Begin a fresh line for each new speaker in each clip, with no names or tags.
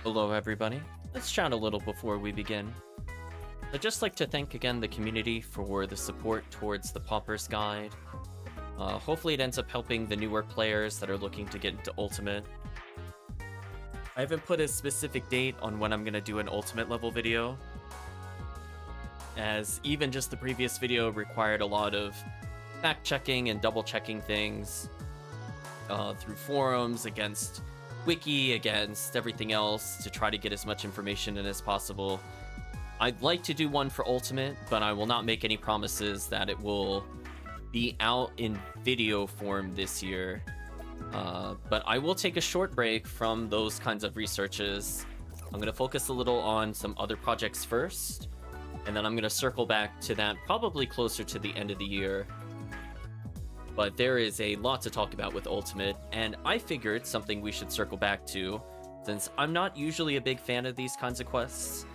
Hello, everybody. Let's chat a little before we begin. I'd just like to thank again the community for the support towards the Pauper's Guide. Hopefully it ends up helping the newer players that are looking to get into Ultimate. I haven't put a specific date on when I'm going to do an Ultimate level video, as even just the previous video required a lot of fact-checking and double-checking things through forums, against wiki, against everything else, to try to get as much information in as possible. I'd like to do one for Ultimate, but I will not make any promises that it will be out in video form this year. But I will take a short break from those kinds of researches. I'm going to focus a little on some other projects first, and then I'm going to circle back to that probably closer to the end of the year. But there is a lot to talk about with Ultimate, and I figured something we should circle back to, since I'm not usually a big fan of these kinds of quests,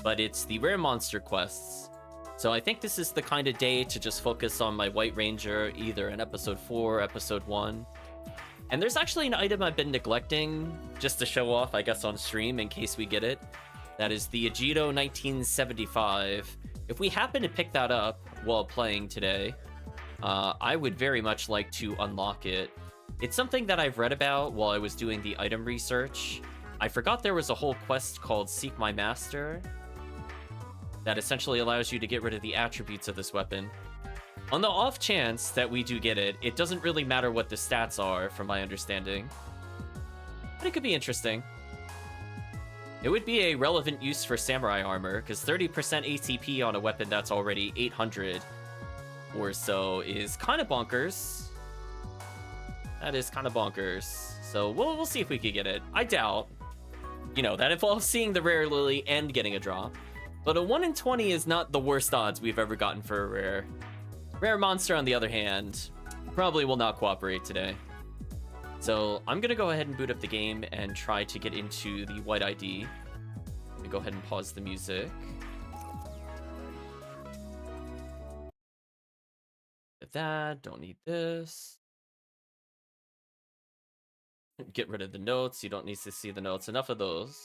but it's the rare monster quests. So I think this is the kind of day to just focus on my White Ranger, either in episode 4 or episode 1. And there's actually an item I've been neglecting, just to show off, I guess, on stream in case we get it. That is the Agito 1975. If we happen to pick that up while playing today, I would very much like to unlock it. It's something that I've read about while I was doing the item research. I forgot there was a whole quest called Seek My Master that essentially allows you to get rid of the attributes of this weapon. On the off chance that we do get it, it doesn't really matter what the stats are, from my understanding. But it could be interesting. It would be a relevant use for samurai armor, because 30% ATP on a weapon that's already 800 or so is kind of bonkers. That is kind of bonkers. So we'll see if we can get it. I doubt. You know, that involves seeing the rare lily and getting a drop. But a 1 in 20 is not the worst odds we've ever gotten for a rare. Rare monster, on the other hand, probably will not cooperate today. So I'm going to go ahead and boot up the game and try to get into the White ID. Let me go ahead and pause the music. That, don't need this. Get rid of the notes. You don't need to see the notes. Enough of those.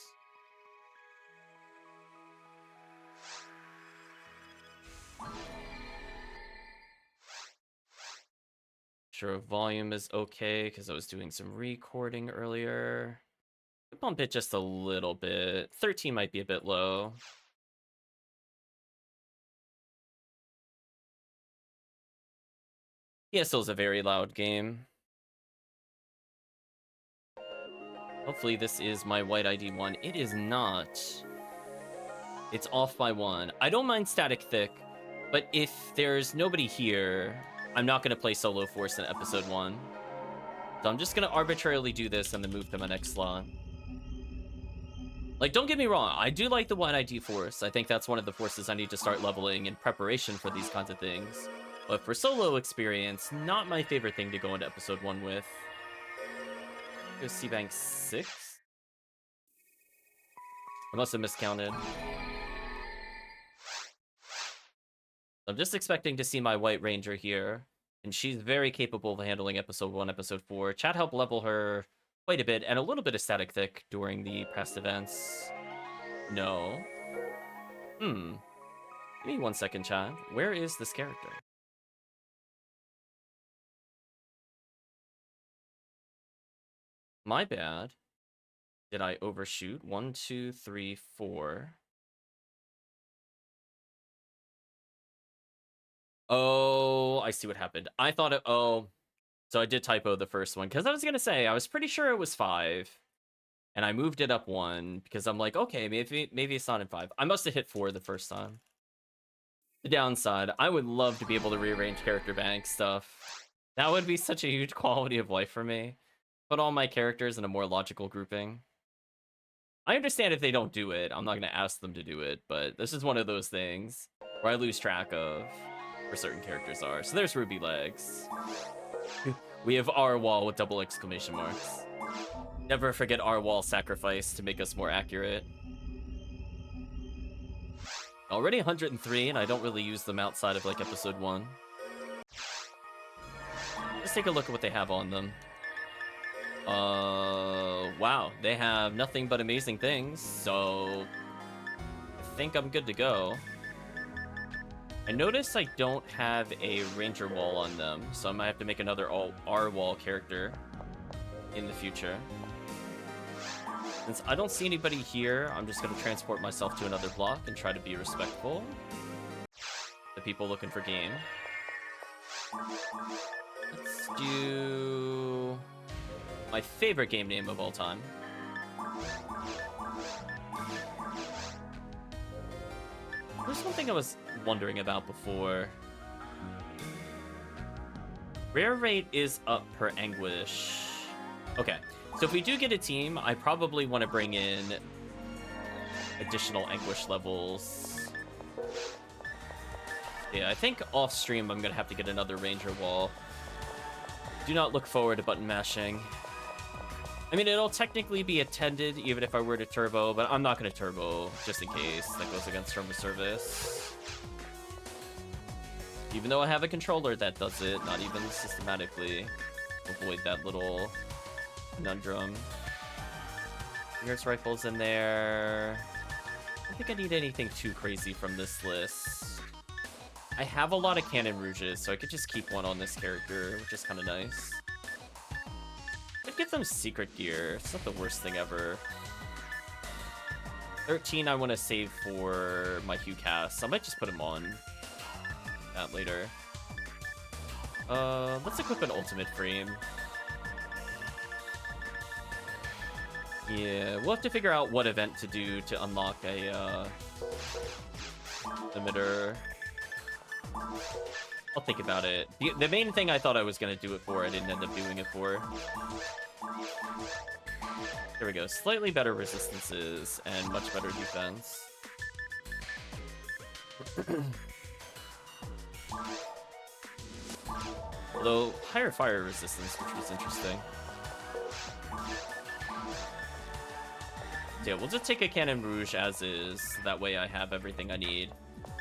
Sure, volume is okay because I was doing some recording earlier. Bump it just a little bit. 13 might be a bit low. PSO is a very loud game. Hopefully this is my White ID 1. It is not. It's off by 1. I don't mind static thick, but if there's nobody here, I'm not going to play Solo Force in episode 1. So I'm just going to arbitrarily do this and then move to my next slot. Like, don't get me wrong, I do like the White ID Force. I think that's one of the forces I need to start leveling in preparation for these kinds of things. But for solo experience, not my favorite thing to go into episode 1 with. Go C-Bank 6? I must have miscounted. I'm just expecting to see my White Ranger here, and she's very capable of handling episode 1, episode 4. Chat helped level her quite a bit, and a little bit of static thick during the past events. No. Give me 1 second, chat. Where is this character? My bad. Did I overshoot? 1, 2, 3, 4. Oh, I see what happened. I thought it... Oh, so I did typo the first one. Because I was going to say, I was pretty sure it was 5. And I moved it up 1. Because I'm like, okay, maybe it's not in 5. I must have hit 4 the first time. The downside, I would love to be able to rearrange character bank stuff. That would be such a huge quality of life for me. Put all my characters in a more logical grouping. I understand if they don't do it. I'm not going to ask them to do it. But this is one of those things where I lose track of where certain characters are. So there's Ruby Legs. We have R wall with double exclamation marks. Never forget R wall sacrifice to make us more accurate. Already 103, and I don't really use them outside of like episode 1. Let's take a look at what they have on them. Wow, they have nothing but amazing things, so I think I'm good to go. I notice I don't have a ranger wall on them, so I might have to make another R wall character in the future. Since I don't see anybody here, I'm just gonna transport myself to another block and try to be respectful. The people looking for game. Let's do my favorite game name of all time. There's one thing I was wondering about before. Rare rate is up per Anguish. Okay, so if we do get a team, I probably want to bring in additional Anguish levels. Yeah, I think off stream I'm gonna have to get another Ranger wall. Do not look forward to button mashing. I mean, it'll technically be attended even if I were to turbo, but I'm not going to turbo just in case. That goes against term of service. Even though I have a controller that does it, not even systematically. Avoid that little conundrum. Here's rifles in there. I don't think I need anything too crazy from this list. I have a lot of Cannon Rouges, so I could just keep one on this character, which is kind of nice. I'd give them secret gear. It's not the worst thing ever. 13 I want to save for my Hugh cast. I might just put him on that later. Let's equip an ultimate frame. Yeah, we'll have to figure out what event to do to unlock a limiter. I'll think about it. The main thing I thought I was going to do it for, I didn't end up doing it for. There we go. Slightly better resistances and much better defense. Although, higher fire resistance, which was interesting. Yeah, we'll just take a Cannon Rouge as is. That way I have everything I need.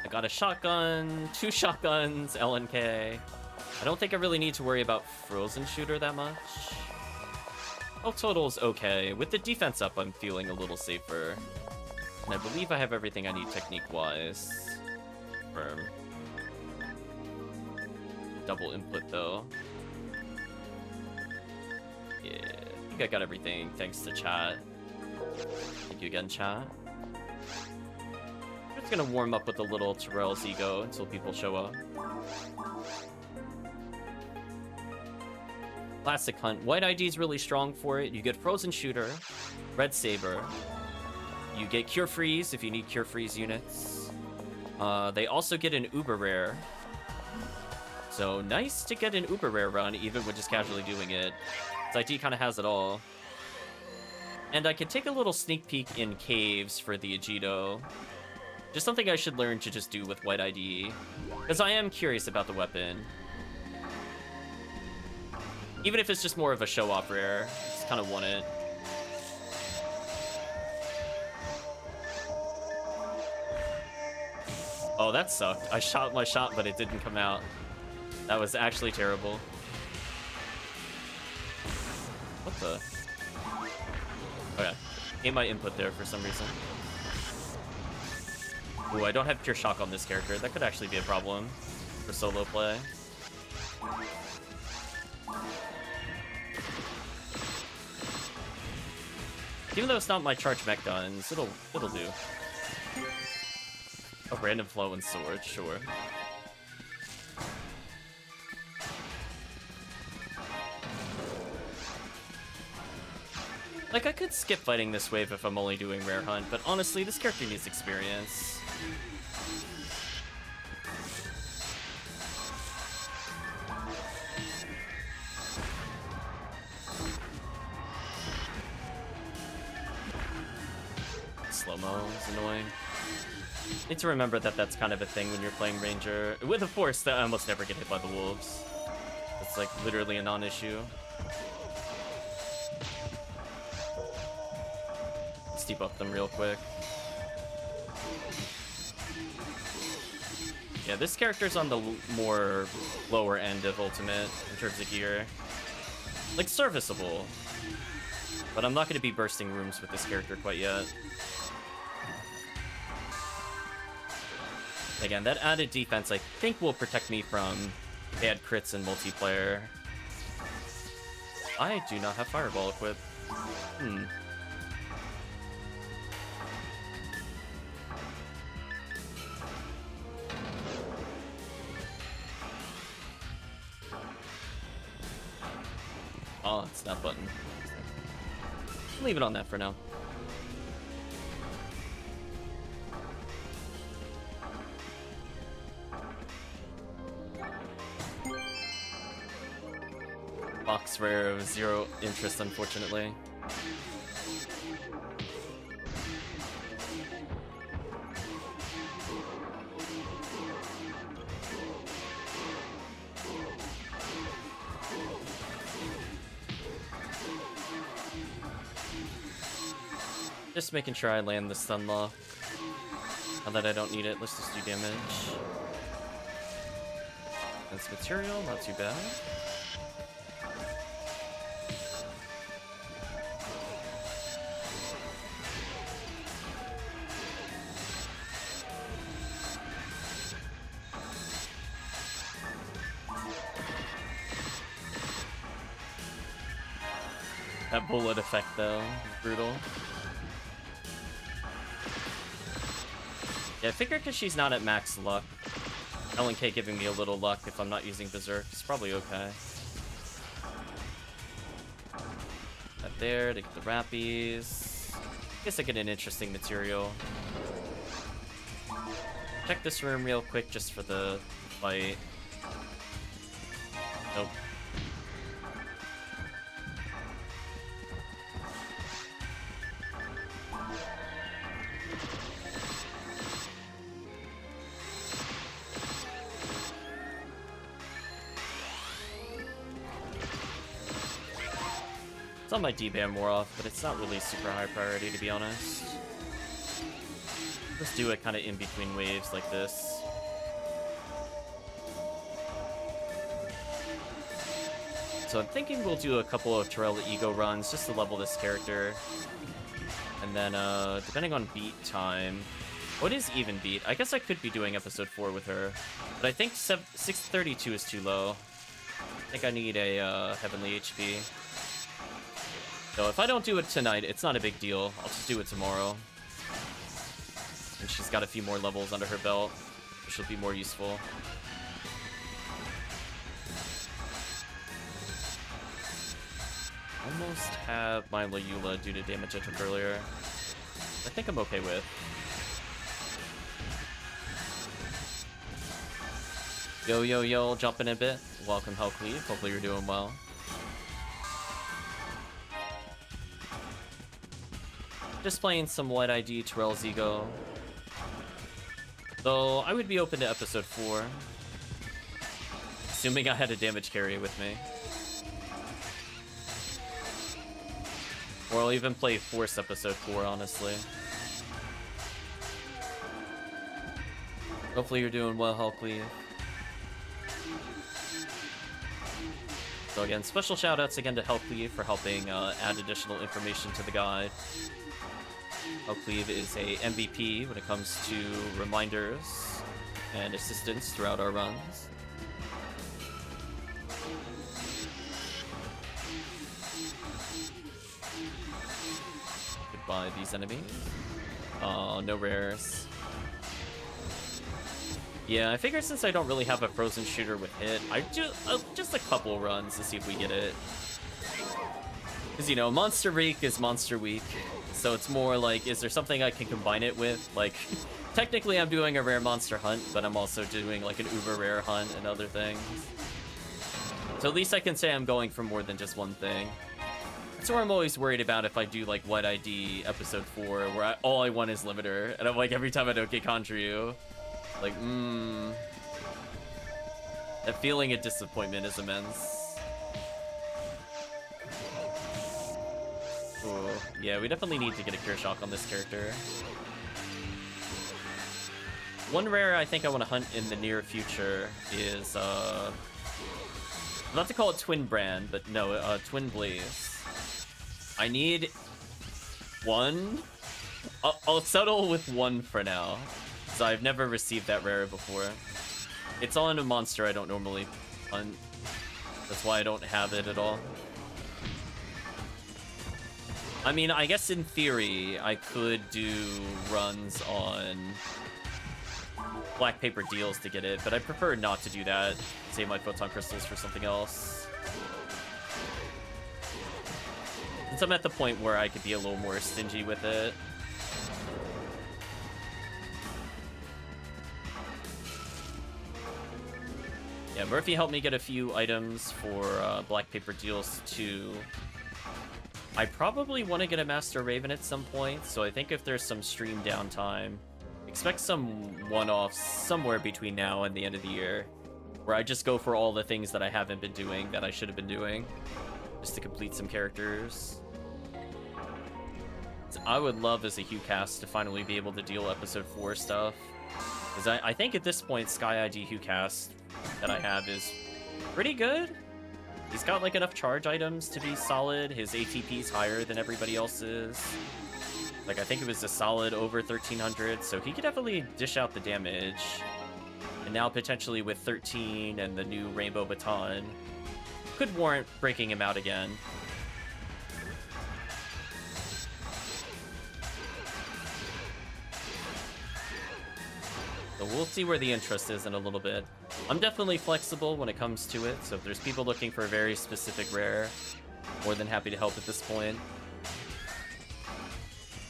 I got a shotgun, 2 shotguns, LNK. I don't think I really need to worry about Frozen Shooter that much. Health total's okay. With the defense up, I'm feeling a little safer. And I believe I have everything I need technique-wise. Firm. Double input, though. Yeah, I think I got everything, thanks to chat. Thank you again, chat. I'm just gonna warm up with a little Terrell's ego until people show up. Classic Hunt. White ID is really strong for it. You get Frozen Shooter, Red Saber. You get Cure Freeze if you need Cure Freeze units. They also get an Uber Rare. So nice to get an Uber Rare run, even with just casually doing it. This ID kind of has it all. And I can take a little sneak peek in caves for the Agido. Just something I should learn to just do with White ID. Because I am curious about the weapon. Even if it's just more of a show-off rare, just kind of want it. Oh, that sucked. I shot my shot, but it didn't come out. That was actually terrible. What the? Okay. Ate my input there for some reason. Ooh, I don't have pure shock on this character. That could actually be a problem for solo play. Even though it's not my charge mech guns, it'll do. A random flow and sword, sure. Like, I could skip fighting this wave if I'm only doing rare hunt, but honestly, this character needs experience. Slow-mo is annoying. Need to remember that that's kind of a thing when you're playing Ranger. With a force that I almost never get hit by the wolves. It's like literally a non-issue. Let's debuff them real quick. Yeah, this character's on the more lower end of ultimate in terms of gear. like, serviceable. But I'm not going to be bursting rooms with this character quite yet. Again, that added defense I think will protect me from bad crits in multiplayer. I do not have Fireball equipped. Oh, it's that button. Leave it on that for now. Box rare of 0 interest, unfortunately. Just making sure I land the stun lock. Now that I don't need it, let's just do damage. That's material, not too bad. That bullet effect, though, is brutal. Yeah, I figured because she's not at max luck, LNK giving me a little luck if I'm not using Berserk is probably okay. That there to get the Rappies. I guess I get an interesting material. Check this room real quick just for the fight. Nope. It's on my D-ban more off, but it's not really super high priority, to be honest. Let's do it kind of in between waves like this. So I'm thinking we'll do a couple of Terrell Ego runs just to level this character. And then, depending on beat time... What is even beat? I guess I could be doing episode 4 with her. But I think 632 is too low. I think I need a Heavenly HP. So if I don't do it tonight, it's not a big deal. I'll just do it tomorrow. And she's got a few more levels under her belt, which will be more useful. Almost have my Loyula due to damage I took earlier. I think I'm okay with. Yo, yo, yo, jumping a bit. Welcome, HellCleave. Hopefully you're doing well. Just playing some White ID Terrell's Ego. Though I would be open to episode 4. Assuming I had a damage carry with me. Or I'll even play Force episode 4, honestly. Hopefully you're doing well, HellCleave. So again, special shoutouts again to HellCleave for helping add additional information to the guide. HellCleave is a MVP when it comes to reminders and assistance throughout our runs. Goodbye, these enemies. Oh, no rares. Yeah, I figured since I don't really have a frozen shooter with hit, I do just a couple runs to see if we get it. Because, you know, Monster Week is Monster Week. So it's more like, is there something I can combine it with? Like, technically I'm doing a rare monster hunt, but I'm also doing like an uber rare hunt and other things. So at least I can say I'm going for more than just one thing. That's where I'm always worried about if I do like White ID episode 4, where all I want is limiter, and I'm like, every time I don't get Contryu, like, that feeling of disappointment is immense. Ooh, yeah, we definitely need to get a Cure Shock on this character. One rare I think I want to hunt in the near future is Not to call it Twin Brand, but no, Twin Blaze. I need one. I'll settle with one for now, because I've never received that rare before. It's on a monster I don't normally hunt. That's why I don't have it at all. I mean, I guess in theory, I could do runs on black paper deals to get it, but I prefer not to do that. Save my photon crystals for something else. Since I'm at the point where I could be a little more stingy with it. Yeah, Murphy helped me get a few items for black paper deals too. I probably want to get a Master Raven at some point, so I think if there's some stream downtime, expect some one-offs somewhere between now and the end of the year, where I just go for all the things that I haven't been doing that I should have been doing, just to complete some characters. So I would love as a HuCast to finally be able to deal episode 4 stuff, because I think at this point Sky ID HuCast that I have is pretty good. He's got like enough charge items to be solid. His ATP's higher than everybody else's. Like, I think it was a solid over 1300, so he could definitely dish out the damage. And now potentially with 13 and the new Rainbow Baton, could warrant breaking him out again. So we'll see where the interest is in a little bit. I'm definitely flexible when it comes to it, so if there's people looking for a very specific rare, more than happy to help at this point.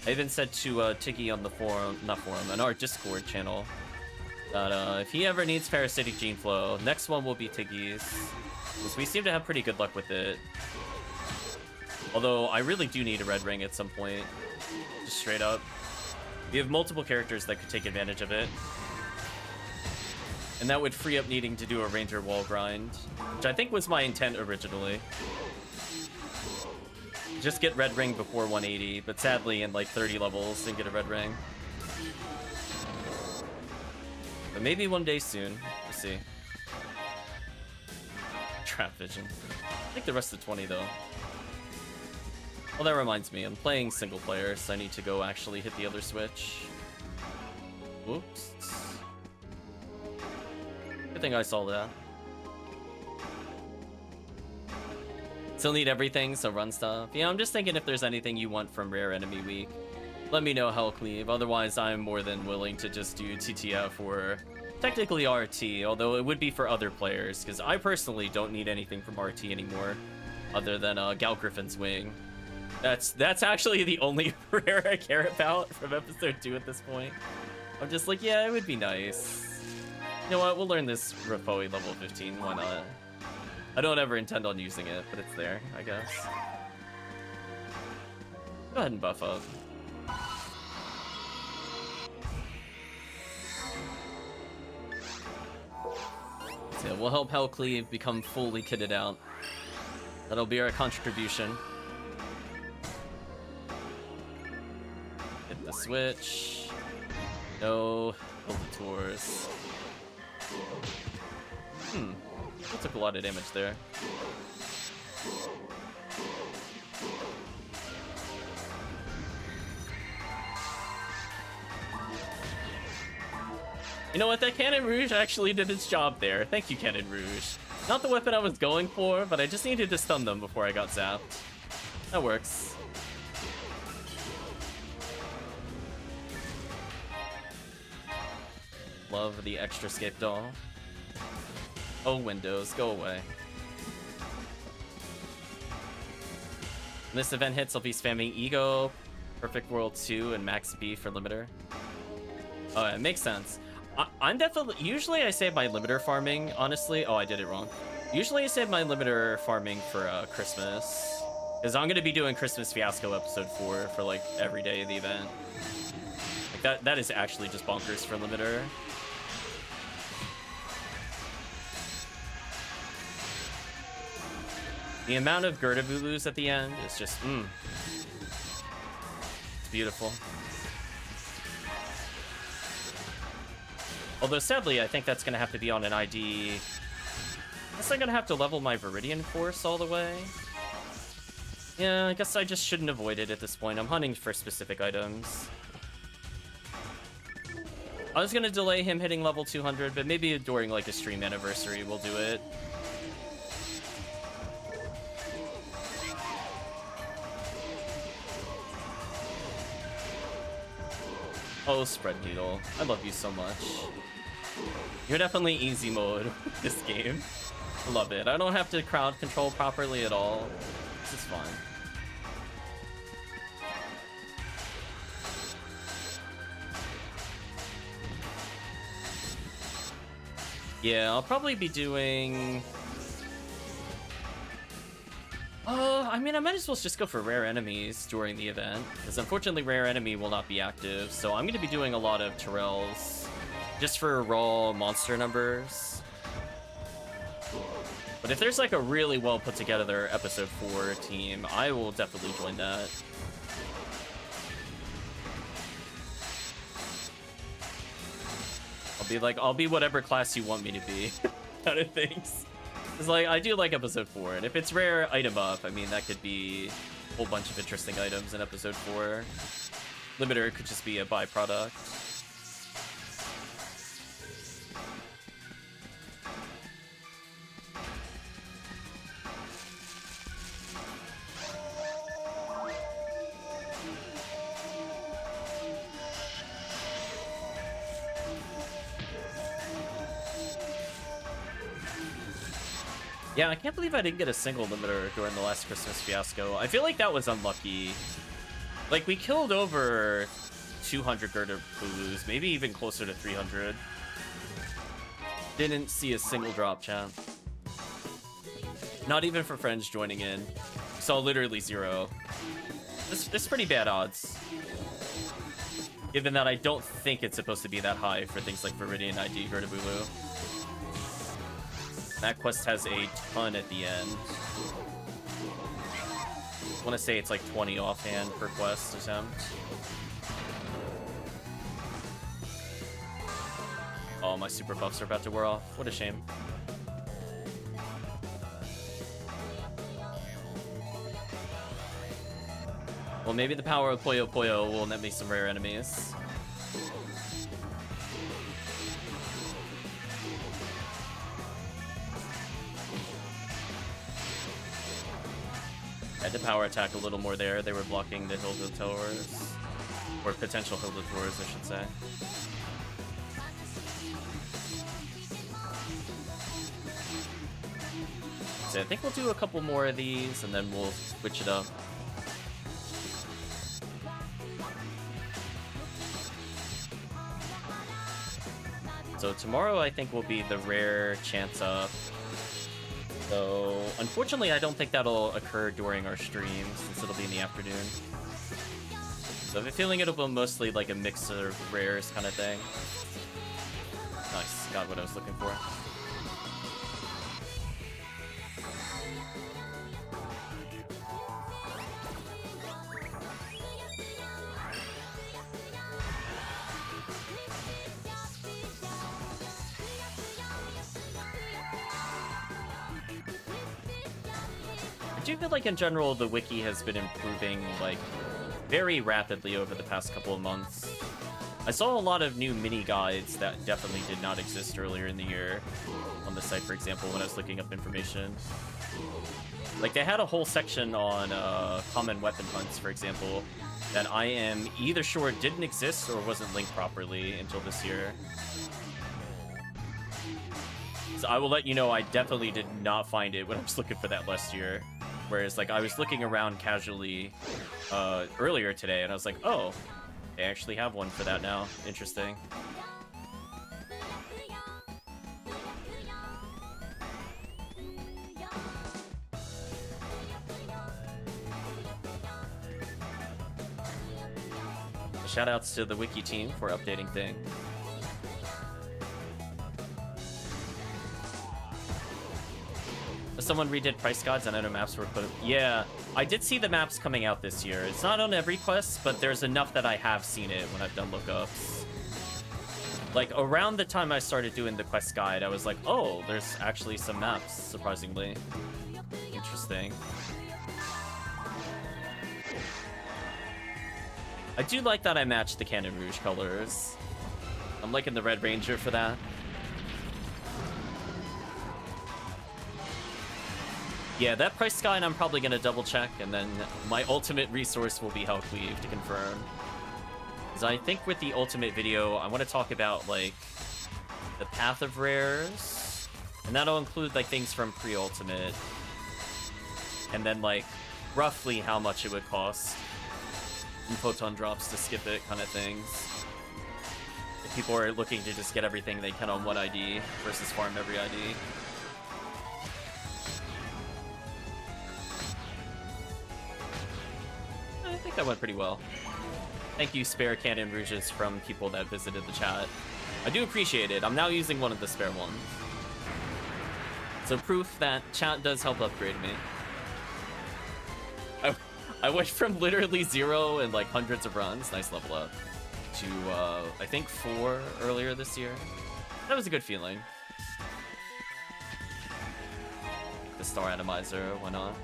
I even said to Tiggy on the forum, on our Discord channel, that if he ever needs Parasitic Gene Flow, next one will be Tiggy's, because we seem to have pretty good luck with it. Although I really do need a red ring at some point, just straight up. We have multiple characters that could take advantage of it. And that would free up needing to do a Ranger wall grind, which I think was my intent originally. Just get red ring before 180, but sadly in like 30 levels didn't get a red ring. But maybe one day soon. We'll see. Trap vision. I think the rest of 20 though. Well, that reminds me, I'm playing single player, so I need to go actually hit the other switch. Whoops. Good thing I saw that. Still need everything, so run stuff. Yeah, I'm just thinking if there's anything you want from Rare Enemy Week, let me know, HellCleave. Otherwise, I'm more than willing to just do TTF or technically RT, although it would be for other players, because I personally don't need anything from RT anymore, other than Gal Griffin's Wing. That's actually the only rare I care about from episode 2 at this point. I'm just like, yeah, it would be nice. You know what, we'll learn this Rapoe level 15, why not? I don't ever intend on using it, but it's there, I guess. Go ahead and buff up. So yeah, we'll help HellCleave become fully kitted out. That'll be our contribution. Hit the switch. No, build the tours. That took a lot of damage there. You know what, that Cannon Rouge actually did its job there. Thank you, Cannon Rouge. Not the weapon I was going for, but I just needed to stun them before I got zapped. That works. Love the extra scape doll. Oh, Windows, go away. When this event hits, I'll be spamming Ego, Perfect World 2, and Max B for limiter. Oh, it makes sense. I'm definitely... Usually I save my limiter farming, honestly. Oh, I did it wrong. Usually I save my limiter farming for Christmas. Because I'm going to be doing Christmas Fiasco episode 4 for, like, every day of the event. Like, that is actually just bonkers for limiter. The amount of Gerda-Bulus at the end is just, It's beautiful. Although, sadly, I think that's going to have to be on an ID Guess I'm gonna have to level my Viridian Force all the way. Yeah, I guess I just shouldn't avoid it at this point. I'm hunting for specific items. I was gonna delay him hitting level 200, but maybe during like a stream anniversary we'll do it. Oh, Spread Needle. I love you so much. You're definitely easy mode with this game. I love it. I don't have to crowd control properly at all. This is fun. Yeah, I'll probably be doing... I mean, I might as well just go for rare enemies during the event, because unfortunately rare enemy will not be active, so I'm going to be doing a lot of Terrells just for raw monster numbers. But if there's like a really well put together episode 4 team, I will definitely join that. I'll be whatever class you want me to be, kind of things. It's like, I do like episode 4, and if it's rare item up, I mean, that could be a whole bunch of interesting items in episode 4. Limiter could just be a byproduct. Yeah, I can't believe I didn't get a single limiter during the last Christmas fiasco. I feel like that was unlucky. Like, we killed over 200 Girder Bulus, maybe even closer to 300. Didn't see a single drop, chat. Not even for friends joining in. Saw literally 0. This is pretty bad odds. Given that I don't think it's supposed to be that high for things like Viridian ID Girder Bulu. That quest has a ton at the end. I want to say it's like 20 offhand per quest attempt. Oh, my super buffs are about to wear off. What a shame. Well, maybe the power of Puyo Puyo will net me some rare enemies. Had to power attack a little more there. They were blocking the Hilda Towers. Or potential Hilda Towers, I should say. So I think we'll do a couple more of these, and then we'll switch it up. So tomorrow I think will be the rare chance up. So, unfortunately, I don't think that'll occur during our stream, since it'll be in the afternoon. So I have a feeling it'll be mostly like a mix of rares kind of thing. Nice, got what I was looking for. I do feel like in general the wiki has been improving like very rapidly over the past couple of months. I saw a lot of new mini guides that definitely did not exist earlier in the year on the site, for example, when I was looking up information. Like they had a whole section on common weapon hunts, for example, that I am either sure didn't exist or wasn't linked properly until this year. So I will let you know I definitely did not find it when I was looking for that last year. Whereas, like, I was looking around casually earlier today, and I was like, oh, they actually have one for that now. Interesting. Shoutouts to the wiki team for updating things. Someone redid price guides and I know maps were put. Yeah, I did see the maps coming out this year. It's not on every quest, but there's enough that I have seen it when I've done lookups. Like, around the time I started doing the quest guide, I was like, oh, there's actually some maps, surprisingly. Interesting. I do like that I matched the Cannon Rouge colors. I'm liking the Red Ranger for that. Yeah, that price guide I'm probably gonna double check, and then my ultimate resource will be HellCleave to confirm. Because I think with the ultimate video, I want to talk about, like, the path of rares, and that'll include, like, things from pre-ultimate, and then, like, roughly how much it would cost in photon drops to skip it, kind of things. If people are looking to just get everything they can on one ID versus farm every ID. I think that went pretty well. Thank you, spare Cannon Rouges from people that visited the chat. I do appreciate it. I'm now using one of the spare ones. So proof that chat does help upgrade me. I went from literally 0 and like hundreds of runs, nice level up, to I think 4 earlier this year. That was a good feeling. The star atomizer, why not?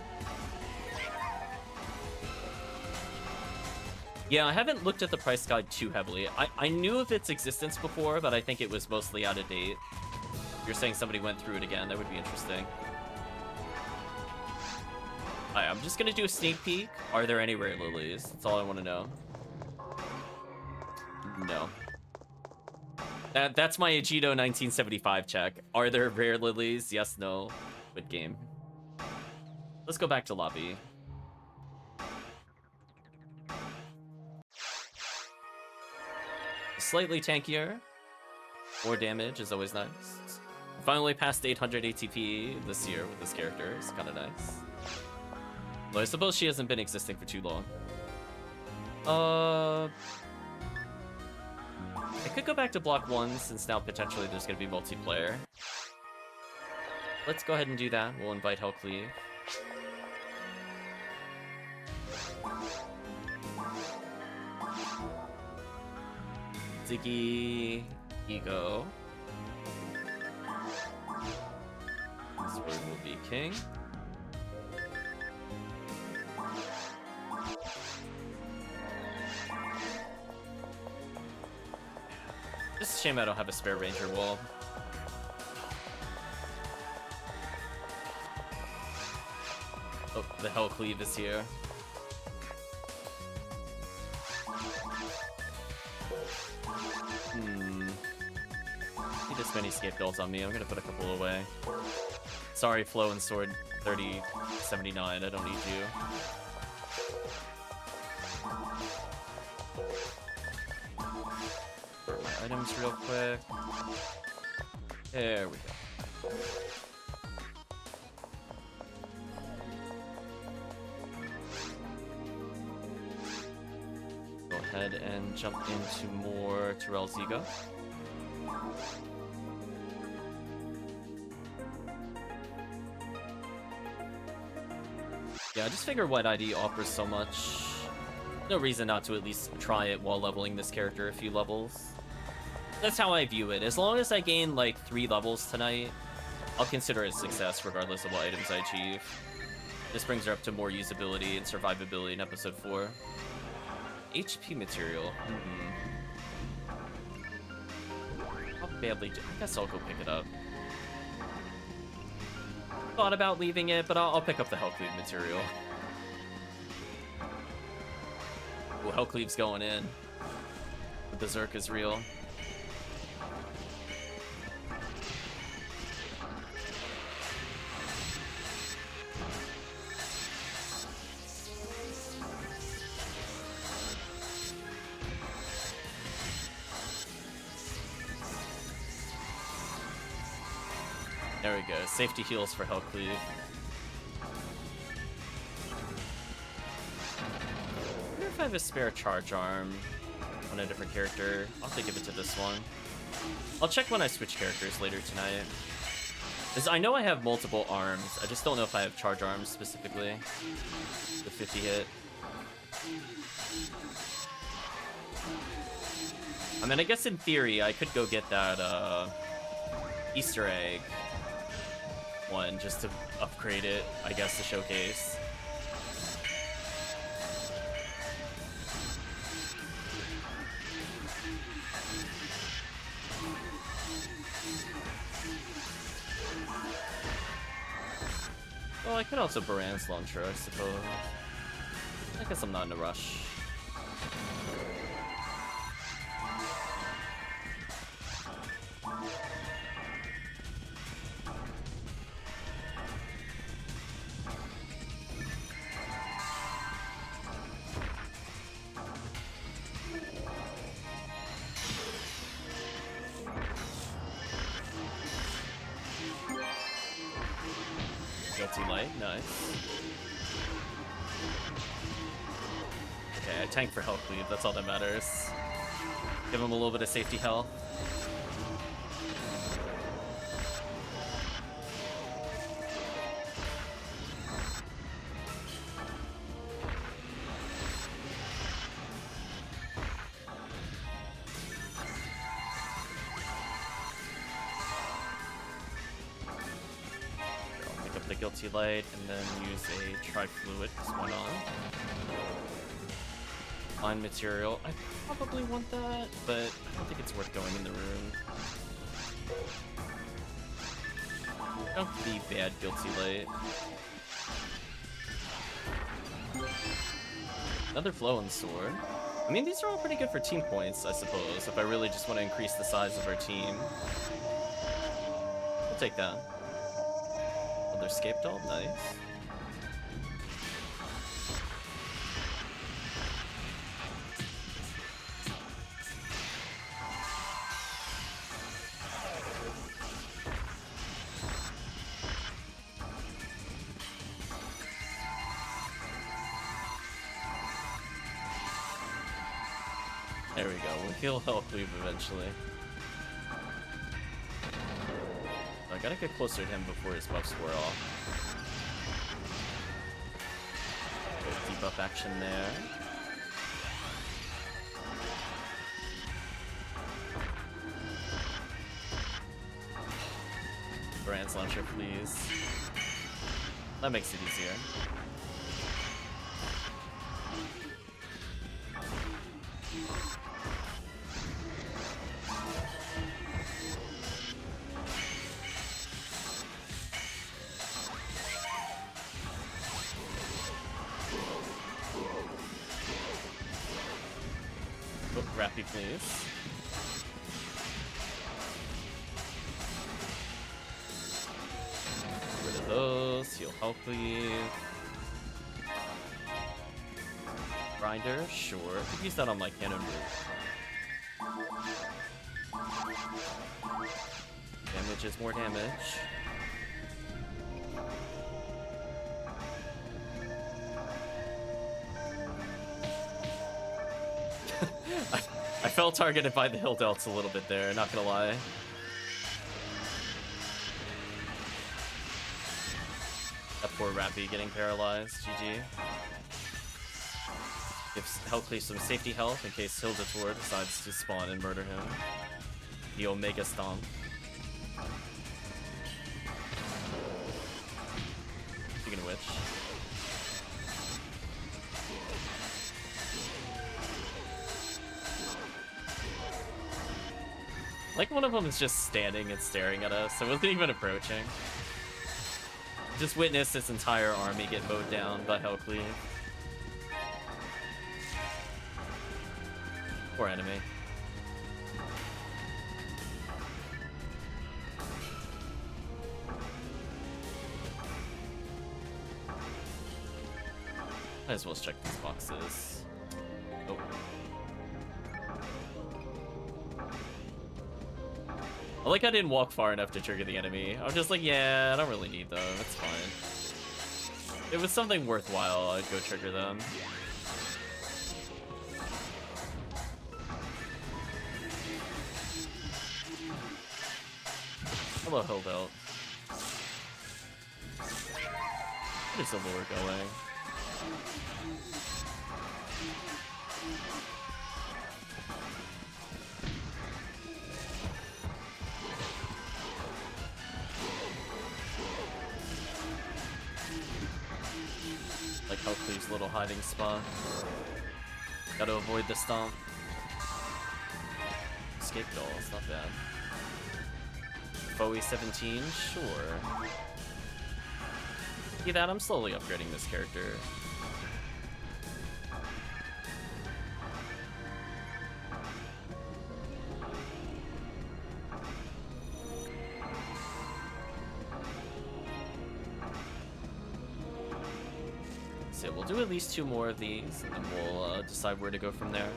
Yeah, I haven't looked at the price guide too heavily. I knew of its existence before, but I think it was mostly out of date. You're saying somebody went through it again, that would be interesting. Alright, I'm just gonna do a sneak peek. Are there any rare lilies? That's all I want to know. No. That's my Agito 1975 check. Are there rare lilies? Yes, no. Good game. Let's go back to lobby. Slightly tankier. More damage is always nice. Finally passed 800 ATP this year with this character. It's kind of nice. Well, I suppose she hasn't been existing for too long. I could go back to block 1 since now potentially there's going to be multiplayer. Let's go ahead and do that. We'll invite HellCleave. Ziggy, Ego. This word will be king. Just a shame I don't have a spare ranger wall. Oh, the HellCleave is here. Need this many scapegoats on me. I'm gonna put a couple away. Sorry, Flow and Sword 3079. I don't need you. Burn my items real quick. There we go. Go ahead and jump into more Terrell's Ego. Yeah, I just figure White ID offers so much. No reason not to at least try it while leveling this character a few levels. That's how I view it. As long as I gain like 3 levels tonight, I'll consider it a success regardless of what items I achieve. This brings her up to more usability and survivability in episode 4. HP material. How badly do I guess I'll go pick it up. Thought about leaving it, but I'll pick up the HellCleave material. Ooh, HellCleave's going in. The Berserk is real. There we go. Safety heals for HellCleave. I wonder if I have a spare charge arm on a different character. I'll have to give it to this one. I'll check when I switch characters later tonight. Because I know I have multiple arms. I just don't know if I have charge arms specifically. The 50 hit. I mean, I guess in theory, I could go get that Easter egg one just to upgrade it, I guess, to showcase. Well, I could also Baran's Launcher, I suppose. I guess I'm not in a rush. Guilty Light, nice. Okay, I tank for HellCleave, that's all that matters. Give him a little bit of safety health. Guilty Light, and then use a Tri-Fluid, because why not? Fine Material, I probably want that, but I don't think it's worth going in the room. Don't be bad Guilty Light. Another Flowing Sword. I mean, these are all pretty good for team points, I suppose, if I really just want to increase the size of our team. We'll take that. Another Scape Doll, nice. There we go, we'll heal HellCleave eventually. I gotta get closer to him before his buffs wear off. Good debuff action there. Baran's Launcher, please. That makes it easier. Rappy, please. Get rid of those. Heal HellCleave. Grinder, sure. I could use that on my cannon root. Damage is more damage. I felt targeted by the hill delts a little bit there, not gonna lie. That poor Rappy getting paralyzed, GG. Gives HellCleave some safety health in case Hildator decides to spawn and murder him. The Omega Stomp. Speaking of which. Like one of them is just standing and staring at us, so it wasn't even approaching. Just witnessed this entire army get mowed down by HellCleave. Poor enemy. Might as well check these boxes. Oh. I like I didn't walk far enough to trigger the enemy. I was just like, yeah, I don't really need them. It's fine. If it was something worthwhile, I'd go trigger them. Hello, Hildelt. Where is the lure going? little hiding spot. Gotta avoid the stomp. Escape dolls, not bad. Bowie 17, sure. See that? I'm slowly upgrading this character. So we'll do at least 2 more of these, and then we'll decide where to go from there.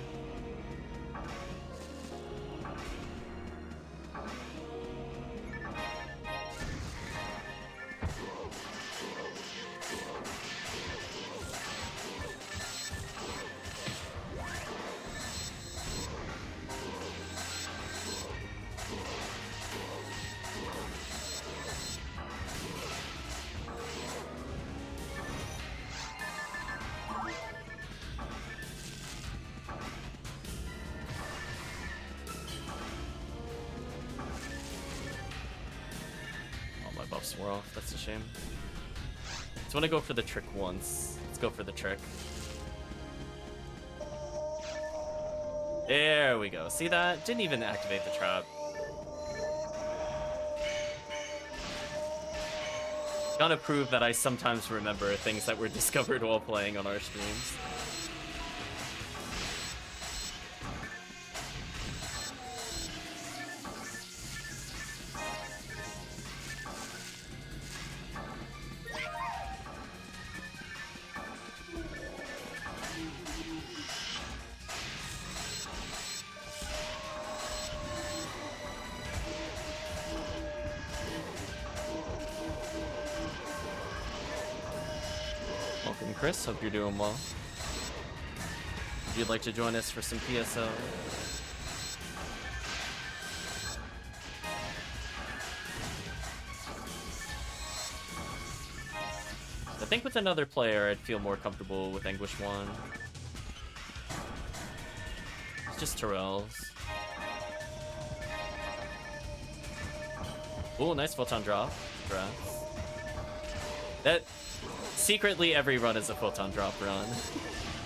We're off. That's a shame. Just want to go for the trick once. Let's go for the trick. There we go. See that? Didn't even activate the trap. Gotta prove that I sometimes remember things that were discovered while playing on our streams. Chris, hope you're doing well. If you'd like to join us for some PSO. I think with another player, I'd feel more comfortable with Anguish 1. It's just Terrell's. Ooh, nice photon drop. Congrats. That... Secretly, every run is a photon drop run.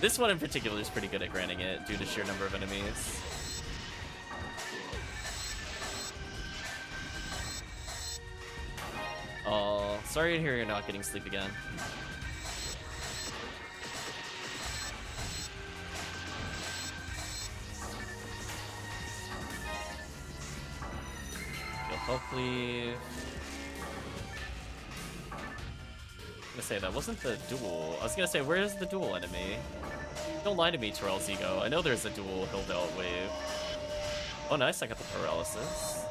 This one in particular is pretty good at granting it due to sheer number of enemies. Oh, sorry to hear you're not getting sleep again. HellCleave. I was gonna say, that wasn't the duel. I was gonna say, where's the duel enemy? Don't lie to me, Terrell's ego. I know there's a dual Hildelt wave. Oh, nice, I got the paralysis.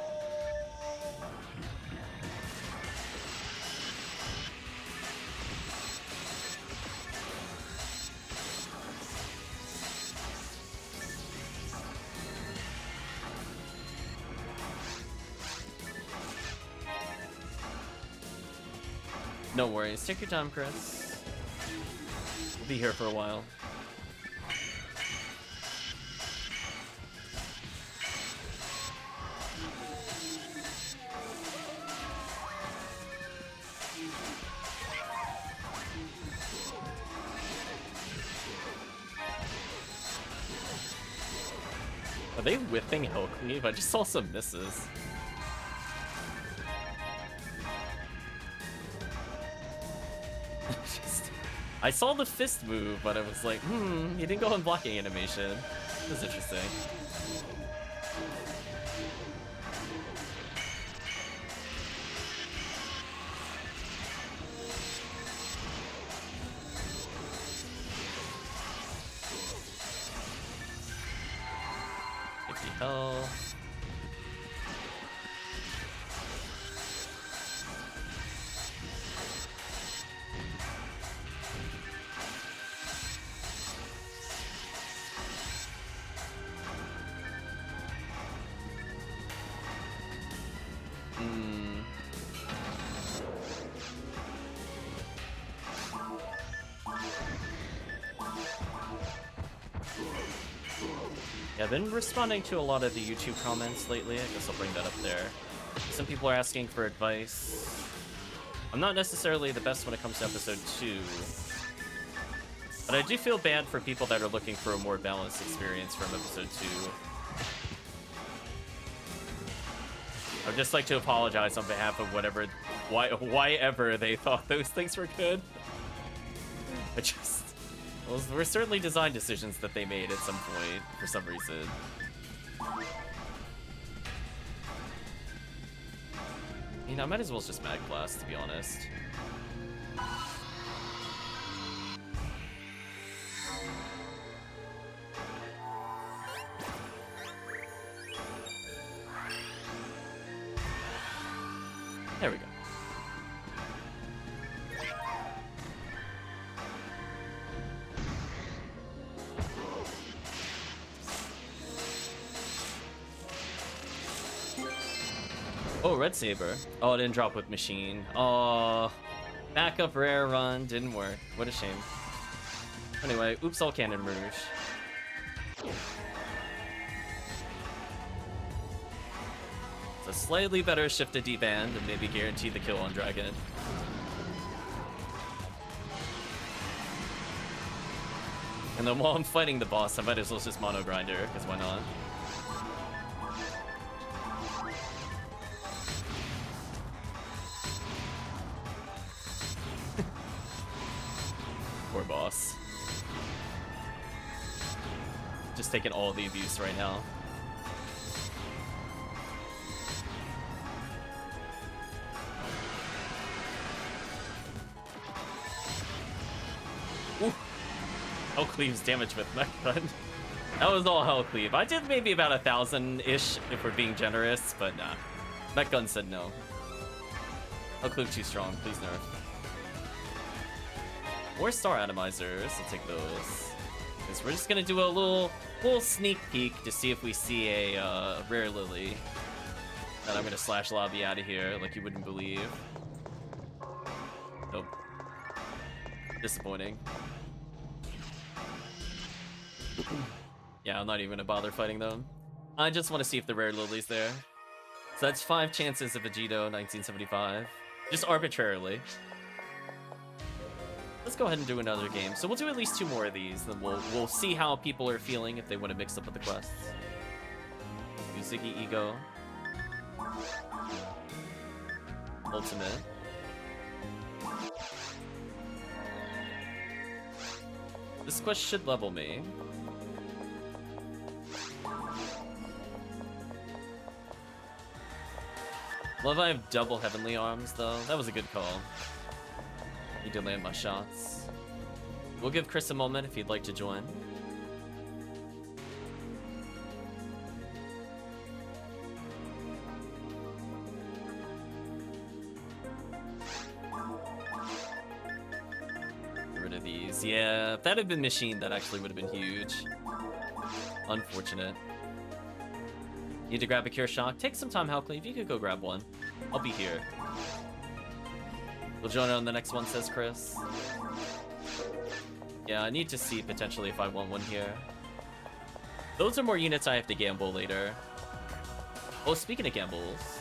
No worries, take your time, Chris. We'll be here for a while. Are they whipping HellCleave? I just saw some misses. I saw the fist move, but I was like, he didn't go on blocking animation. That was interesting. Health. I've been responding to a lot of the YouTube comments lately. I guess I'll bring that up there. Some people are asking for advice. I'm not necessarily the best when it comes to episode 2. But I do feel bad for people that are looking for a more balanced experience from episode 2. I'd just like to apologize on behalf of why ever they thought those things were good. Those were certainly design decisions that they made at some point for some reason. I mean, I might as well just Mag Blast, to be honest. There we go. Oh, Red Saber. Oh, it didn't drop with Machine. Oh, backup rare run. Didn't work. What a shame. Anyway, oops all Cannon Rouge. It's a slightly better shift to D-band and maybe guarantee the kill on Dragon. And then while I'm fighting the boss, I might as well just mono grinder, because why not? Poor boss. Just taking all the abuse right now. Ooh. HellCleave's damage with Mech Gun. That was all HellCleave. I did maybe about 1,000-ish if we're being generous, but nah. Mech Gun said no. HellCleave too strong, please nerf. More Star Atomizers, I'll take those. Because we're just gonna do a little sneak peek to see if we see a rare Lily. And I'm gonna slash lobby out of here like you wouldn't believe. Nope. Disappointing. Yeah, I'm not even gonna bother fighting them. I just want to see if the rare Lily's there. So that's 5 chances of Vegito 1975. Just arbitrarily. Let's go ahead and do another game. So we'll do at least 2 more of these, then we'll see how people are feeling if they want to mix up with the quests. Do Ziggy Ego. Ultimate. This quest should level me. Love I have double Heavenly Arms though. That was a good call. Need to land my shots. We'll give Chris a moment if he'd like to join. Get rid of these. Yeah, if that had been Machine, that actually would have been huge. Unfortunate. Need to grab a Cure Shock. Take some time, HellCleave. You could go grab one. I'll be here. We'll join on the next one, says Chris. Yeah, I need to see potentially if I want one here. Those are more units I have to gamble later. Oh, speaking of gambles.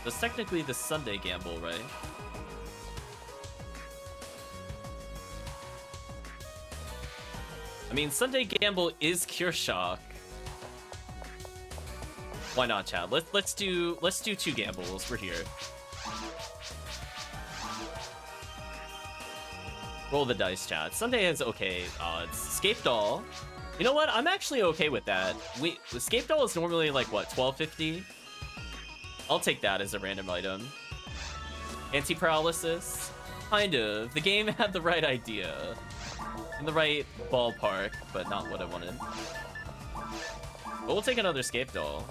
That's technically the Sunday gamble, right? I mean, Sunday gamble is Cure Shock. Why not, Chad? Let's do 2 gambles. We're here. Roll the dice, Chad. Sunday has okay odds. Scape Doll. You know what? I'm actually okay with that. The Scape Doll is normally like what, 1250? I'll take that as a random item. Anti-paralysis. Kind of. The game had the right idea. In the right ballpark, but not what I wanted. But we'll take another Scape Doll.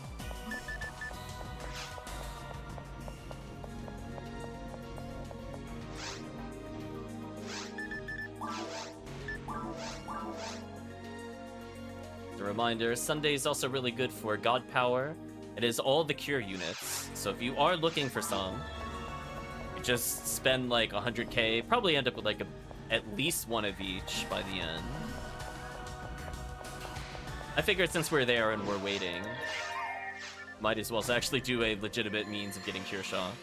A reminder, Sunday is also really good for God Power. It is all the cure units. So if you are looking for some, you just spend like 100k, probably end up with like at least one of each by the end. I figured since we're there and we're waiting, might as well actually do a legitimate means of getting Cure Shock.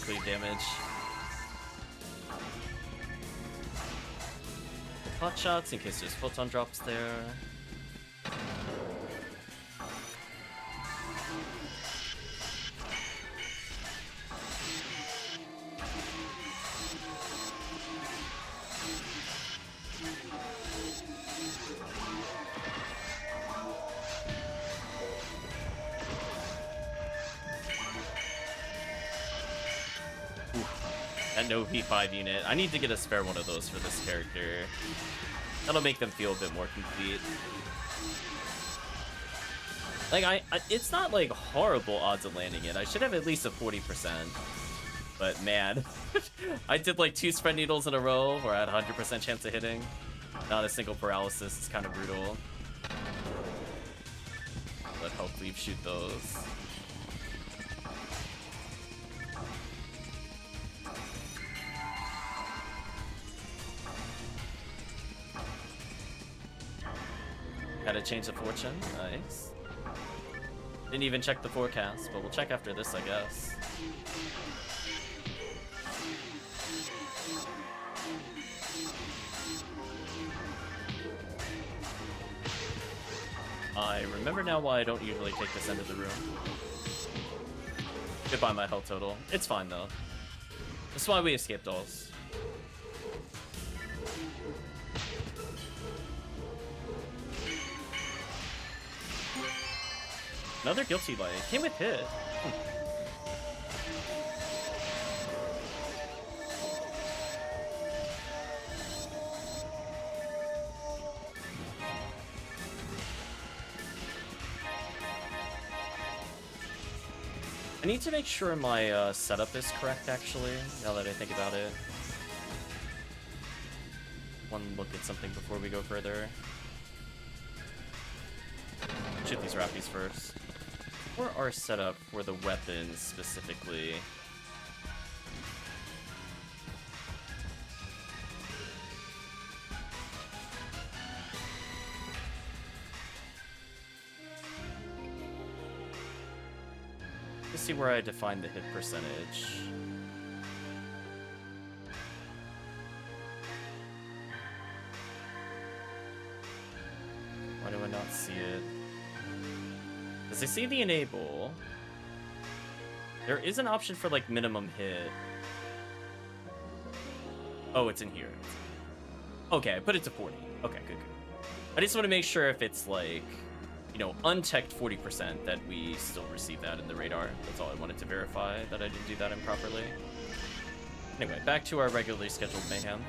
HellCleave damage. Hot shots in case there's photon drops there. That no P5 unit. I need to get a spare one of those for this character. That'll make them feel a bit more complete. Like, it's not like horrible odds of landing it. I should have at least a 40%. But man, I did like 2 spread needles in a row where I had a 100% chance of hitting. Not a single paralysis. It's kind of brutal. Let HellCleave shoot those. Gotta change the fortune. Nice. Didn't even check the forecast, but we'll check after this, I guess. I remember now why I don't usually take this end of the room. Goodbye my health total. It's fine though. That's why we escaped dolls. Another guilty light. It came with hit. I need to make sure my setup is correct, actually, now that I think about it. One look at something before we go further. Shoot these rappies first. For our setup for the weapons specifically. Let's see where I define the hit percentage. Why do I not see it? Because I see the enable. There is an option for like minimum hit. Oh, it's in here. Okay, I put it to 40. Okay, good. I just want to make sure if it's like, you know, unteched 40% that we still receive that in the radar. That's all I wanted to verify, that I didn't do that improperly. Anyway, back to our regularly scheduled mayhem.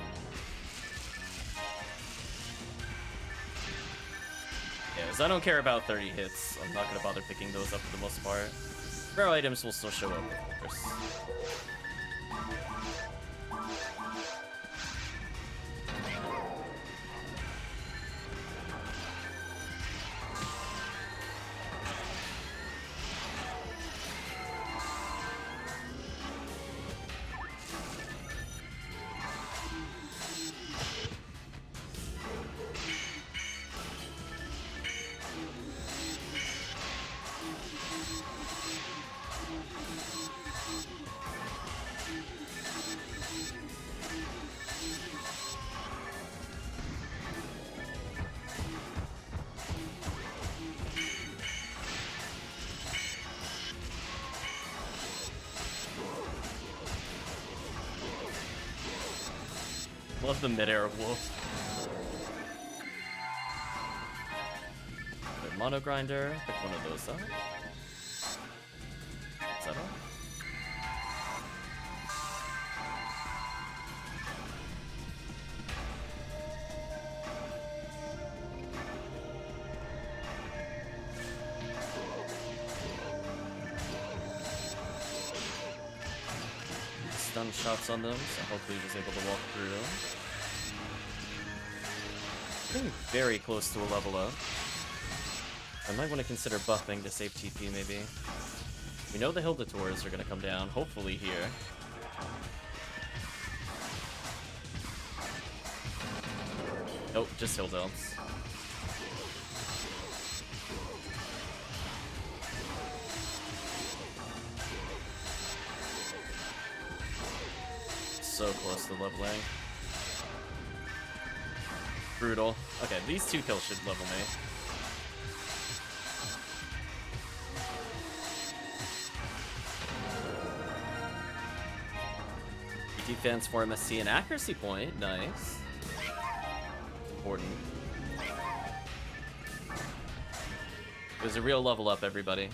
Yeah, as I don't care about 30 hits, I'm not going to bother picking those up for the most part. Rare items will still show up, of course. Love the mid-air wolf. The mono grinder. Pick one of those up. Is that all? Stun shots on them, so hopefully he was able to walk through. Getting very close to a level up. I might want to consider buffing to save TP, maybe. We know the Hildatours are going to come down, hopefully here. Nope, just Hildelms. so close to leveling. Brutal. Okay, these 2 kills should level me. Defense for MSC and accuracy point. Nice. Important. It was a real level up, everybody.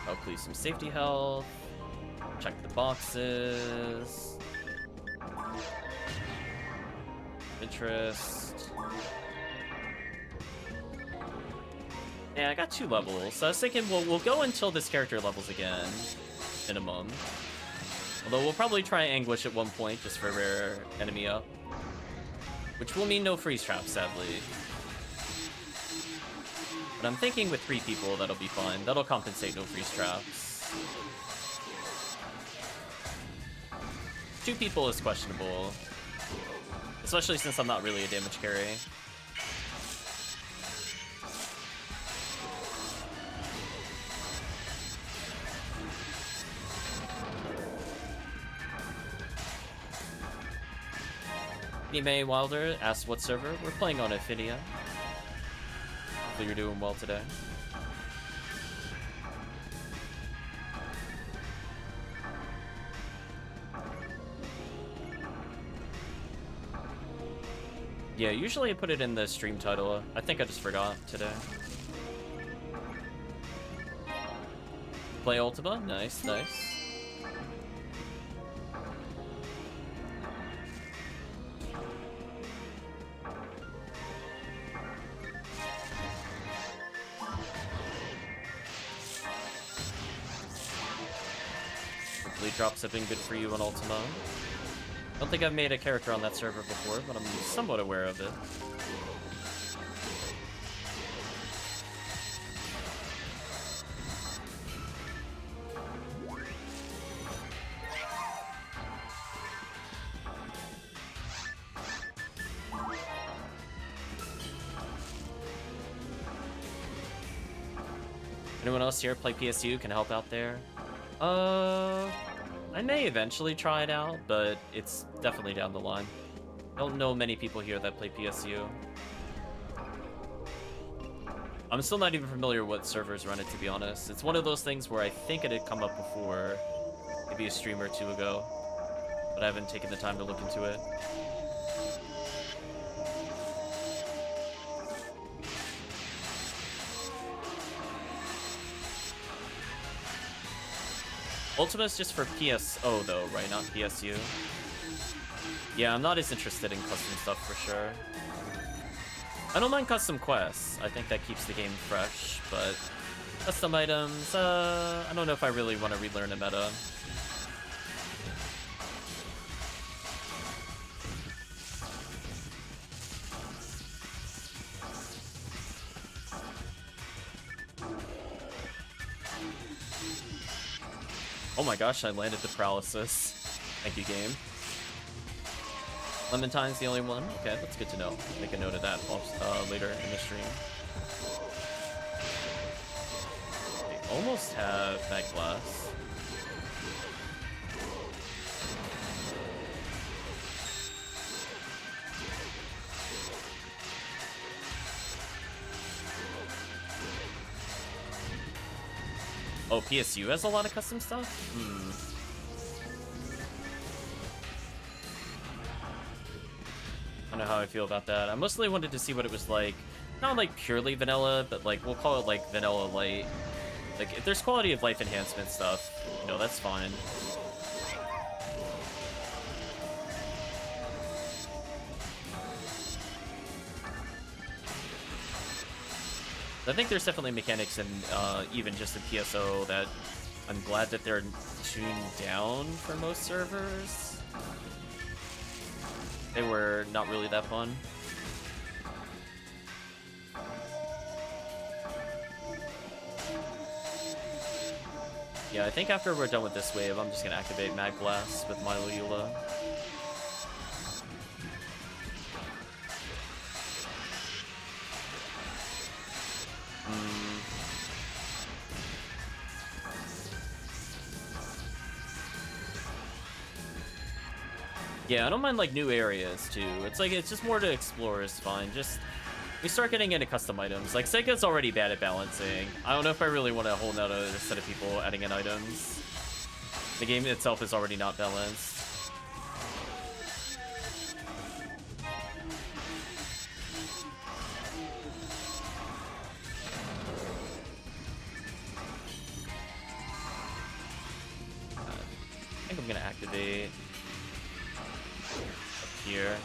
HellCleave some safety health. Check the boxes. Interest. Yeah, I got 2 levels. So I was thinking we'll go until this character levels again. Minimum. Although we'll probably try Anguish at one point just for a rare enemy up. Which will mean no freeze traps, sadly. But I'm thinking with 3 people that'll be fine. That'll compensate no freeze traps. 2 people is questionable. Especially since I'm not really a damage carry. May Wilder asks what server. We're playing on Ephinea. Hopefully you're doing well today. Yeah, usually I put it in the stream title. I think I just forgot today. Play Ultima? Nice, nice. Drops have been good for you on Ultima. I don't think I've made a character on that server before, but I'm somewhat aware of it. Anyone else here play PSU? Can help out there? I may eventually try it out, but it's definitely down the line. I don't know many people here that play PSU. I'm still not even familiar what servers run it, to be honest. It's one of those things where I think it had come up before, maybe a stream or 2 ago, but I haven't taken the time to look into it. Ultima's just for PSO though, right? Not PSU. Yeah, I'm not as interested in custom stuff for sure. I don't mind custom quests. I think that keeps the game fresh, but custom items, I don't know if I really want to relearn a meta. Oh my gosh, I landed the paralysis. Thank you, game. Clementine's the only one? Okay, that's good to know. Make a note of that later in the stream. We almost have that glass. Oh, PSU has a lot of custom stuff? I don't know how I feel about that. I mostly wanted to see what it was like. Not like purely vanilla, but like, we'll call it like vanilla light. Like, if there's quality of life enhancement stuff, you know, that's fine. I think there's definitely mechanics in even just in PSO that I'm glad that they're tuned down for most servers. They were not really that fun. Yeah, I think after we're done with this wave, I'm just gonna activate Mag Blast with Milo Eula. Yeah, I don't mind like new areas too. It's like it's just more to explore is fine. Just we start getting into custom items. Like Sega's already bad at balancing. I don't know if I really want a whole nother set of people adding in items. The game itself is already not balanced. I think I'm gonna activate up here.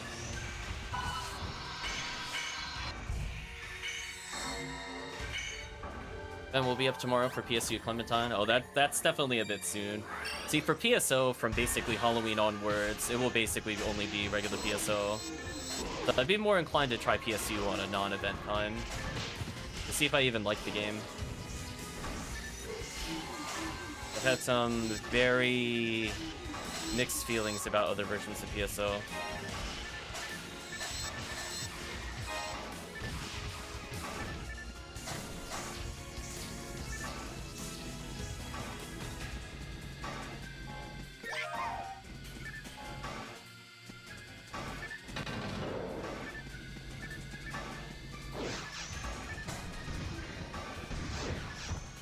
Then we'll be up tomorrow for PSU Clementine. Oh, that's definitely a bit soon. See, for PSO, from basically Halloween onwards, it will basically only be regular PSO. But I'd be more inclined to try PSU on a non-event time to see if I even like the game. I've had some very mixed feelings about other versions of PSO.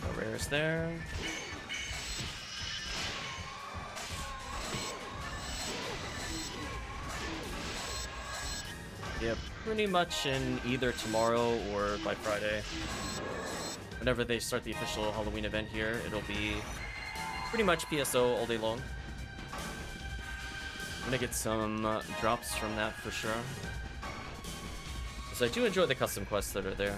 No rares there. Yeah, pretty much in either tomorrow or by Friday. Whenever they start the official Halloween event here, it'll be pretty much PSO all day long. I'm gonna get some drops from that for sure. So I do enjoy the custom quests that are there.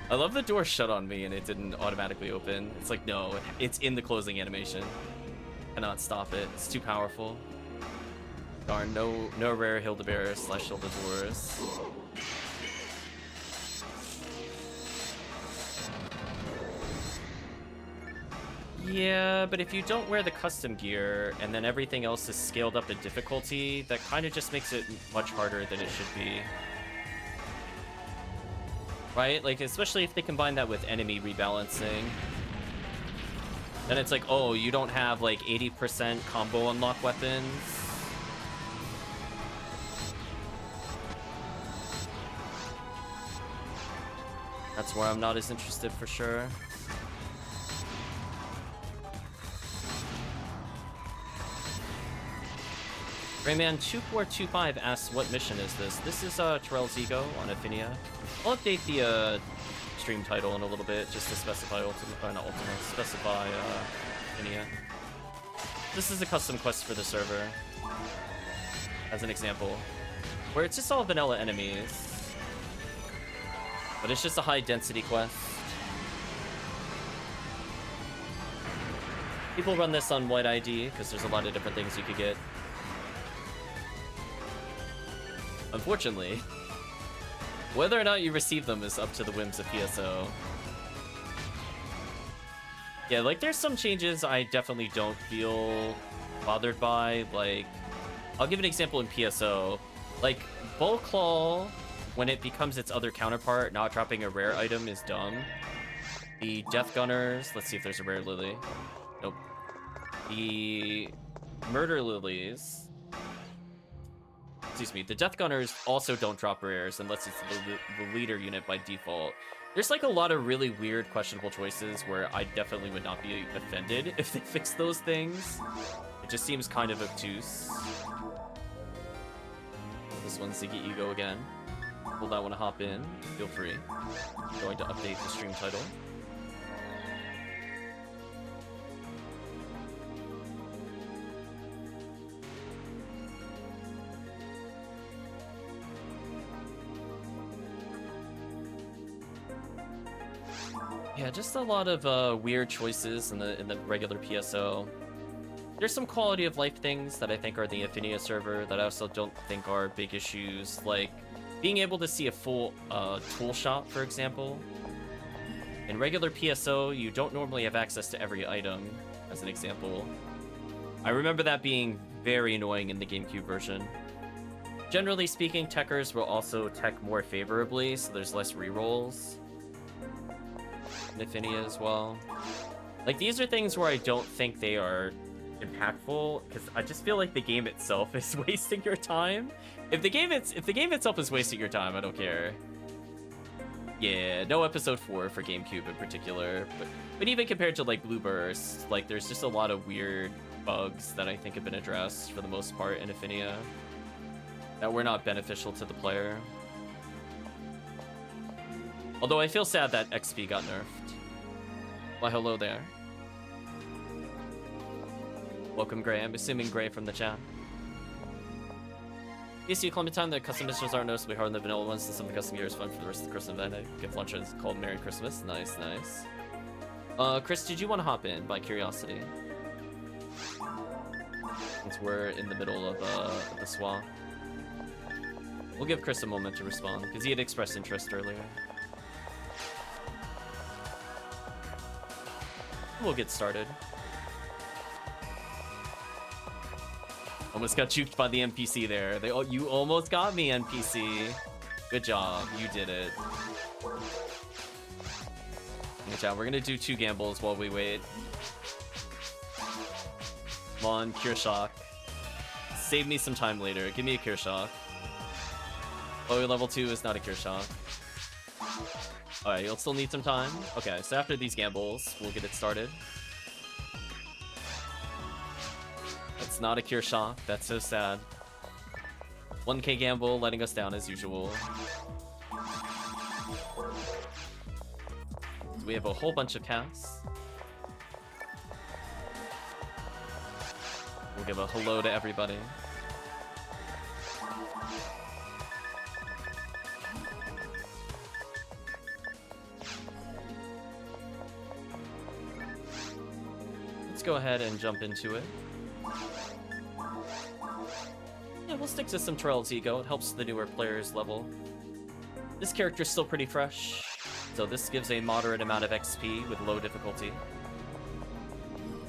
I love the door shut on me and it didn't automatically open. It's like, no, it's in the closing animation. Cannot stop it. It's too powerful. Darn, no rare Hildebearer / Hildedoors. Yeah, but if you don't wear the custom gear and then everything else is scaled up in difficulty, that kind of just makes it much harder than it should be. Right? Like, especially if they combine that with enemy rebalancing. Then it's like, oh, you don't have like 80% combo unlock weapons. That's where I'm not as interested for sure. Rayman2425 asks, what mission is this? This is Terrell's Ego on Ephinea. I'll update the stream title in a little bit just to specify specify Ephinea. This is a custom quest for the server, as an example, where it's just all vanilla enemies. But it's just a high density quest. People run this on White ID because there's a lot of different things you could get. Unfortunately, whether or not you receive them is up to the whims of PSO. Yeah, like there's some changes I definitely don't feel bothered by. Like, I'll give an example in PSO. Like, Bull Claw, when it becomes its other counterpart, not dropping a rare item is dumb. The Death Gunners, let's see if there's a rare lily. Nope. The Murder Lilies, excuse me, the Death Gunners also don't drop rares unless it's the leader unit by default. There's like a lot of really weird, questionable choices where I definitely would not be offended if they fix those things. It just seems kind of obtuse. This one's Ziggy Ego again. Will not want to hop in, feel free. I'm going to update the stream title. Yeah, just a lot of weird choices in the regular PSO. There's some quality of life things that I think are the Ephinea server that I also don't think are big issues, like being able to see a full tool shop, for example. In regular PSO, you don't normally have access to every item, as an example. I remember that being very annoying in the GameCube version. Generally speaking, techers will also tech more favorably, so there's less rerolls. In Ephinea as well. Like, these are things where I don't think they are impactful, because I just feel like the game itself is wasting your time. If the game itself is wasting your time, I don't care. Yeah, no episode 4 for GameCube in particular, but even compared to like Blue Burst, like there's just a lot of weird bugs that I think have been addressed for the most part in Ephinea that were not beneficial to the player. Although I feel sad that XP got nerfed. Why, hello there. Welcome, Gray. I'm assuming Gray from the chat. PSO Clementine, the custom missions are noticeably harder than the vanilla ones, and some of the custom gear is fun for the rest of the Christmas event. A gift launcher is called Merry Christmas. Nice, nice. Chris, did you want to hop in by curiosity? Since we're in the middle of the swap. We'll give Chris a moment to respond, because he had expressed interest earlier. We'll get started. Almost got juked by the NPC there. You almost got me, NPC. Good job, you did it. Good job. We're gonna do 2 gambles while we wait. Come on, Cure Shock. Save me some time later. Give me a Cure Shock. Oh, level 2 is not a Cure Shock. Alright, you'll still need some time. Okay, so after these gambles, we'll get it started. That's not a Cure Shock. That's so sad. 1k gamble letting us down as usual. We have a whole bunch of casts. We'll give a hello to everybody. Let's go ahead and jump into it. Yeah, we'll stick to some Trail's Ego. It helps the newer players level. This character's still pretty fresh, so this gives a moderate amount of XP with low difficulty.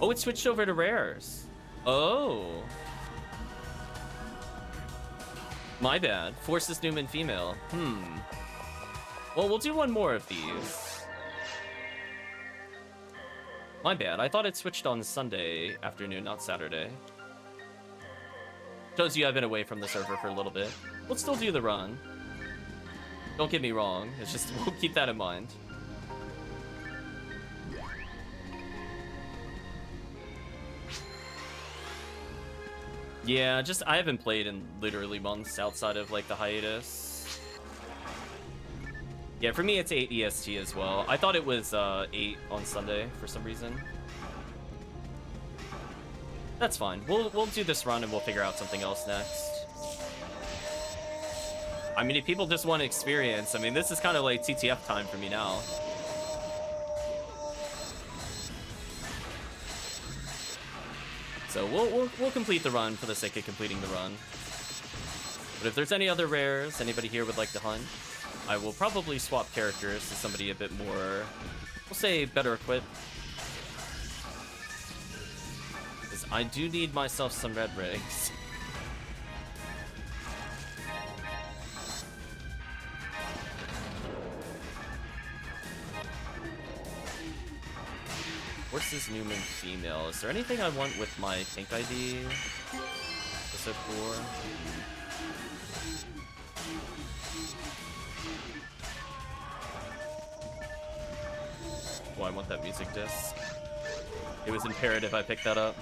Oh, it switched over to rares. Oh. My bad. Forces Newman female. Well, we'll do one more of these. My bad. I thought it switched on Sunday afternoon, not Saturday. Shows you I've been away from the server for a little bit. We'll still do the run. Don't get me wrong. It's just, we'll keep that in mind. Yeah, just, I haven't played in literally months outside of, like, the hiatus. Yeah, for me, it's 8 EST as well. I thought it was 8 on Sunday for some reason. That's fine. We'll do this run and we'll figure out something else next. I mean, if people just want experience, I mean, this is kind of like TTF time for me now. So we'll complete the run for the sake of completing the run. But if there's any other rares anybody here would like to hunt, I will probably swap characters to somebody a bit more, we'll say, better equipped. I do need myself some red rigs. Forces Newman female. Is there anything I want with my pink ID? Episode 4. Oh, I want that music disc. It was imperative I picked that up.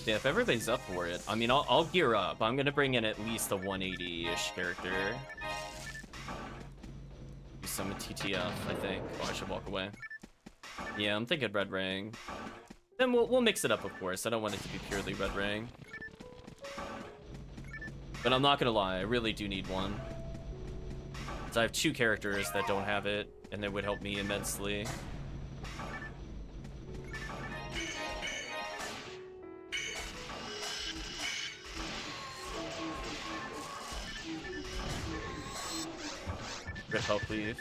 Yeah, if everybody's up for it, I mean, I'll gear up. I'm gonna bring in at least a 180-ish character. Do some TTF, I think. Oh, I should walk away. Yeah, I'm thinking red ring. Then we'll mix it up, of course. I don't want it to be purely red ring. But I'm not gonna lie, I really do need one. So I have 2 characters that don't have it, and they would help me immensely. Rip HellCleave.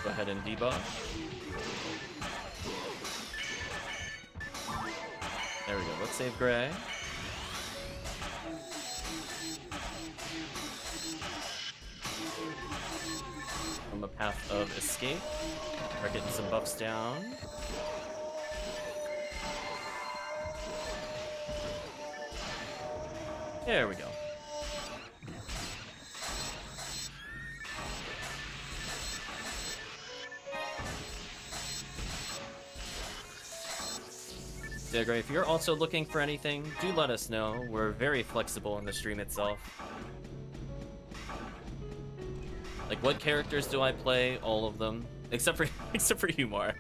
Go ahead and debuff. Save Gray. From a path of escape. We're getting some buffs down. There we go. Yeah, great. If you're also looking for anything, do let us know. We're very flexible in the stream itself. Like, what characters do I play? All of them, except for Humor.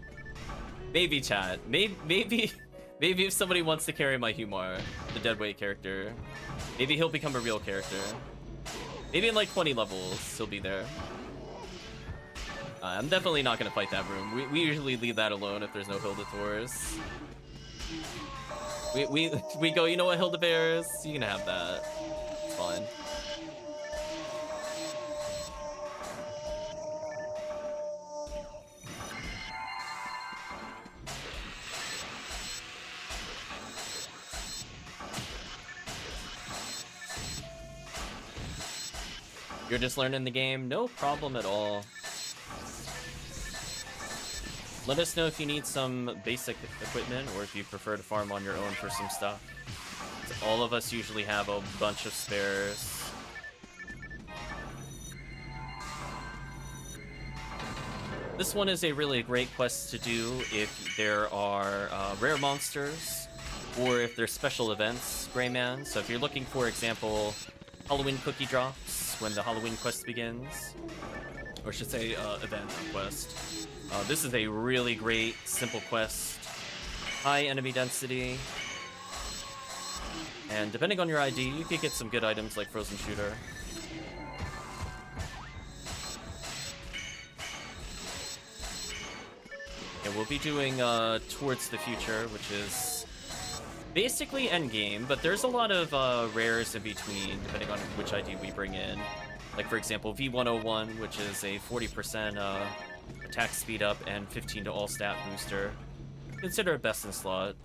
Maybe chat. Maybe if somebody wants to carry my Humor, the deadweight character, maybe he'll become a real character. Maybe in like 20 levels, he'll be there. I'm definitely not gonna fight that room. We usually leave that alone if there's no Hilda Tours. We go, you know what, Hilda Bears? You can have that. It's fine. You're just learning the game? No problem at all. Let us know if you need some basic equipment or if you prefer to farm on your own for some stuff. So all of us usually have a bunch of spares. This one is a really great quest to do if there are rare monsters or if there's special events, Greyman. So if you're looking, for example, Halloween cookie drops when the Halloween quest begins, or I should say event quest. This is a really great, simple quest. High enemy density. And depending on your ID, you could get some good items like Frozen Shooter. And we'll be doing Towards the Future, which is basically Endgame, but there's a lot of rares in between, depending on which ID we bring in. Like, for example, V101, which is a 40% attack speed up and 15 to all stat booster. Consider it best in slot.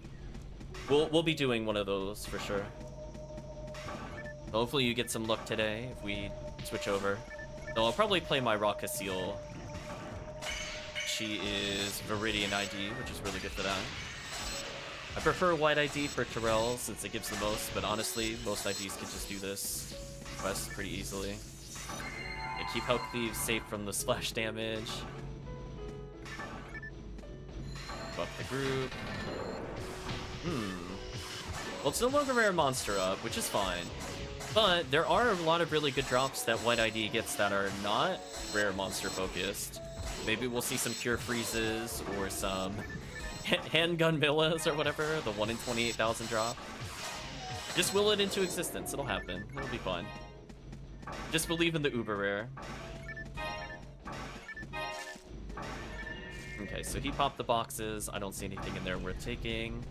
We'll be doing one of those for sure. Hopefully you get some luck today if we switch over. So I'll probably play my Rocka Seal. She is Viridian ID, which is really good for that. I prefer White ID for Terrell since it gives the most, but honestly, most IDs can just do this quest pretty easily. Yeah, keep HellCleave safe from the splash damage. Buff the group. Well, it's no longer rare monster up, which is fine. But there are a lot of really good drops that White ID gets that are not rare monster focused. Maybe we'll see some Cure Freezes or some Handgun Villas or whatever, the 1 in 28,000 drop. Just will it into existence, it'll happen. It'll be fun. Just believe in the uber rare. Okay, so he popped the boxes. I don't see anything in there worth taking.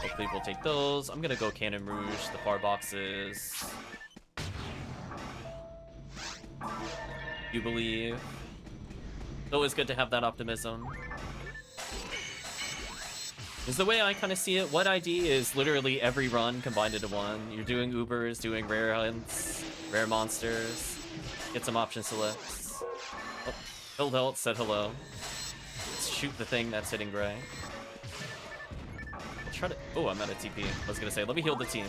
Hopefully we'll take those. I'm gonna go Cannon Rouge, the far boxes. You believe. It's always good to have that optimism. Because the way I kind of see it, What ID is literally every run combined into one. You're doing Ubers, doing rare hunts, rare monsters, get some option selects. Oh, Hildelt said hello. Let's shoot the thing that's hitting Gray. I'll try to... Oh, I'm out of TP. I was gonna say, let me heal the team.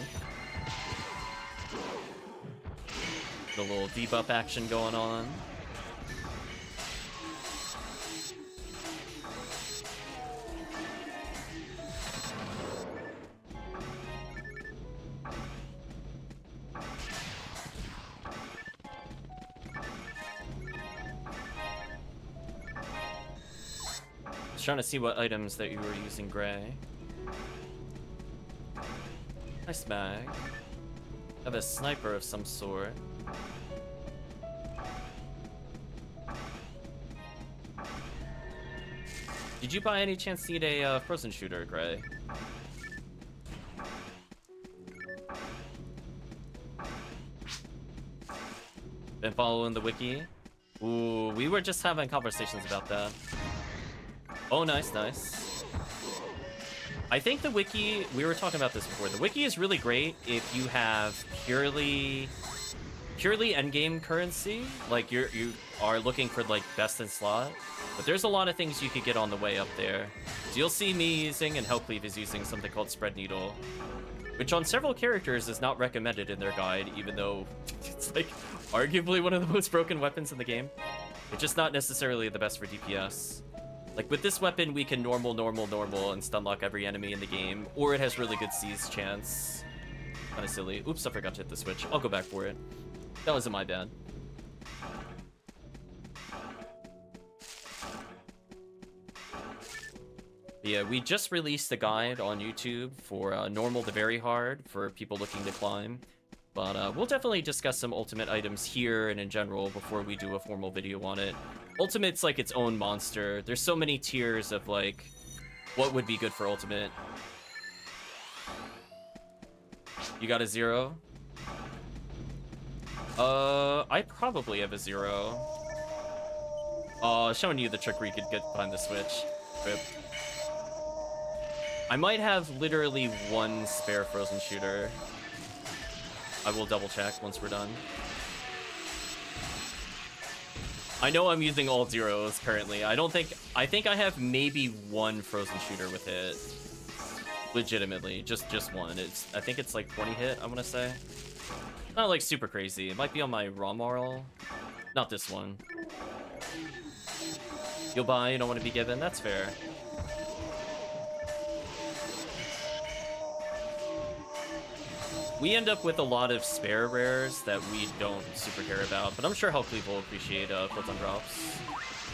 The little debuff action going on. Trying to see what items that you were using, Gray. Nice mag. I have a sniper of some sort. Did you by any chance need a Frozen Shooter, Gray? Been following the wiki? Ooh, we were just having conversations about that. Oh, nice, nice. I think the wiki, we were talking about this before, the wiki is really great if you have purely endgame currency, like you are looking for like best in slot, but there's a lot of things you could get on the way up there. So you'll see me using, and HellCleave is using something called Spread Needle, which on several characters is not recommended in their guide, even though it's like arguably one of the most broken weapons in the game. It's just not necessarily the best for DPS. Like with this weapon, we can normal, and stun lock every enemy in the game, or it has really good seize chance. Kind of silly. Oops, I forgot to hit the switch. I'll go back for it. That wasn't my bad. Yeah, we just released a guide on YouTube for normal to very hard for people looking to climb. But we'll definitely discuss some ultimate items here and in general before we do a formal video on it. Ultimate's like its own monster. There's so many tiers of like what would be good for ultimate. You got a 0? I probably have a 0. Showing you the trick where you could get behind the switch. Rip. I might have literally one spare frozen shooter. I will double check once we're done. I know I'm using all 0s currently. I think I have maybe one frozen shooter with it. Legitimately, just one. I think it's like 20 hit, I want to say. Not like super crazy. It might be on my raw moral. Not this one. You'll buy, you don't want to be given. That's fair. We end up with a lot of spare rares that we don't super care about, but I'm sure HellCleave will appreciate photon drops.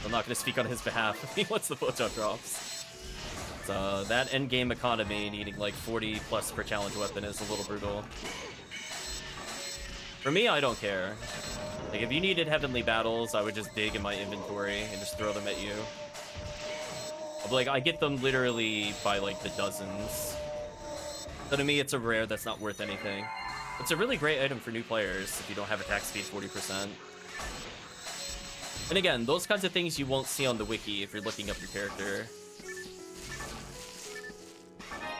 I'm not going to speak on his behalf. He wants the photon drops. So that endgame economy needing like 40 plus per challenge weapon is a little brutal. For me, I don't care. Like if you needed heavenly battles, I would just dig in my inventory and just throw them at you. But like I get them literally by like the dozens. So to me, it's a rare that's not worth anything. It's a really great item for new players if you don't have attack speed 40%. And again, those kinds of things you won't see on the wiki if you're looking up your character.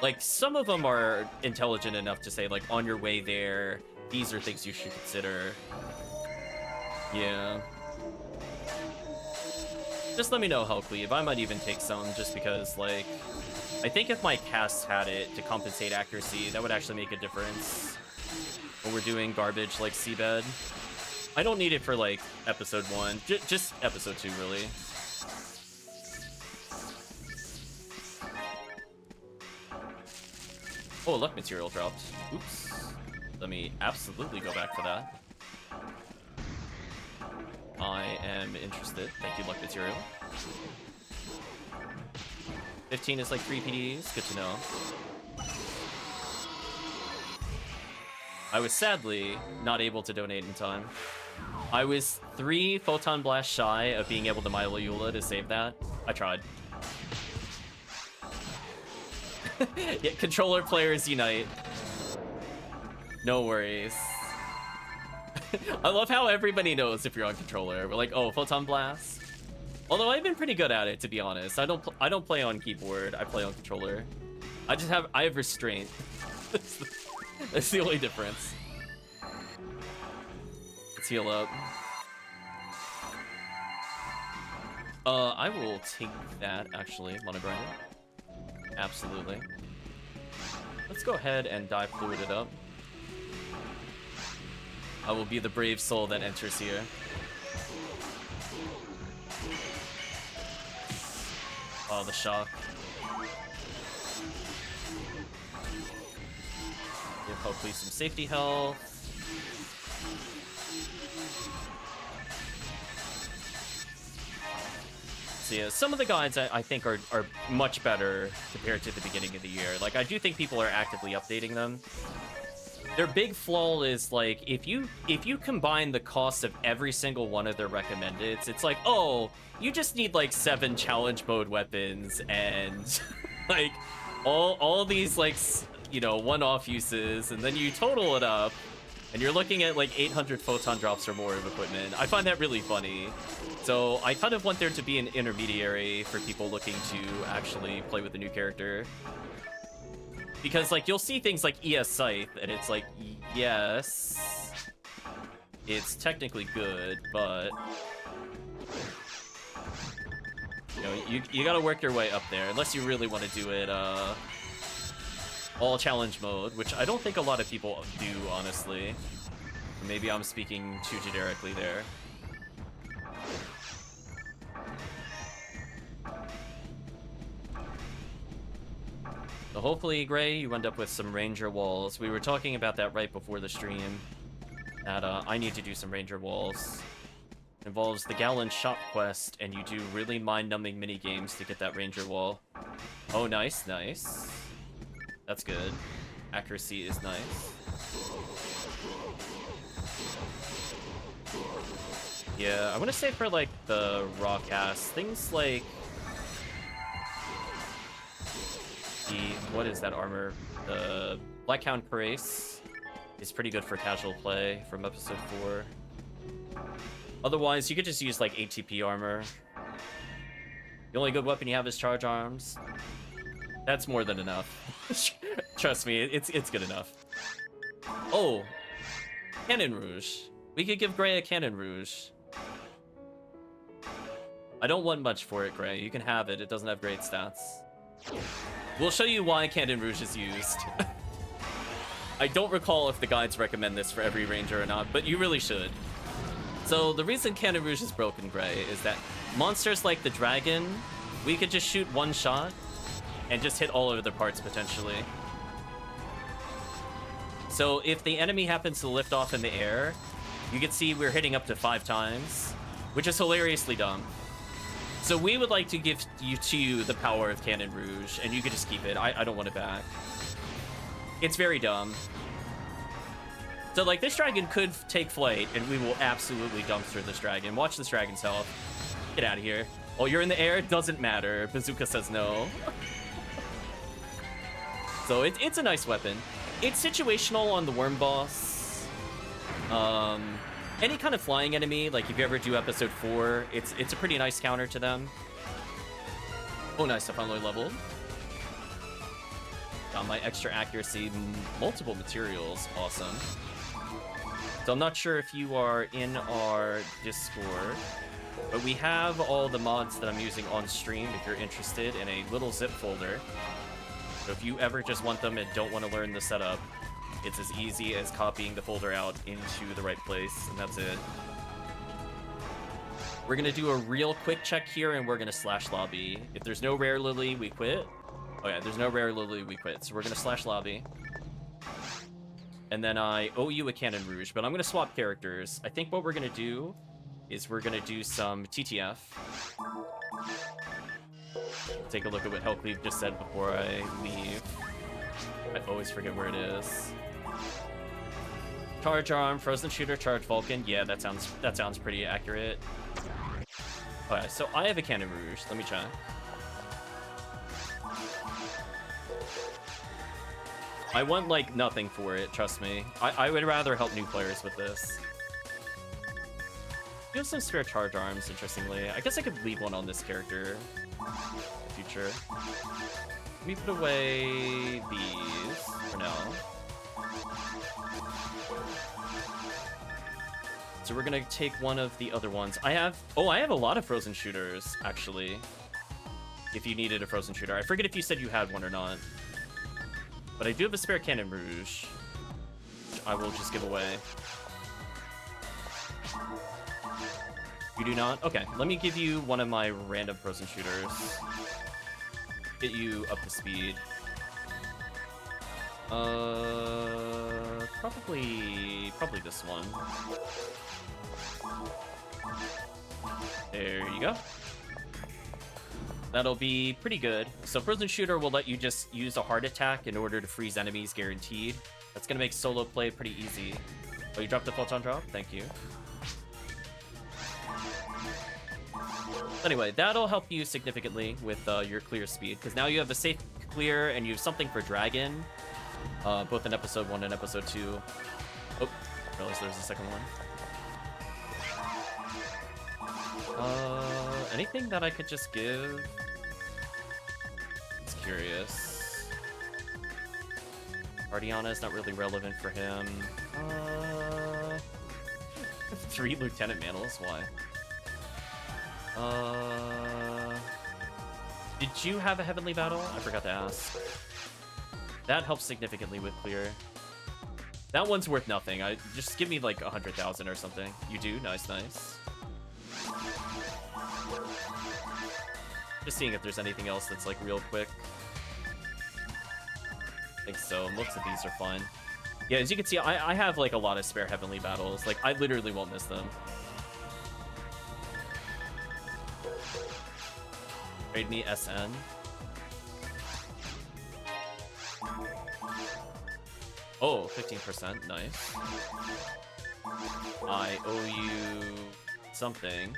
Like, some of them are intelligent enough to say, like, on your way there, these are things you should consider. Yeah. Just let me know, HellCleave. I might even take some just because, like... I think if my cast had it to compensate accuracy, that would actually make a difference when we're doing garbage like Seabed. I don't need it for like episode 1, just episode 2 really. Oh, luck material dropped. Oops. Let me absolutely go back for that. I am interested. Thank you, luck material. 15 is like 3 PDs. Good to know. I was sadly not able to donate in time. I was 3 Photon Blast shy of being able to Milo Eula to save that. I tried. Yeah, controller players unite. No worries. I love how everybody knows if you're on controller. We're like, oh, Photon Blast. Although I've been pretty good at it, to be honest. I don't play on keyboard. I play on controller. I have restraint. That's the only difference. Let's heal up. I will take that actually, Monogrinder. Absolutely. Let's go ahead and dive fluid it up. I will be the brave soul that enters here. Oh, the shock. Give hopefully some safety health. So yeah, some of the guides I think are much better compared to the beginning of the year. Like, I do think people are actively updating them. Their big flaw is, like, if you combine the cost of every single one of their recommendeds, it's like, oh, you just need, like, 7 challenge mode weapons and, like, all these, like, you know, one-off uses, and then you total it up, and you're looking at, like, 800 photon drops or more of equipment. I find that really funny. So I kind of want there to be an intermediary for people looking to actually play with a new character. Because, like, you'll see things like ES Scythe, and it's like, yes, it's technically good, but you know, you gotta work your way up there, unless you really want to do it all challenge mode, which I don't think a lot of people do, honestly. Maybe I'm speaking too generically there. So hopefully, Gray, you end up with some Ranger walls. We were talking about that right before the stream, that I need to do some Ranger walls. It involves the Gallon Shop quest, and you do really mind-numbing mini-games to get that Ranger wall. Oh, nice, nice. That's good. Accuracy is nice. Yeah, I want to say for, like, the raw cast, things like what is that armor? The Blackhound Cuirass is pretty good for casual play from episode 4. Otherwise, you could just use, like, ATP armor. The only good weapon you have is charge arms. That's more than enough. Trust me, it's good enough. Oh, Cannon Rouge. We could give Gray a Cannon Rouge. I don't want much for it, Gray. You can have it. It doesn't have great stats. We'll show you why Cannon Rouge is used. I don't recall if the guides recommend this for every ranger or not, but you really should. So the reason Cannon Rouge is broken, Gray, is that monsters like the dragon, we could just shoot one shot and just hit all of their parts potentially. So if the enemy happens to lift off in the air, you can see we're hitting up to 5 times, which is hilariously dumb. So we would like to give you the power of Cannon Rouge, and you could just keep it. I don't want it back. It's very dumb. So, like, this dragon could take flight, and we will absolutely dumpster this dragon. Watch this dragon's health. Get out of here. Oh, you're in the air? It doesn't matter. Bazooka says no. So it's a nice weapon. It's situational on the worm boss. Any kind of flying enemy, like if you ever do episode 4, it's a pretty nice counter to them. Oh, nice, I finally leveled. Got my extra accuracy, multiple materials, awesome. So I'm not sure if you are in our Discord, but we have all the mods that I'm using on stream if you're interested in a little zip folder. So if you ever just want them and don't want to learn the setup, it's as easy as copying the folder out into the right place, and that's it. We're gonna do a real quick check here, and we're gonna slash lobby. If there's no rare lily, we quit. Oh yeah, there's no rare lily, we quit. So we're gonna slash lobby. And then I owe you a Cannon Rouge, but I'm gonna swap characters. I think what we're gonna do is we're gonna do some TTF. Take a look at what HellCleave just said before I leave. I always forget where it is. Charge arm, frozen shooter, charge Vulcan. Yeah, that sounds pretty accurate. Okay, so I have a Cannon Rouge. Let me check. I want like nothing for it, trust me. I would rather help new players with this. You have some spare charge arms, interestingly. I guess I could leave one on this character in the future. Let me put away these for now. So we're gonna take one of the other ones. I have a lot of frozen shooters, actually. If you needed a frozen shooter. I forget if you said you had one or not. But I do have a spare Cannon Rouge, which I will just give away. You do not? Okay, let me give you one of my random frozen shooters. Get you up to speed. Probably this one. There you go. That'll be pretty good. So Frozen Shooter will let you just use a heart attack in order to freeze enemies guaranteed. That's gonna make solo play pretty easy. Oh, you dropped the photon drop? Thank you. Anyway, that'll help you significantly with your clear speed, because now you have a safe clear and you have something for Dragon, both in episode 1 and episode 2. Oh, I realized there's a second one. Anything that I could just give? It's curious. Guardiana is not really relevant for him. 3 Lieutenant Manals? Why? Did you have a Heavenly Battle? I forgot to ask. That helps significantly with clear. That one's worth nothing. Just give me like 100,000 or something. You do? Nice, nice. Just seeing if there's anything else that's like real quick. I think so. Most of these are fine. Yeah, as you can see, I have like a lot of spare Heavenly Battles. Like, I literally won't miss them. Trade me SN. Oh, 15%. Nice. I owe you something.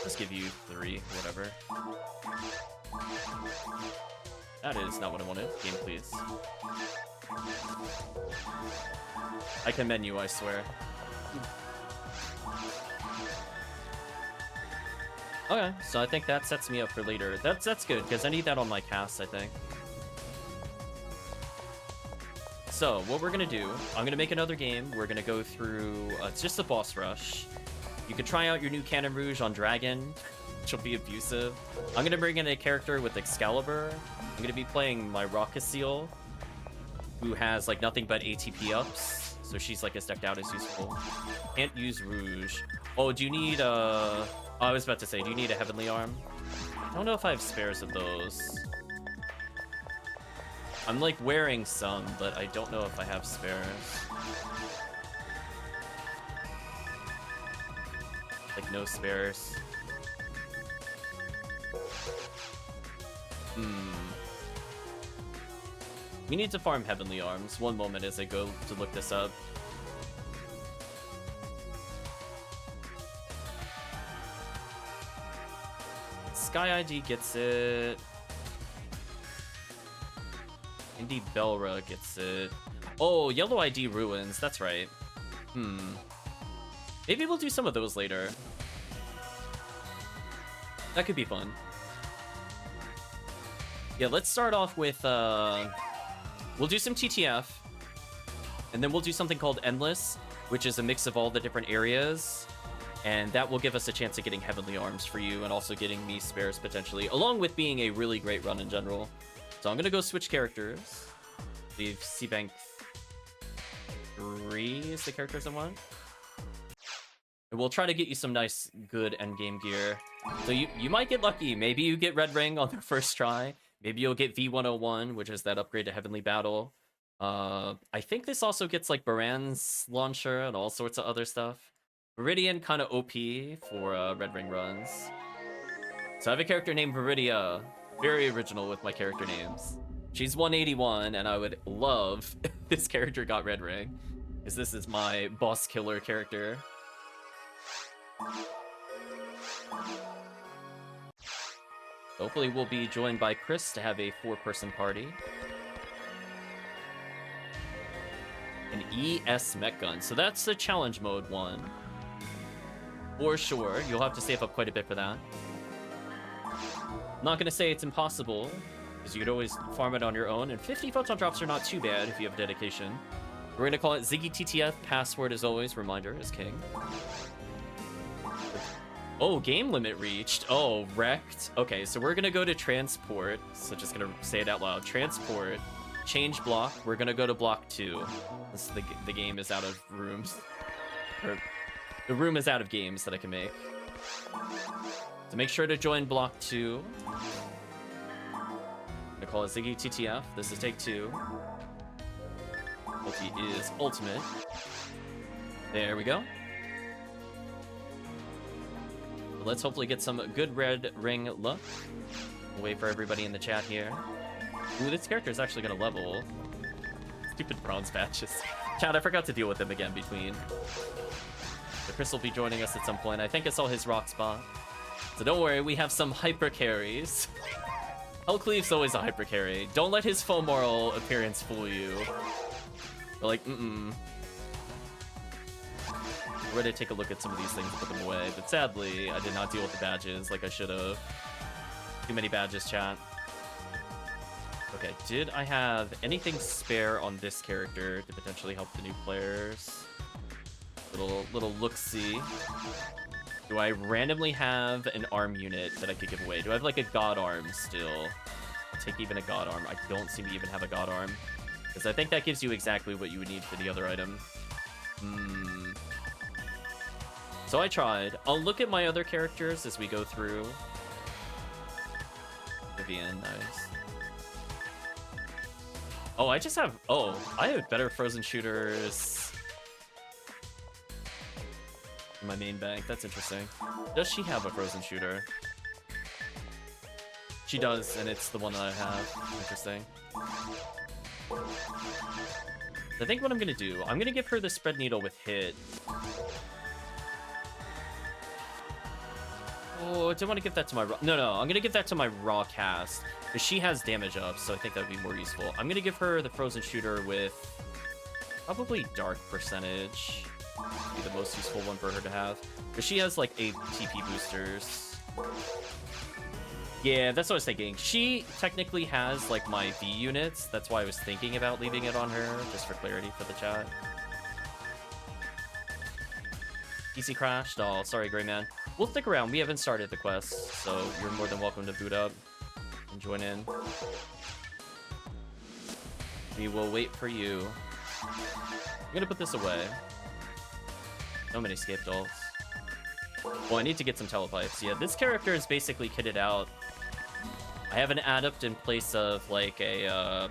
Let's give you 3, whatever. That is not what I wanted. Game, please. I can menu, I swear. Okay, so I think that sets me up for later. That's good, because I need that on my cast, I think. So, what we're gonna do, I'm gonna make another game. We're gonna go through, it's just a boss rush. You can try out your new Cannon Rouge on Dragon, which will be abusive. I'm gonna bring in a character with Excalibur. I'm gonna be playing my Rockasiel, who has like nothing but ATP ups, so she's like as decked out as useful. Can't use Rouge. Oh, do you need I was about to say, do you need a Heavenly Arm? I don't know if I have spares of those. I'm like wearing some, but I don't know if I have spares. Like no spares. We need to farm Heavenly Arms. One moment as I go to look this up. Sky ID gets it. Indy Belra gets it. Oh, Yellow ID Ruins. That's right. Maybe we'll do some of those later. That could be fun. Yeah, let's start off with, we'll do some TTF, and then we'll do something called Endless, which is a mix of all the different areas, and that will give us a chance of getting Heavenly Arms for you, and also getting me spares, potentially, along with being a really great run in general. So I'm gonna go switch characters. Leave C-Bank 3 is the characters I want. And we'll try to get you some nice, good endgame gear. So you might get lucky. Maybe you get Red Ring on the first try. Maybe you'll get V101, which is that upgrade to Heavenly Battle. I think this also gets like Baran's launcher and all sorts of other stuff. Viridian kind of OP for Red Ring runs. So I have a character named Viridia. Very original with my character names. She's 181, and I would love if this character got Red Ring, because this is my boss killer character. Hopefully we'll be joined by Chris to have a 4-person party. An ES mech gun. So that's the challenge mode one. For sure. You'll have to save up quite a bit for that. I'm not going to say it's impossible, because you could always farm it on your own. And 50 photon drops are not too bad if you have dedication. We're going to call it Ziggy TTF. Password, as always, reminder is king. Oh, game limit reached. Oh, wrecked. Okay, so we're gonna go to transport. So just gonna say it out loud. Transport. Change block. We're gonna go to block 2. This, the game is out of rooms. Or, the room is out of games that I can make. So make sure to join block 2. I'm gonna call it Ziggy TTF. This is take 2. Multi is ultimate. There we go. Let's hopefully get some good Red Ring luck. We'll wait for everybody in the chat here. Ooh, this character is actually going to level. Stupid bronze patches. Chat, I forgot to deal with him again between. The Chris will be joining us at some point. I think I saw his rock spot. So don't worry, we have some hyper carries. HellCleave's always a hyper carry. Don't let his faux moral appearance fool you. We're like, We're ready to take a look at some of these things and put them away, but sadly, I did not deal with the badges like I should have. Too many badges, chat. Okay, did I have anything spare on this character to potentially help the new players? Little look-see. Do I randomly have an arm unit that I could give away? Do I have like a god arm still? Take even a god arm. I don't seem to even have a god arm. Because I think that gives you exactly what you would need for the other item. So I tried. I'll look at my other characters as we go through. Vivian, nice. Oh, I just have... Oh, I have better frozen shooters in my main bank. That's interesting. Does she have a frozen shooter? She does, and it's the one that I have. Interesting. I think what I'm going to do, I'm going to give her the spread needle with hit. Oh, I didn't want to give that to my... No, I'm going to give that to my raw cast. Because she has damage up, so I think that would be more useful. I'm going to give her the frozen shooter with probably dark percentage. Be the most useful one for her to have. Because she has, like, 8 TP boosters. Yeah, that's what I was thinking. She technically has, like, my V units. That's why I was thinking about leaving it on her, just for clarity for the chat. PC crashed. Oh, sorry, Gray Man. We'll stick around. We haven't started the quest, so you're more than welcome to boot up and join in. We will wait for you. I'm gonna put this away. So many escape dolls. Well, I need to get some telepipes. Yeah, this character is basically kitted out. I have an adept in place of like a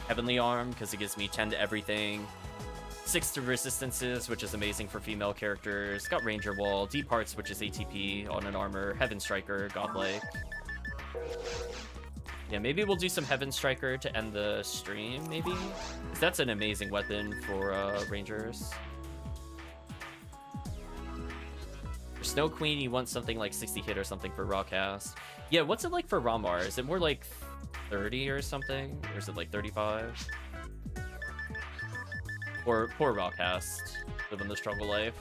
heavenly arm because it gives me 10 to everything. 6 to resistances, which is amazing for female characters. Got Ranger Wall, Deep Hearts, which is ATP on an armor. Heaven Striker, Godlike. Yeah, maybe we'll do some Heaven Striker to end the stream, maybe? Because that's an amazing weapon for Rangers. For Snow Queen, you want something like 60 hit or something for raw cast. Yeah, what's it like for Ramar? Is it more like 30 or something? Or is it like 35? Or poor raw cast, living the struggle life.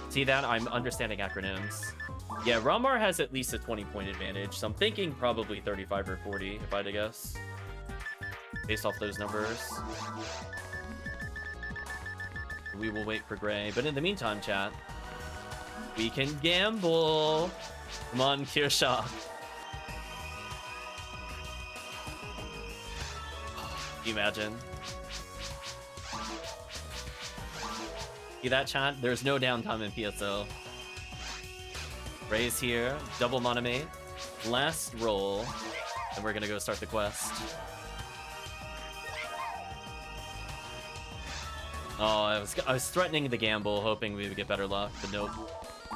See that? I'm understanding acronyms. Yeah, Ramar has at least a 20-point advantage, so I'm thinking probably 35 or 40, if I had to guess. Based off those numbers. We will wait for Gray, but in the meantime, chat, we can gamble. Come on, Kirsha. Can you imagine? See that, chat? There's no downtime in PSO. Ray's here, double Monome, last roll, and we're gonna go start the quest. Oh, I was threatening the gamble, hoping we would get better luck, but nope.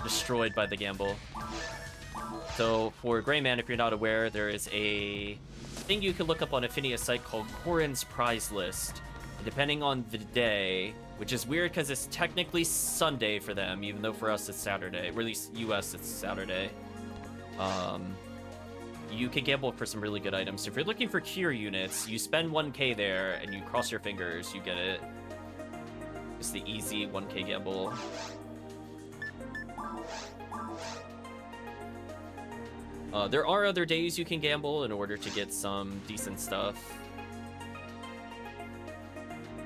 Destroyed by the gamble. So, for Gray Man, if you're not aware, there is a thing you can look up on Ephenia's site called Corin's Prize List. And depending on the day, which is weird because it's technically Sunday for them, even though for us it's Saturday. Or at least US it's Saturday. You can gamble for some really good items. So if you're looking for cure units, you spend 1k there and you cross your fingers, you get it. It's the easy 1k gamble. There are other days you can gamble in order to get some decent stuff.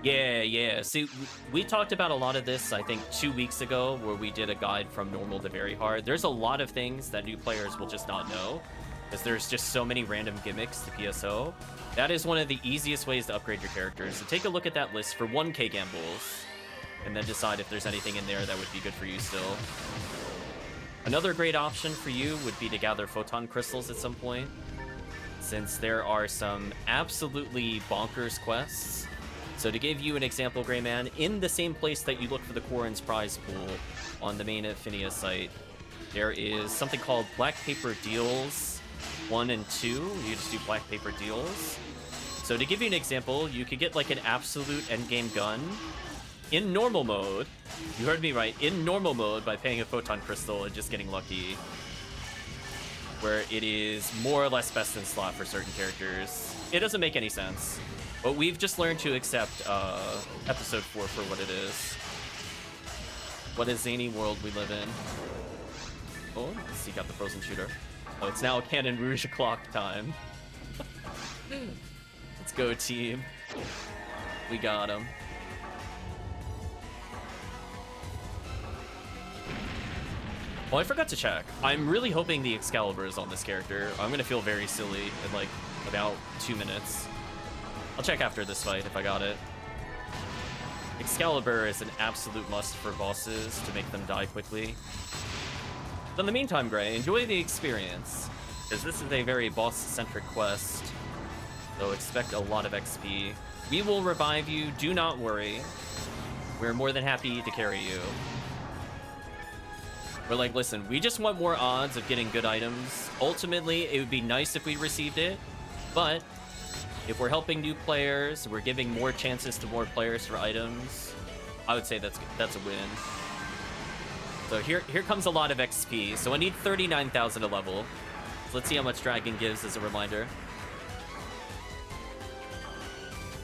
Yeah. See, we talked about a lot of this, I think, 2 weeks ago, where we did a guide from normal to very hard. There's a lot of things that new players will just not know, because there's just so many random gimmicks to PSO. That is one of the easiest ways to upgrade your characters. So take a look at that list for 1k gambles, and then decide if there's anything in there that would be good for you still. Another great option for you would be to gather photon crystals at some point, since there are some absolutely bonkers quests. So to give you an example, Gray Man, in the same place that you look for the Corin's prize pool on the main Ephinea site, there is something called Black Paper Deals 1 and 2. You just do Black Paper Deals. So to give you an example, you could get like an absolute endgame gun in normal mode. You heard me right, in normal mode by paying a photon crystal and just getting lucky. Where it is more or less best in slot for certain characters. It doesn't make any sense. But we've just learned to accept episode 4 for what it is. What a zany world we live in. Oh, let's seek out the frozen shooter. Oh, it's now Cannon Rouge o'clock time. Let's go, team. We got him. Oh, I forgot to check. I'm really hoping the Excalibur is on this character. I'm gonna feel very silly in like about 2 minutes. I'll check after this fight if I got it. Excalibur is an absolute must for bosses to make them die quickly. So in the meantime, Gray, enjoy the experience, because this is a very boss-centric quest, so expect a lot of XP. We will revive you, do not worry. We're more than happy to carry you. We're like, listen, we just want more odds of getting good items. Ultimately, it would be nice if we received it, but if we're helping new players, we're giving more chances to more players for items, I would say that's a win. So here comes a lot of XP. So I need 39,000 a level. So let's see how much Dragon gives as a reminder.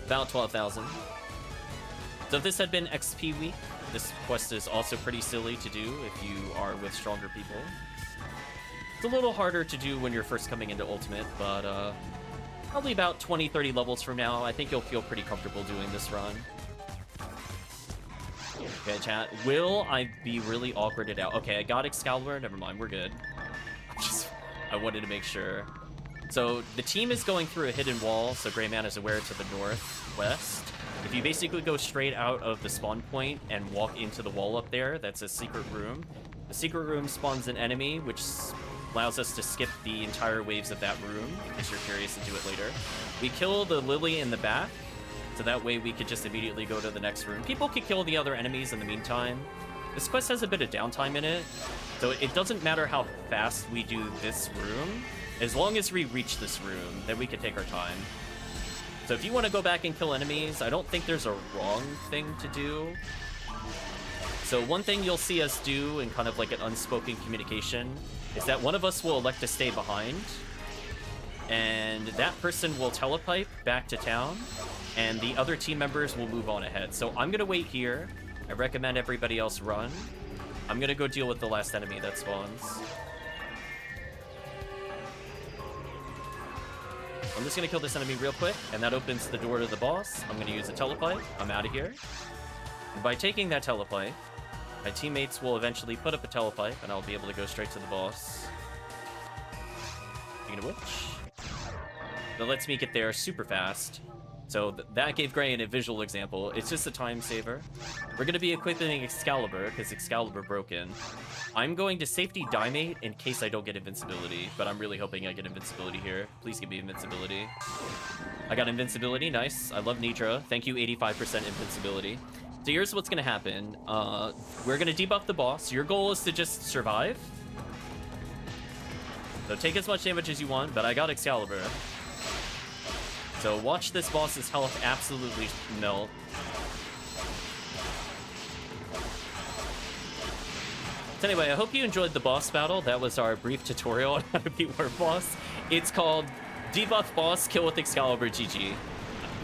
About 12,000. So if this had been XP week, this quest is also pretty silly to do if you are with stronger people. It's a little harder to do when you're first coming into Ultimate, but probably about 20, 30 levels from now, I think you'll feel pretty comfortable doing this run. Okay, chat. Will I be really awkwarded out? Okay, I got Excalibur. Never mind, we're good. I wanted to make sure. So the team is going through a hidden wall, so Greyman is aware to the northwest. If you basically go straight out of the spawn point and walk into the wall up there, that's a secret room. The secret room spawns an enemy, which allows us to skip the entire waves of that room, in case you're curious and do it later. We kill the Lily in the back, so that way we could just immediately go to the next room. People could kill the other enemies in the meantime. This quest has a bit of downtime in it, so it doesn't matter how fast we do this room. As long as we reach this room, then we can take our time. So if you want to go back and kill enemies, I don't think there's a wrong thing to do. So one thing you'll see us do in kind of like an unspoken communication is that one of us will elect to stay behind, and that person will telepipe back to town, and the other team members will move on ahead. So I'm gonna wait here. I recommend everybody else run. I'm gonna go deal with the last enemy that spawns. I'm just gonna kill this enemy real quick, and that opens the door to the boss. I'm gonna use a telepipe. I'm out of here. And by taking that telepipe, my teammates will eventually put up a telepipe, and I'll be able to go straight to the boss. Speaking of which, that lets me get there super fast. So that gave Gray a visual example. It's just a time saver. We're going to be equipping Excalibur, because Excalibur broken. I'm going to safety Dimate in case I don't get invincibility, but I'm really hoping I get invincibility here. Please give me invincibility. I got invincibility, nice. I love Nitra. Thank you, 85% invincibility. So here's what's going to happen. We're going to debuff the boss. Your goal is to just survive. So take as much damage as you want, but I got Excalibur. So watch this boss's health absolutely melt. So anyway, I hope you enjoyed the boss battle. That was our brief tutorial on how to beat War Boss. It's called Debuff Boss, Kill with Excalibur, GG.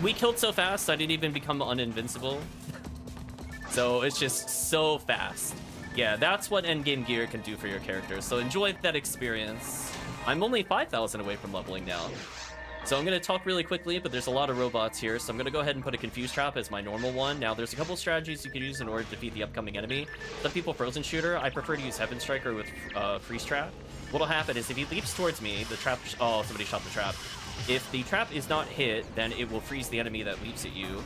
We killed so fast, I didn't even become uninvincible. So it's just so fast. Yeah, that's what endgame gear can do for your character. So enjoy that experience. I'm only 5,000 away from leveling now. So I'm going to talk really quickly, but there's a lot of robots here, so I'm going to go ahead and put a Confuse Trap as my normal one. Now, there's a couple strategies you can use in order to defeat the upcoming enemy. Some people Frozen Shooter. I prefer to use Heaven Striker with Freeze Trap. What'll happen is if he leaps towards me, the trap... Oh, somebody shot the trap. If the trap is not hit, then it will freeze the enemy that leaps at you.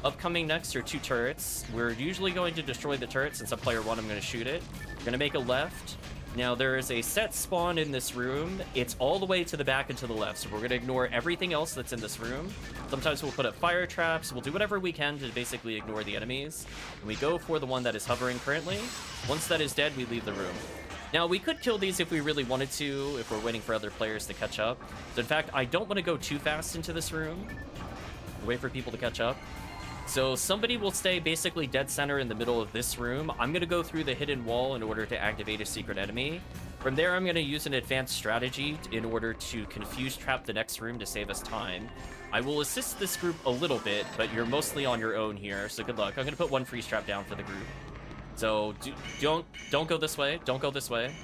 Upcoming next are 2 turrets. We're usually going to destroy the turret. Since I'm player 1, I'm going to shoot it. We're going to make a left. Now, there is a set spawn in this room. It's all the way to the back and to the left, so we're going to ignore everything else that's in this room. Sometimes we'll put up fire traps. We'll do whatever we can to basically ignore the enemies. And we go for the one that is hovering currently. Once that is dead, we leave the room. Now, we could kill these if we really wanted to, if we're waiting for other players to catch up. So, in fact, I don't want to go too fast into this room. Wait for people to catch up. So somebody will stay basically dead center in the middle of this room. I'm going to go through the hidden wall in order to activate a secret enemy. From there, I'm going to use an advanced strategy in order to confuse trap the next room to save us time. I will assist this group a little bit, but you're mostly on your own here, so good luck. I'm going to put 1 freeze trap down for the group. So don't go this way. Don't go this way.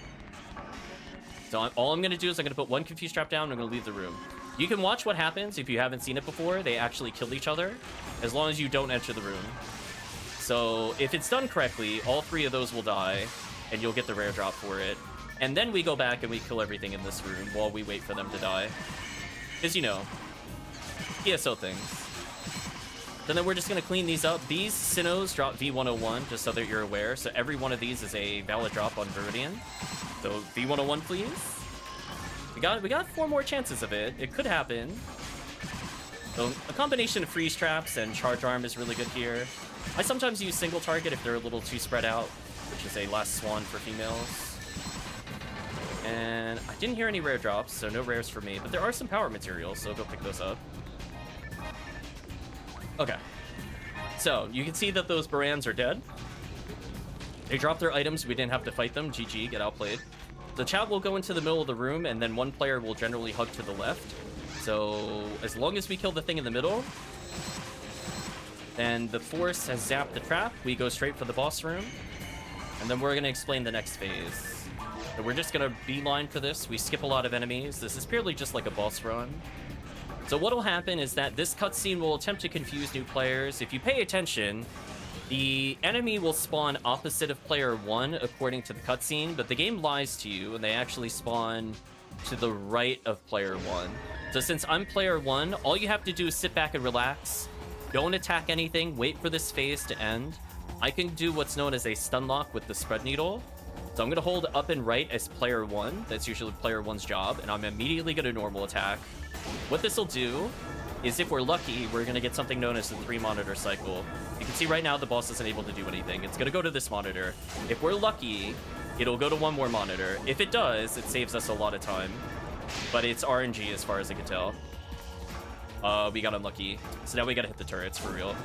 So all I'm going to do is I'm going to put one Confuse Trap down and I'm going to leave the room. You can watch what happens if you haven't seen it before. They actually kill each other as long as you don't enter the room. So if it's done correctly, all 3 of those will die and you'll get the rare drop for it. And then we go back and we kill everything in this room while we wait for them to die. Because, you know, PSO things. And then we're just going to clean these up. These Sinnohs drop V101, just so that you're aware. So every one of these is a valid drop on Viridian. So V101, please. We got 4 more chances of it. It could happen. So a combination of freeze traps and charge arm is really good here. I sometimes use single target if they're a little too spread out, which is a last swan for females. And I didn't hear any rare drops, so no rares for me. But there are some power materials, so go pick those up. Okay. So you can see that those Barans are dead. They dropped their items. We didn't have to fight them. GG, get outplayed. The chat will go into the middle of the room, and then one player will generally hug to the left. So as long as we kill the thing in the middle, then the Force has zapped the trap. We go straight for the boss room, and then we're going to explain the next phase. So we're just going to beeline for this. We skip a lot of enemies. This is purely just like a boss run. So what will happen is that this cutscene will attempt to confuse new players. If you pay attention, the enemy will spawn opposite of player 1 according to the cutscene, but the game lies to you, and they actually spawn to the right of player 1. So since I'm player 1, all you have to do is sit back and relax. Don't attack anything. Wait for this phase to end. I can do what's known as a stun lock with the spread needle. So I'm going to hold up and right as player 1. That's usually player 1's job, and I'm immediately going to normal attack. What this will do is, if we're lucky, we're going to get something known as the 3-monitor cycle. You can see right now the boss isn't able to do anything. It's going to go to this monitor. If we're lucky, it'll go to one more monitor. If it does, it saves us a lot of time. But it's RNG as far as I can tell. We got unlucky. So now we got to hit the turrets for real.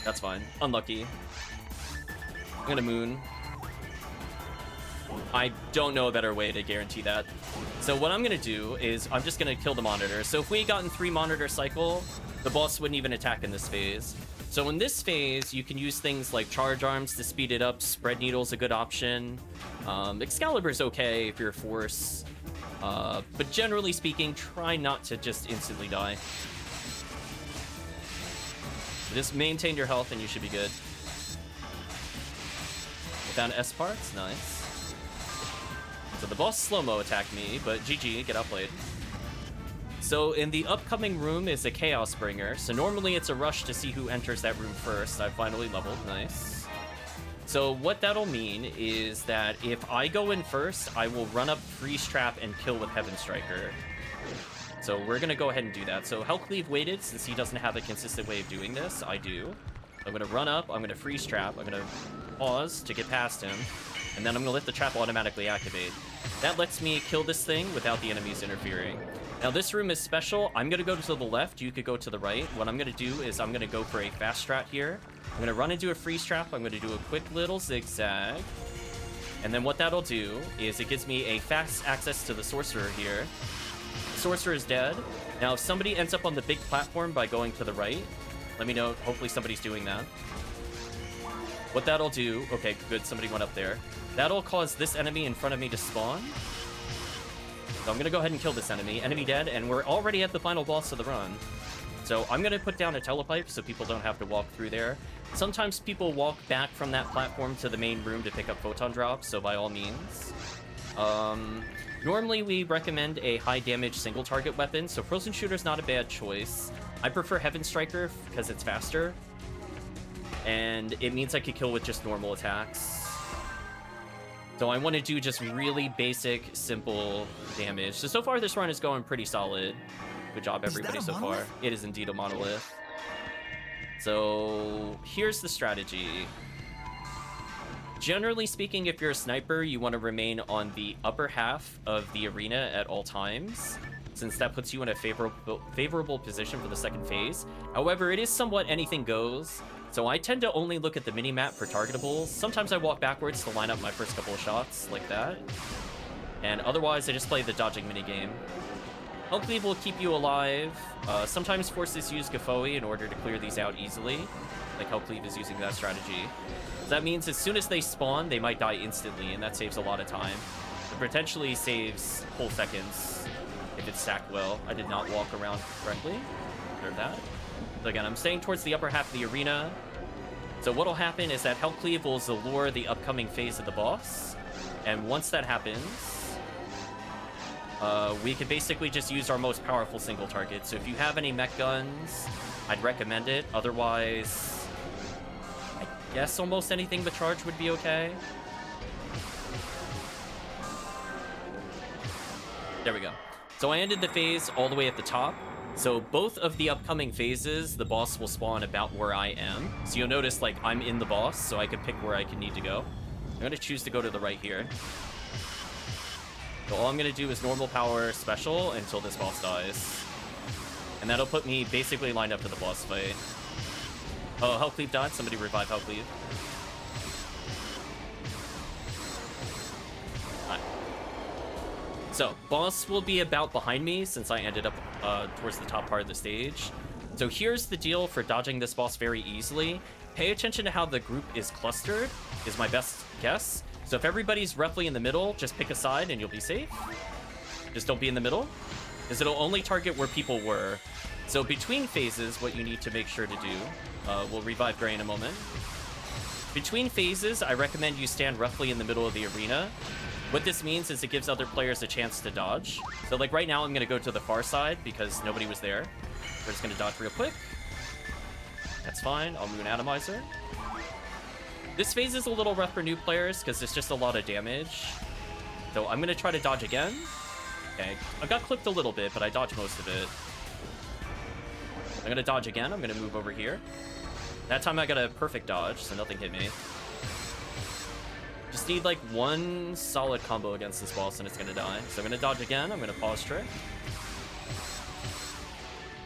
That's fine. Unlucky. I'm going to moon. I don't know a better way to guarantee that. So what I'm going to do is I'm just going to kill the monitor. So if we got in 3-monitor cycle, the boss wouldn't even attack in this phase. So in this phase, you can use things like charge arms to speed it up. Spread needle's a good option. Excalibur's okay if you're a Force. But generally speaking, try not to just instantly die. Just maintain your health and you should be good. Found S parts, nice. So the boss slow-mo attacked me, but GG, get outplayed. So in the upcoming room is a Chaos Bringer. So normally it's a rush to see who enters that room first. I finally leveled, nice. So what that'll mean is that if I go in first, I will run up Freeze Trap and kill with Heaven Striker. So we're gonna go ahead and do that. So HellCleave waited since he doesn't have a consistent way of doing this. I do. I'm gonna run up, I'm gonna Freeze Trap, I'm gonna pause to get past him, and then I'm gonna let the trap automatically activate. That lets me kill this thing without the enemies interfering. Now this room is special. I'm gonna go to the left, you could go to the right. What I'm gonna do is I'm gonna go for a fast strat here. I'm gonna run into a freeze trap, I'm gonna do a quick little zigzag. And then what that'll do is it gives me a fast access to the sorcerer here. The sorcerer is dead. Now if somebody ends up on the big platform by going to the right, let me know. Hopefully somebody's doing that. What that'll do... Okay, good. Somebody went up there. That'll cause this enemy in front of me to spawn. So I'm going to go ahead and kill this enemy. Enemy dead, and we're already at the final boss of the run. So I'm going to put down a telepipe so people don't have to walk through there. Sometimes people walk back from that platform to the main room to pick up photon drops, so by all means. Normally we recommend a high damage single target weapon, so Frozen Shooter's not a bad choice. I prefer Heaven Striker because it's faster, and it means I could kill with just normal attacks. So I want to do just really basic, simple damage. So far this run is going pretty solid. Good job, everybody, so far. It is indeed a monolith. So here's the strategy. Generally speaking, if you're a sniper, you want to remain on the upper half of the arena at all times, since that puts you in a favorable position for the second phase. However, it is somewhat anything goes, so I tend to only look at the minimap for targetables. Sometimes I walk backwards to line up my first couple of shots, like that. And otherwise, I just play the dodging minigame. HellCleave will keep you alive. Sometimes forces use Gafoi in order to clear these out easily, like HellCleave is using that strategy. So that means as soon as they spawn, they might die instantly, and that saves a lot of time. potentially saves whole seconds if it's stacked well. I did not walk around correctly. Or that. So again, I'm staying towards the upper half of the arena. So what'll happen is that HellCleave will Zalure the upcoming phase of the boss. And once that happens, we can basically just use our most powerful single target. So if you have any mech guns, I'd recommend it. Otherwise, I guess almost anything but charge would be okay. There we go. So I ended the phase all the way at the top. So both of the upcoming phases, the boss will spawn about where I am. So you'll notice, like, I'm in the boss, so I can pick where I can need to go. I'm going to choose to go to the right here. So all I'm going to do is normal power special until this boss dies. And that'll put me basically lined up to the boss fight. Oh, HellCleave died. Somebody revive HellCleave. So, boss will be about behind me since I ended up towards the top part of the stage. So here's the deal for dodging this boss very easily. Pay attention to how the group is clustered, is my best guess. So if everybody's roughly in the middle, just pick a side and you'll be safe. Just don't be in the middle, because it'll only target where people were. So between phases, what you need to make sure to do, we'll revive Gray in a moment. Between phases, I recommend you stand roughly in the middle of the arena. What this means is it gives other players a chance to dodge. So like right now, I'm going to go to the far side because nobody was there. We're just going to dodge real quick. That's fine. I'll Moon Atomizer. This phase is a little rough for new players because there's just a lot of damage. So I'm going to try to dodge again. Okay, I got clipped a little bit, but I dodged most of it. I'm going to dodge again. I'm going to move over here. That time I got a perfect dodge, so nothing hit me. Just need like one solid combo against this boss and it's gonna die. So I'm gonna dodge again. I'm gonna pause trick.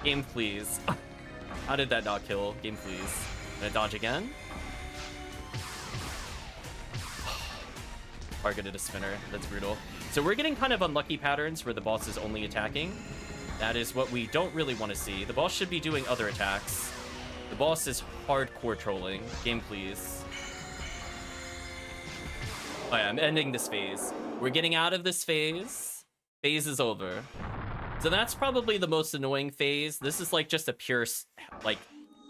Game please. How did that not kill? Game please. I'm gonna dodge again. Targeted a spinner. That's brutal. So we're getting kind of unlucky patterns where the boss is only attacking. That is what we don't really want to see. The boss should be doing other attacks. The boss is hardcore trolling. Game please. Oh yeah, I'm ending this phase. We're getting out of this phase. Phase is over. So that's probably the most annoying phase. This is like just a pure like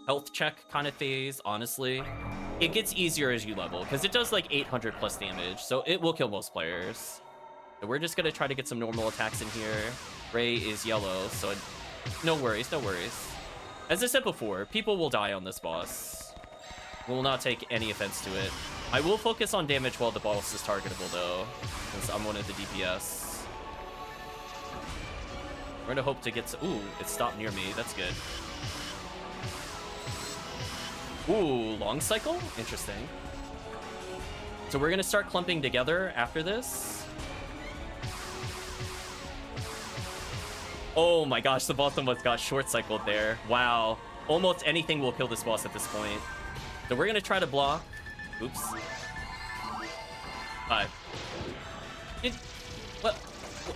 health check kind of phase, honestly. It gets easier as you level because it does like 800 plus damage, so it will kill most players. So we're just gonna try to get some normal attacks in here. Ray is yellow, so no worries, no worries. As I said before, people will die on this boss. We will not take any offense to it. I will focus on damage while the boss is targetable, though, since I'm one of the DPS. We're gonna hope to get to... Ooh, it stopped near me. That's good. Ooh, long cycle? Interesting. So we're gonna start clumping together after this. Oh my gosh, the boss almost got short cycled there. Wow. Almost anything will kill this boss at this point. So we're gonna try to block. Oops.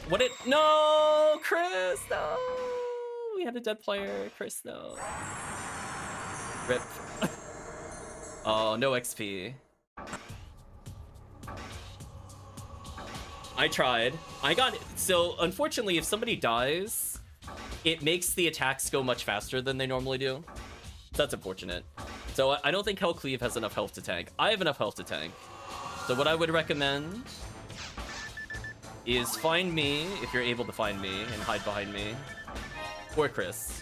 What it? No, Chris, no. We had a dead player. Chris, no. Rip. Oh, no XP. I tried. I got it. So, unfortunately, if somebody dies, it makes the attacks go much faster than they normally do. That's unfortunate. So I don't think HellCleave has enough health to tank. I have enough health to tank. So what I would recommend is find me, if you're able to find me, and hide behind me. Or Chris.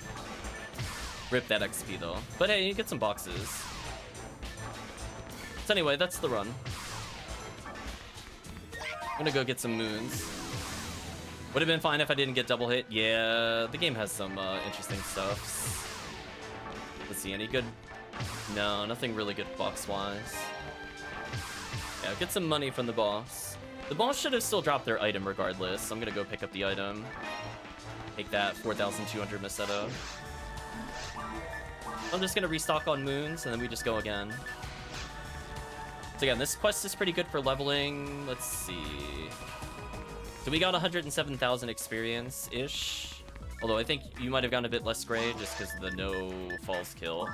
Rip that XP though. But hey, you get some boxes. So anyway, that's the run. I'm gonna go get some moons. Would have been fine if I didn't get double hit. Yeah, the game has some interesting stuff. Let's see, any good... No, nothing really good box-wise. Yeah, get some money from the boss. The boss should have still dropped their item regardless. I'm gonna go pick up the item. Take that 4,200 Macedo. I'm just gonna restock on moons, and then we just go again. So again, this quest is pretty good for leveling. Let's see. So we got 107,000 experience-ish. Although I think you might have gotten a bit less gray just because of the no false kill.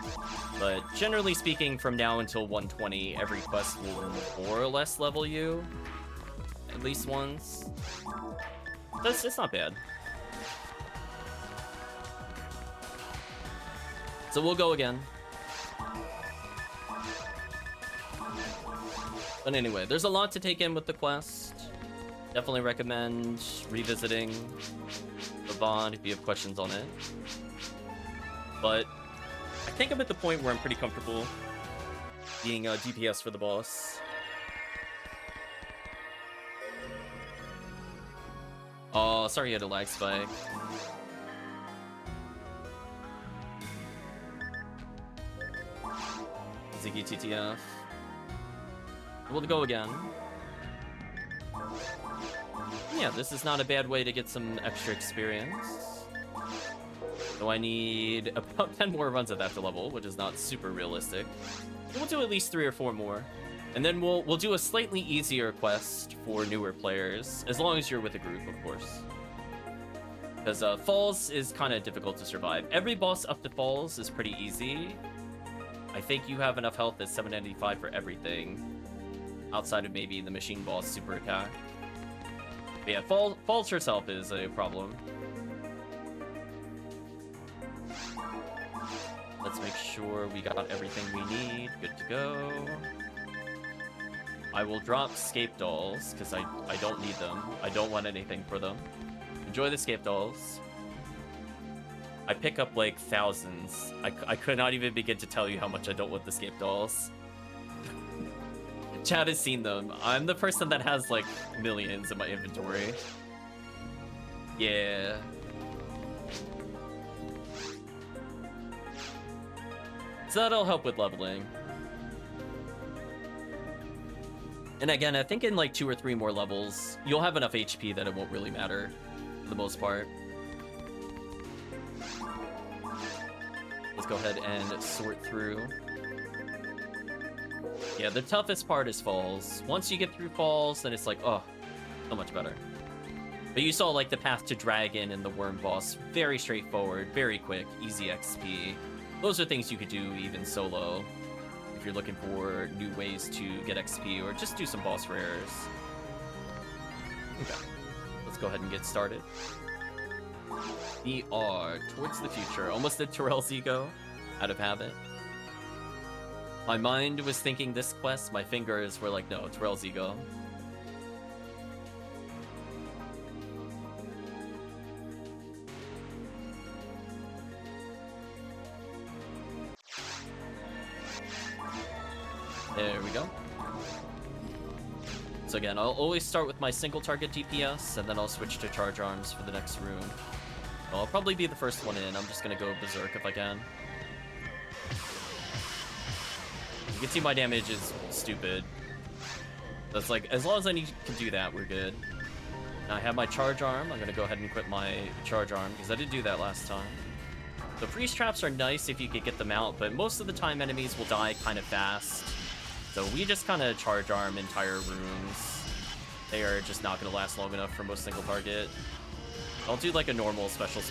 But generally speaking, from now until 120, every quest will more or less level you. at least once. It's not bad. So we'll go again. But anyway, there's a lot to take in with the quest. Definitely recommend revisiting the VOD if you have questions on it. But I think I'm at the point where I'm pretty comfortable being DPS for the boss. Oh, sorry you had a lag spike. Ziggy TTF. We'll go again. Yeah, this is not a bad way to get some extra experience. So I need about 10 more runs at that level, which is not super realistic. We'll do at least 3 or 4 more. And then we'll do a slightly easier quest for newer players, as long as you're with a group, of course. Because Falls is kind of difficult to survive. Every boss up to Falls is pretty easy. I think you have enough health at 795 for everything, outside of maybe the machine boss super attack. But yeah, Falls herself is a problem. Let's make sure we got everything we need. Good to go. I will drop scape dolls, because I don't need them. I don't want anything for them. Enjoy the scape dolls. I pick up like thousands. I could not even begin to tell you how much I don't want the scape dolls. Chad has seen them. I'm the person that has like millions in my inventory. Yeah. So that'll help with leveling. And again, I think in like 2 or 3 more levels, you'll have enough HP that it won't really matter for the most part. Let's go ahead and sort through. Yeah, the toughest part is Falls. Once you get through Falls, then it's like, oh, so much better. But you saw like the path to Dragon and the Worm boss. Very straightforward, very quick, easy XP. Those are things you could do even solo if you're looking for new ways to get XP or just do some boss rares. Okay, let's go ahead and get started. We are towards the future. Almost did Terrell's ego out of habit. My mind was thinking this quest, my fingers were like, no, Terrell's ego. There we go. So again, I'll always start with my single target DPS, and then I'll switch to charge arms for the next room. I'll probably be the first one in. I'm just gonna go berserk if I can. You can see my damage is stupid. That's like, as long as I can do that, we're good. Now I have my charge arm. I'm gonna go ahead and equip my charge arm, because I did do that last time. The freeze traps are nice if you could get them out, but most of the time enemies will die kind of fast. So we just kind of charge arm entire rooms. They are just not gonna last long enough for most single target. I'll do like a normal special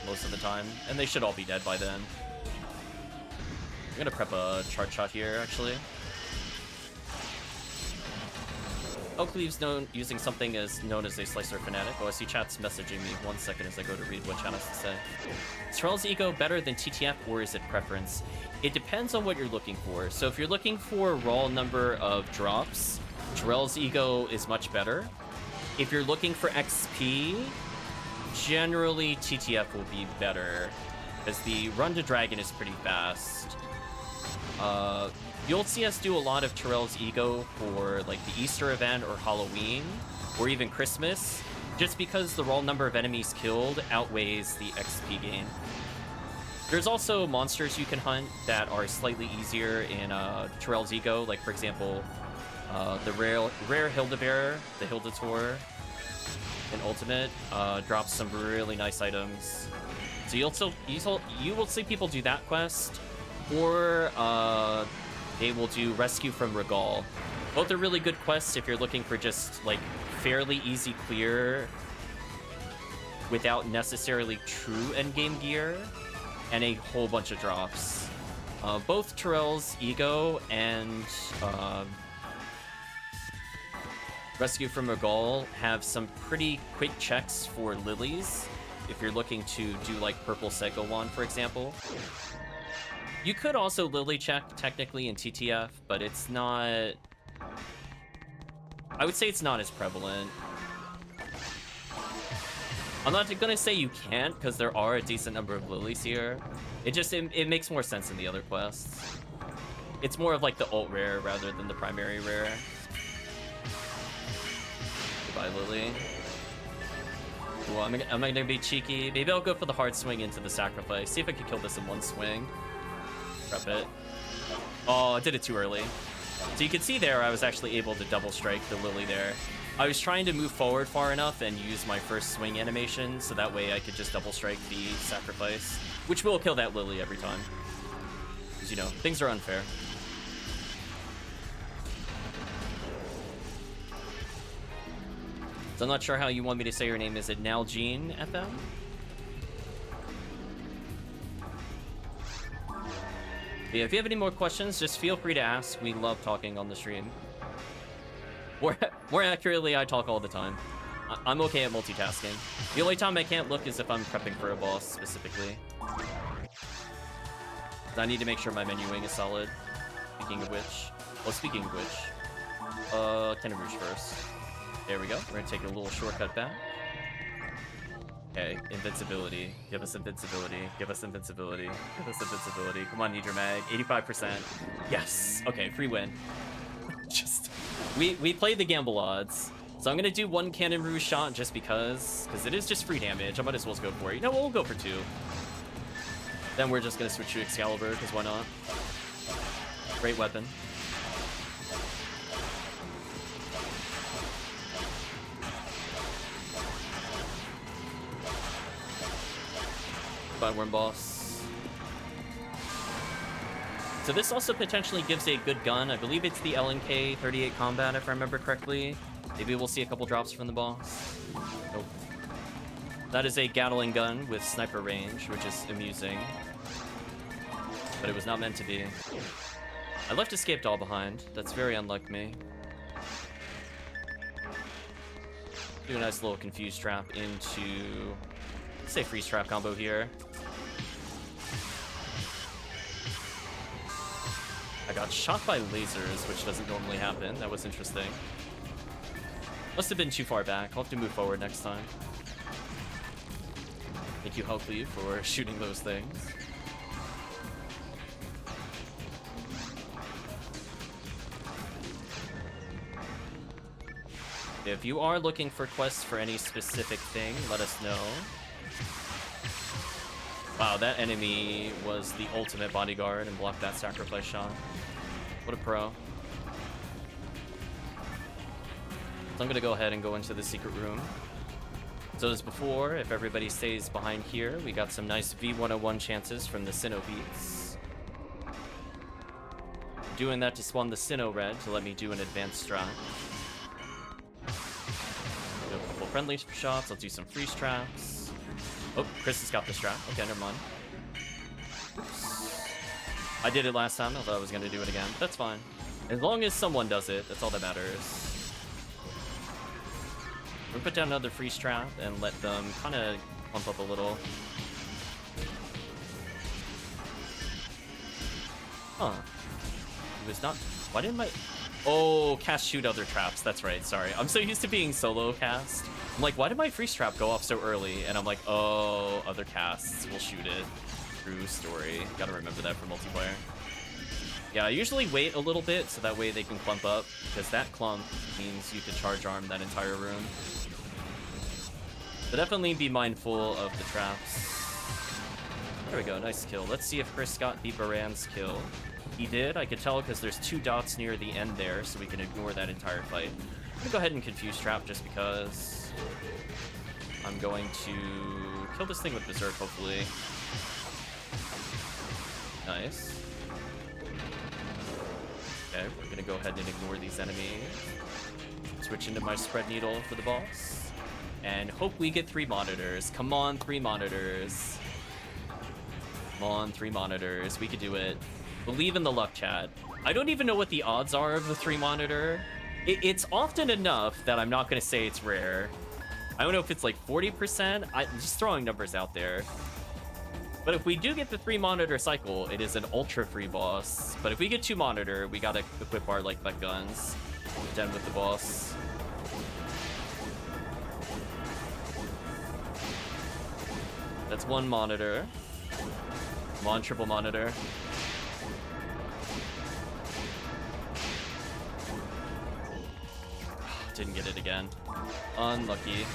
most of the time, and they should all be dead by then. I'm gonna prep a charge shot here, actually. HellCleave's using something known as a Slicer Fanatic. Oh, I see chat's messaging me. 1 second as I go to read what chat has to say. Is Terrell's ego better than TTF, or is it preference? It depends on what you're looking for. So if you're looking for raw number of drops, Terrell's ego is much better. If you're looking for XP, generally TTF will be better, because the run to dragon is pretty fast. You'll see us do a lot of Terrell's ego for like the Easter event or Halloween or even Christmas, just because the raw number of enemies killed outweighs the XP gain. There's also monsters you can hunt that are slightly easier in Terrell's ego, like for example, the rare Hildebearer, the Hildator in Ultimate, drops some really nice items. So you will see people do that quest, or they will do Rescue from Regal. Both are really good quests if you're looking for just like fairly easy clear without necessarily true endgame gear and a whole bunch of drops. Both Terrell's ego and Rescue from Regal have some pretty quick checks for lilies. If you're looking to do like purple Sego Wand, for example. You could also lily check technically in TTF, but it's not... I would say it's not as prevalent. I'm not gonna say you can't, because there are a decent number of lilies here. It makes more sense in the other quests. It's more of like the ult rare rather than the primary rare. Goodbye, Lily. Ooh, I'm gonna be cheeky. Maybe I'll go for the hard swing into the sacrifice. See if I can kill this in one swing. Prep it. Oh, I did it too early. So you can see there, I was actually able to double strike the Lily there. I was trying to move forward far enough and use my first swing animation, so that way I could just double strike the sacrifice, which will kill that Lily every time. Because, you know, things are unfair. So I'm not sure how you want me to say your name. Is it Nalgene FM? Yeah, if you have any more questions, just feel free to ask. We love talking on the stream. More accurately, I talk all the time. I'm okay at multitasking. The only time I can't look is if I'm prepping for a boss, specifically. I need to make sure my menuing is solid. Speaking of which... Well, speaking of which... Cannon Rouge first. There we go. We're gonna take a little shortcut back. Okay, invincibility. Give us invincibility. Give us invincibility. Give us invincibility. Come on, need your mag. 85%. Yes. Okay, free win. Just... We played the gamble odds. So I'm gonna do one Cannon Rouge shot just because it is just free damage. I might as well go for it. You know, we'll go for 2. Then we're just gonna switch to Excalibur, because why not? Great weapon. Worm boss. So this also potentially gives a good gun. I believe it's the LNK 38 combat, if I remember correctly. Maybe we'll see a couple drops from the boss. Nope. That is a Gatling gun with sniper range, which is amusing. But it was not meant to be. I left Escape Doll behind. That's very unlike me. Do a nice little Confused Trap into... say Freeze Trap combo here. I got shot by lasers, which doesn't normally happen. That was interesting. Must have been too far back. I'll have to move forward next time. Thank you, HellCleave, for shooting those things. If you are looking for quests for any specific thing, let us know. Wow, that enemy was the ultimate bodyguard and blocked that sacrifice shot. What a pro. So I'm gonna go ahead and go into the secret room. So as before, if everybody stays behind here, we got some nice V101 chances from the Sinnoh beats. Doing that to spawn the Sinnoh red to let me do an advanced strat. Do a couple friendly shots, I'll do some freeze traps. Oh, Chris has got the strat. Okay, never mind. Oops. I did it last time. I thought I was going to do it again. That's fine. As long as someone does it, that's all that matters. We'll put down another freeze trap and let them kind of pump up a little. Huh. It was not... Why didn't my... Oh, cast shoot other traps. That's right. Sorry. I'm so used to being solo cast. I'm like, why did my freeze trap go off so early? And I'm like, oh, other casts will shoot it. True story. Gotta remember that for multiplayer. Yeah, I usually wait a little bit so that way they can clump up, because that clump means you can charge arm that entire room. So definitely be mindful of the traps. There we go, nice kill. Let's see if Chris got the Baran's kill. He did, I could tell because there's 2 dots near the end there, so we can ignore that entire fight. I'm gonna go ahead and confuse trap just because I'm going to kill this thing with Berserk, hopefully. Nice. Okay, we're gonna go ahead and ignore these enemies. Switch into my spread needle for the boss. And hope we get 3 monitors. Come on, 3 monitors. Come on, 3 monitors. We could do it. Believe in the luck, chat. I don't even know what the odds are of the 3 monitor. It's often enough that I'm not going to say it's rare. I don't know if it's like 40%. I'm just throwing numbers out there. But if we do get the 3 monitor cycle, it is an ultra free boss. But if we get 2 monitor, we gotta equip our like guns. Done with the boss. That's 1 monitor. Come on, triple monitor. Didn't get it again. Unlucky.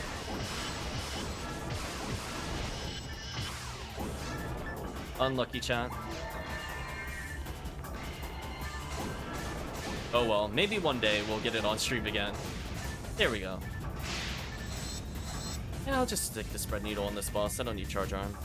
Unlucky, chat. Oh well, maybe one day we'll get it on stream again. There we go. Yeah, I'll just stick the spread needle on this boss. I don't need charge arm.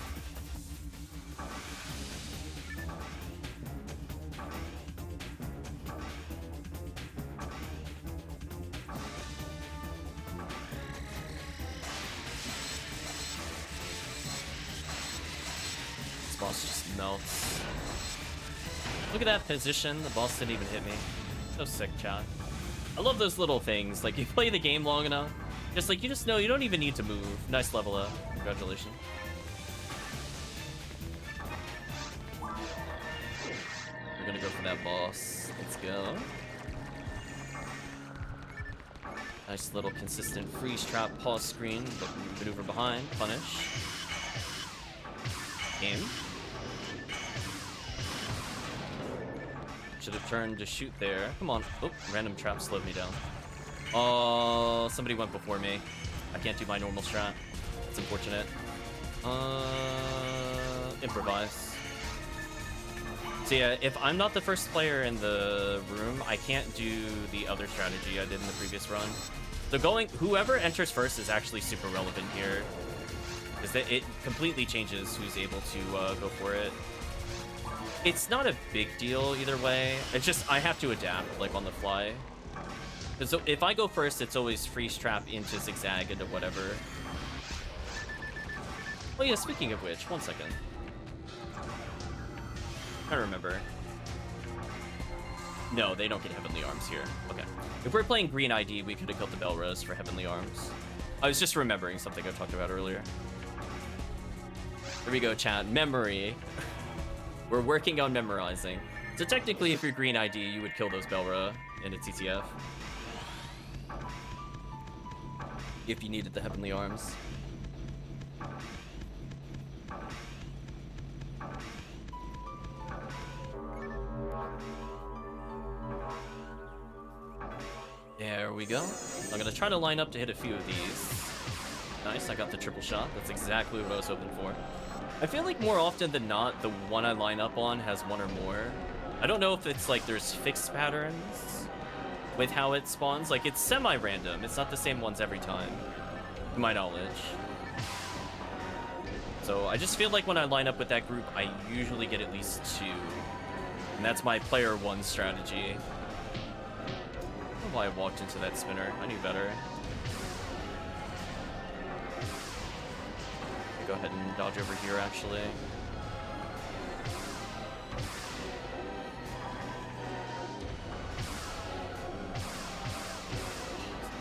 This boss just melts. Look at that position. The boss didn't even hit me. So sick, chat. I love those little things. Like, you play the game long enough, just like, you just know you don't even need to move. Nice level up. Congratulations. We're gonna go for that boss. Let's go. Nice little consistent freeze trap pause screen, but maneuver behind, punish. Game. Should have turned to shoot there. Come on. Oh, random trap slowed me down. Oh, somebody went before me. I can't do my normal strat. It's unfortunate. Improvise. So yeah, if I'm not the first player in the room, I can't do the other strategy I did in the previous run. So whoever enters first is actually super relevant here. Because it completely changes who's able to go for it. It's not a big deal either way. It's just I have to adapt, like, on the fly. So if I go first, it's always freeze trap into zigzag into whatever. Oh yeah, speaking of which, 1 second. I remember. No, they don't get Heavenly Arms here. Okay. If we're playing Green ID, we could have killed the Belrose for Heavenly Arms. I was just remembering something I talked about earlier. Here we go, chat. Memory. We're working on memorizing. So technically, if you're Green ID, you would kill those Belra in a TTF. If you needed the Heavenly Arms. There we go. I'm gonna try to line up to hit a few of these. Nice, I got the triple shot. That's exactly what I was hoping for. I feel like more often than not, the one I line up on has one or more. I don't know if it's like there's fixed patterns with how it spawns. Like, it's semi-random. It's not the same ones every time, to my knowledge. So I just feel like when I line up with that group, I usually get at least 2. And that's my player 1 strategy. I don't know why I walked into that spinner. I knew better. Go ahead and dodge over here, actually.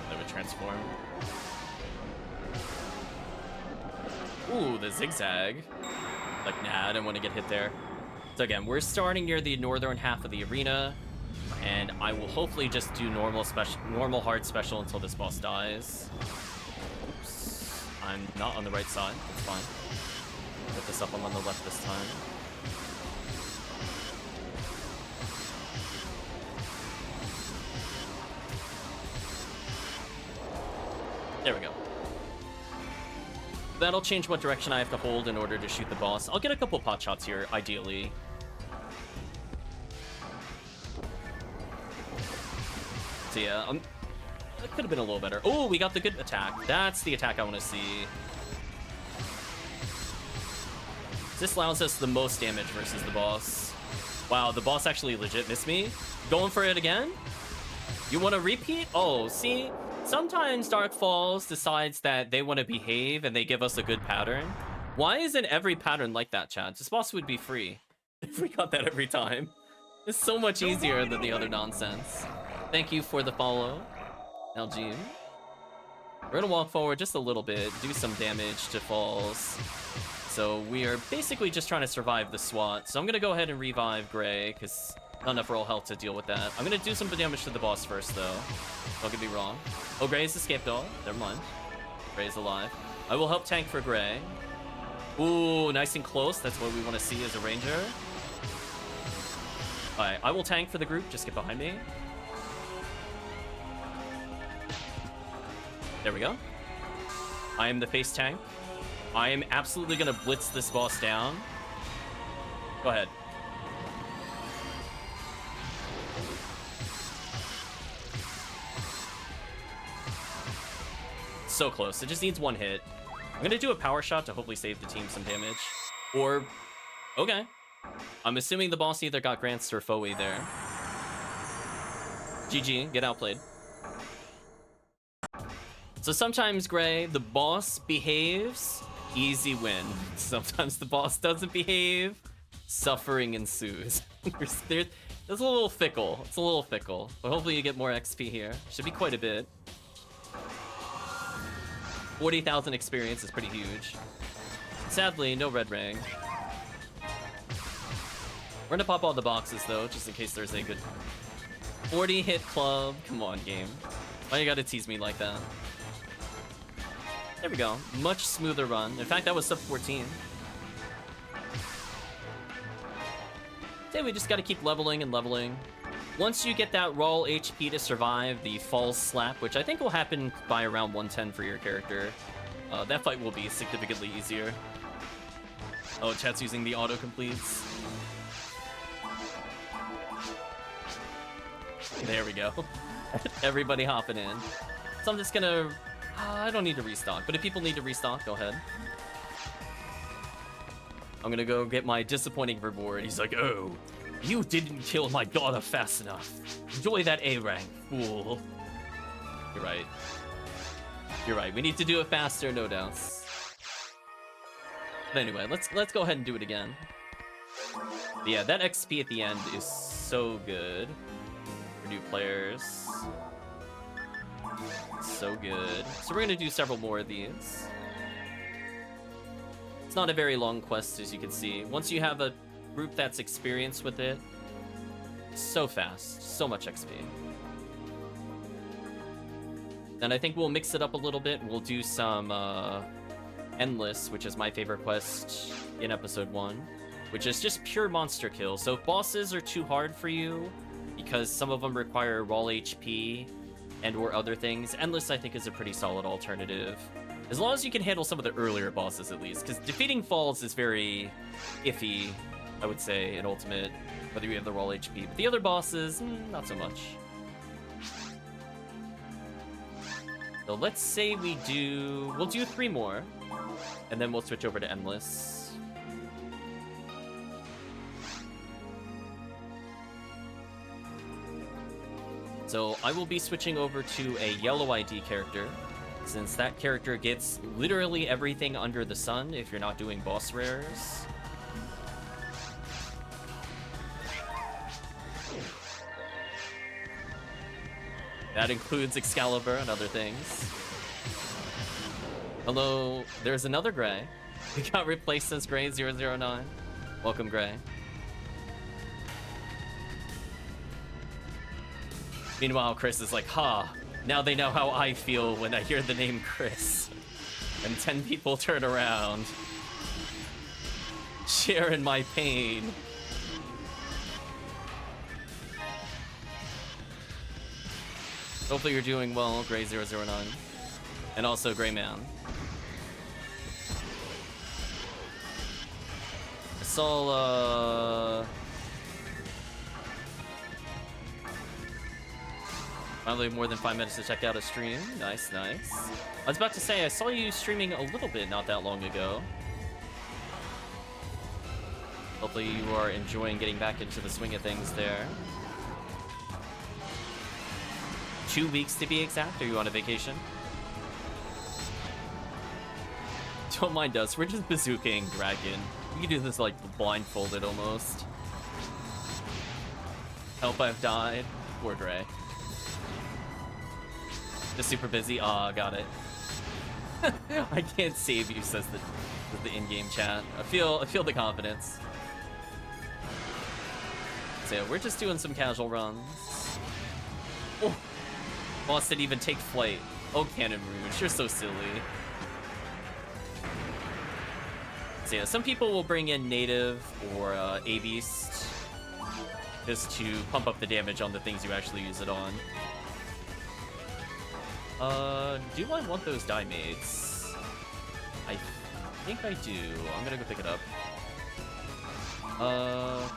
That would transform. Ooh, the zigzag. Like, nah, I didn't want to get hit there. So again, we're starting near the northern half of the arena, and I will hopefully just do normal hard special until this boss dies. I'm not on the right side. That's fine. Put this up. I'm on the left this time. There we go. That'll change what direction I have to hold in order to shoot the boss. I'll get a couple pot shots here, ideally. So yeah, that could have been a little better. Oh, we got the good attack. That's the attack I want to see. This allows us the most damage versus the boss. Wow, the boss actually legit missed me. Going for it again? You want to repeat? Oh, see? Sometimes Dark Falls decides that they want to behave and they give us a good pattern. Why isn't every pattern like that, chat? This boss would be free if we got that every time. It's so much easier than the other nonsense. Thank you for the follow, LG. We're gonna walk forward just a little bit, do some damage to falls. So we are basically just trying to survive the SWAT. So I'm gonna go ahead and revive Gray, because not enough roll health to deal with that. I'm gonna do some damage to the boss first, though. Don't get me wrong. Oh, Gray's escaped all. Never mind. Gray's alive. I will help tank for Gray. Ooh, nice and close. That's what we want to see as a ranger. Alright, I will tank for the group. Just get behind me. There we go. I am the face tank. I am absolutely gonna blitz this boss down. Go ahead. So close. It just needs one hit. I'm gonna do a power shot to hopefully save the team some damage. Or... okay. I'm assuming the boss either got Grants or Foey there. GG. Get outplayed. So sometimes, Gray, the boss behaves, easy win. Sometimes the boss doesn't behave, suffering ensues. It's a little fickle. It's a little fickle. But hopefully you get more XP here. Should be quite a bit. 40,000 experience is pretty huge. Sadly, no red ring. We're gonna pop all the boxes, though, just in case there's a good 40 hit club. Come on, game. Why you gotta tease me like that? There we go. Much smoother run. In fact, that was sub 14. Okay, we just gotta keep leveling and leveling. Once you get that raw HP to survive the falls slap, which I think will happen by around 110 for your character, that fight will be significantly easier. Oh, chat's using the auto-completes. There we go. Everybody hopping in. So I'm just gonna... I don't need to restock, but if people need to restock, go ahead. I'm gonna go get my disappointing reward. He's like, oh, you didn't kill my daughter fast enough. Enjoy that A rank, fool. You're right. You're right. We need to do it faster, no doubts. But anyway, let's go ahead and do it again. But yeah, that XP at the end is so good for new players. So good. So we're gonna do several more of these. It's not a very long quest, as you can see. Once you have a group that's experienced with it, so fast, so much XP. And I think we'll mix it up a little bit. We'll do some Endless, which is my favorite quest in episode 1, which is just pure monster kill. So if bosses are too hard for you, because some of them require raw HP and or other things, Endless I think is a pretty solid alternative. As long as you can handle some of the earlier bosses at least, because defeating Falls is very iffy, I would say, in Ultimate, whether you have the raw HP. But the other bosses, not so much. So let's say we'll do 3 more, and then we'll switch over to Endless. So I will be switching over to a yellow ID character, since that character gets literally everything under the sun if you're not doing boss rares. That includes Excalibur and other things. Although, there's another Gray. He got replaced as Gray009. Welcome, Gray. Meanwhile, Chris is like, ha, now they know how I feel when I hear the name Chris. And 10 people turn around, sharing my pain. Hopefully you're doing well, Gray009. And also Grayman. I saw, finally more than 5 minutes to check out a stream. Nice, nice. I was about to say, I saw you streaming a little bit not that long ago. Hopefully you are enjoying getting back into the swing of things there. 2 weeks to be exact. Are you on a vacation? Don't mind us. We're just bazooking Dragon. We can do this like blindfolded almost. Help, I've died. Poor Dre. Just super busy. Ah, got it. I can't save you, says the in-game chat. I feel the confidence. So yeah, we're just doing some casual runs. Oh, boss didn't even take flight. Oh, Cannon Rouge, you're so silly. So yeah, some people will bring in native or A-Beast just to pump up the damage on the things you actually use it on. Do I want those die mates? I think I do. I'm gonna go pick it up.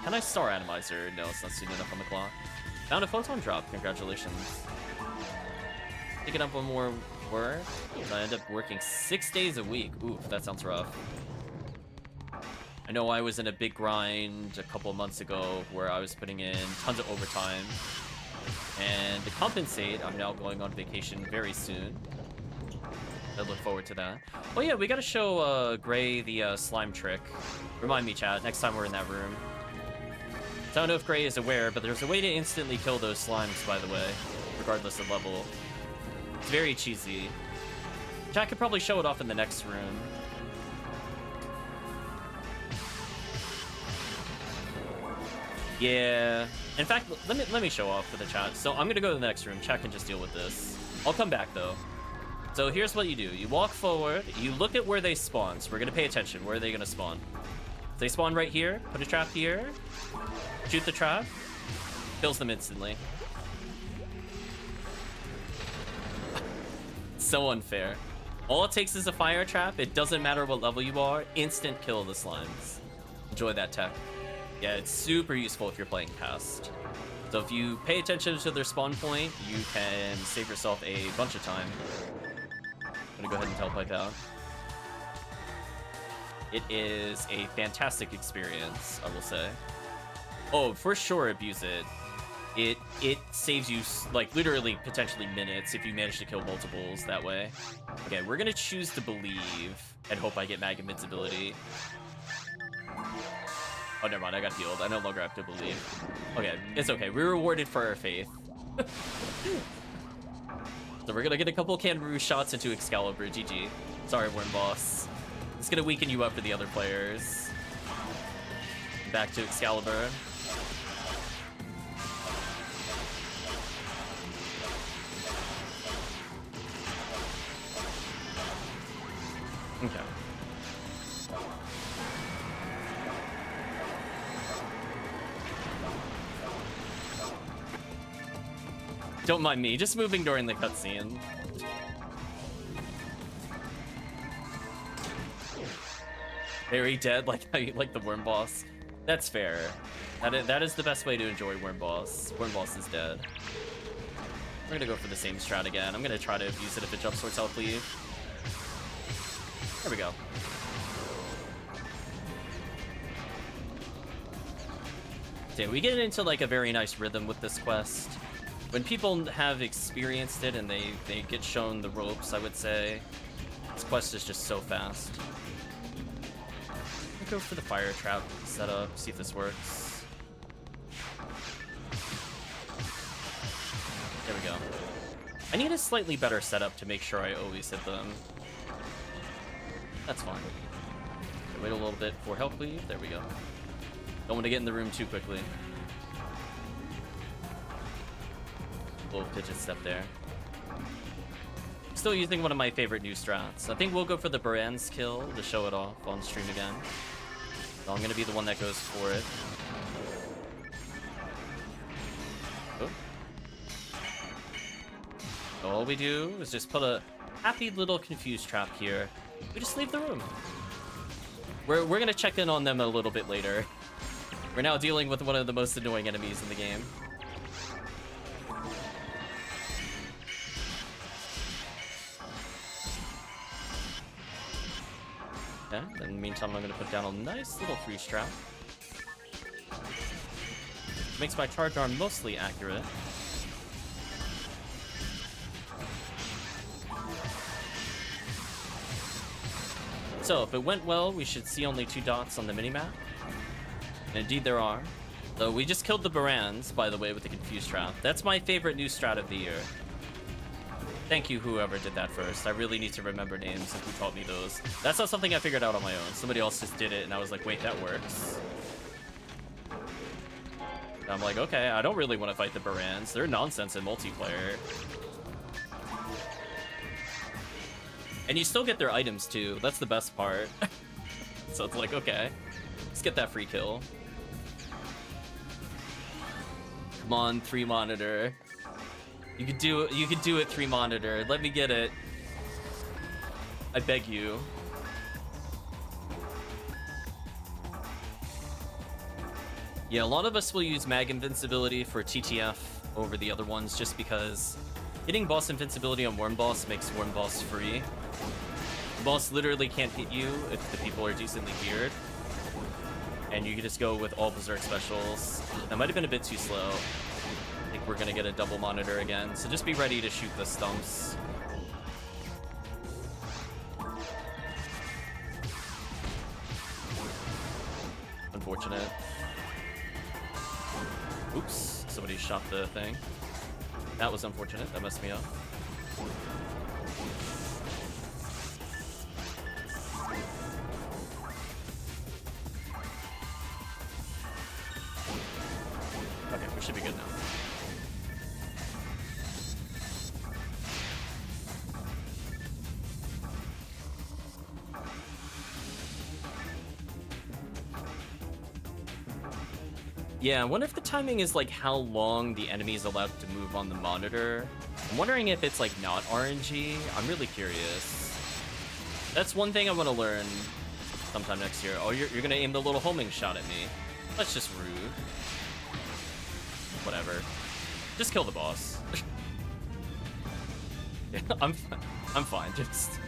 Can I Star Atomizer? No, it's not soon enough on the clock. Found a photon drop. Congratulations. Picking up one more work. I end up working 6 days a week. Oof, that sounds rough. I know I was in a big grind a couple of months ago where I was putting in tons of overtime. And to compensate, I'm now going on vacation very soon. I look forward to that. Oh yeah, we gotta show Gray the slime trick. Remind me, chat, next time we're in that room. So I don't know if Gray is aware, but there's a way to instantly kill those slimes, by the way, regardless of level. It's very cheesy. Chat could probably show it off in the next room. Yeah. In fact, let me show off for the chat. So I'm gonna go to the next room. Chat can just deal with this. I'll come back though. So here's what you do. You walk forward, you look at where they spawn. So we're gonna pay attention. Where are they gonna spawn? If they spawn right here, put a trap here, shoot the trap, kills them instantly. So unfair. All it takes is a fire trap. It doesn't matter what level you are. Instant kill the slimes. Enjoy that tech. Yeah, it's super useful if you're playing past. So if you pay attention to their spawn point, you can save yourself a bunch of time. I'm gonna go ahead and telepipe out. It is a fantastic experience, I will say. Oh, for sure abuse it. It saves you, like, literally potentially minutes if you manage to kill multiples that way. Okay, we're gonna choose to believe and hope I get Mag Invincibility. Oh, never mind, I got healed. I no longer have to believe. Okay, it's okay. We're rewarded for our faith. So we're gonna get a couple Kangaroo shots into Excalibur. GG. Sorry, Worm Boss. It's gonna weaken you up for the other players. Back to Excalibur. Okay. Don't mind me, just moving during the cutscene. Very dead, like how you like the Worm Boss. That's fair. That is the best way to enjoy Worm Boss. Worm Boss is dead. We're gonna go for the same strat again. I'm gonna try to abuse it if it jumps towards HellCleave. There we go. So we get into like a very nice rhythm with this quest. When people have experienced it and they get shown the ropes, I would say, this quest is just so fast. I'll go for the fire trap setup, see if this works. There we go. I need a slightly better setup to make sure I always hit them. That's fine. Wait a little bit for HellCleave. There we go. Don't want to get in the room too quickly. Little fidget step there. Still using one of my favorite new strats. I think we'll go for the Baran's kill to show it off on stream again. So I'm gonna be the one that goes for it. Oh. All we do is just put a happy little confused trap here. We just leave the room. We're gonna check in on them a little bit later. We're now dealing with one of the most annoying enemies in the game. Okay, in the meantime, I'm gonna put down a nice little freeze trap. Makes my charge arm mostly accurate. So, if it went well, we should see only 2 dots on the minimap. And indeed there are. So we just killed the Barans, by the way, with the Confused Trap. That's my favorite new strat of the year. Thank you, whoever did that first. I really need to remember names of who taught me those. That's not something I figured out on my own. Somebody else just did it, and I was like, wait, that works. And I'm like, okay, I don't really want to fight the Barans. They're nonsense in multiplayer. And you still get their items, too. That's the best part. So it's like, okay, let's get that free kill. Come on, 3 monitor. You could do it. You could do it, 3 monitor. Let me get it. I beg you. Yeah, a lot of us will use mag invincibility for TTF over the other ones just because hitting boss invincibility on Worm Boss makes Worm Boss free. The boss literally can't hit you if the people are decently geared. And you can just go with all Berserk specials. That might have been a bit too slow. I think we're gonna get a double monitor again, so just be ready to shoot the stumps. Unfortunate. Oops, somebody shot the thing. That was unfortunate, that messed me up. Okay, we should be good now. Yeah, I wonder if the timing is like how long the enemy is allowed to move on the monitor. I'm wondering if it's like not RNG. I'm really curious. That's one thing I want to learn sometime next year. Oh, you're gonna aim the little homing shot at me. That's just rude. Whatever. Just kill the boss. Yeah, I'm fine. Just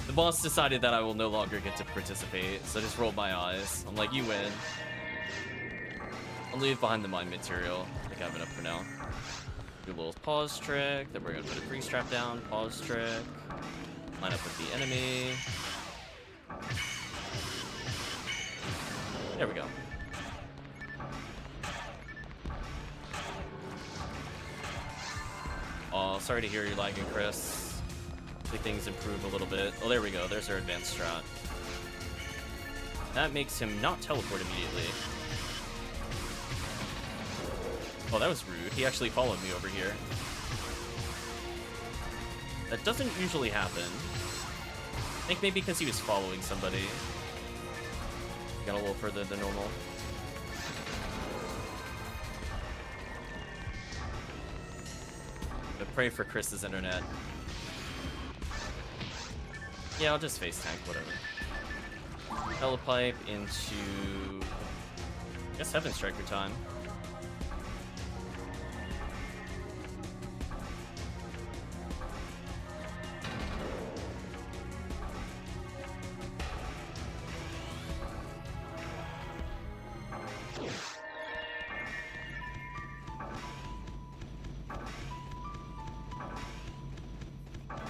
the boss decided that I will no longer get to participate, so I just rolled my eyes. I'm like, you win. I'll leave behind the mine material. I think I have enough for now. Do a little pause trick. Then we're gonna put a freeze trap down. Pause trick. Line up with the enemy. There we go. Oh, sorry to hear you're lagging, Chris. Hopefully things improve a little bit. Oh, there we go. There's our advanced strat. That makes him not teleport immediately. Oh, that was rude. He actually followed me over here. That doesn't usually happen. I think maybe because he was following somebody. He got a little further than normal. But pray for Chris's internet. Yeah, I'll just face tank, whatever. Telepipe into... I guess Heaven Striker time.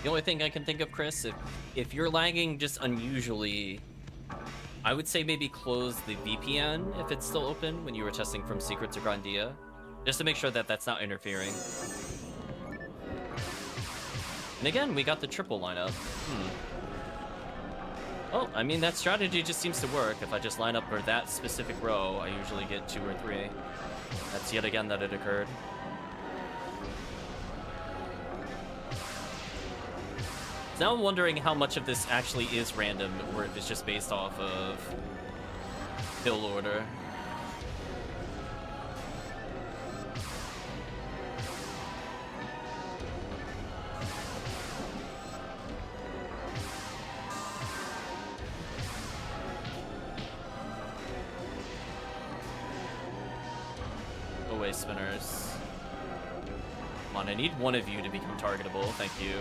The only thing I can think of, Chris, if you're lagging just unusually, I would say maybe close the VPN if it's still open when you were testing from Secret to Grandia, just to make sure that that's not interfering. And again, we got the triple lineup. Well, I mean, that strategy just seems to work. If I just line up for that specific row, I usually get 2 or 3. That's yet again that it occurred. Now I'm wondering how much of this actually is random, or if it's just based off of build order. Away spinners. Come on, I need one of you to become targetable. Thank you.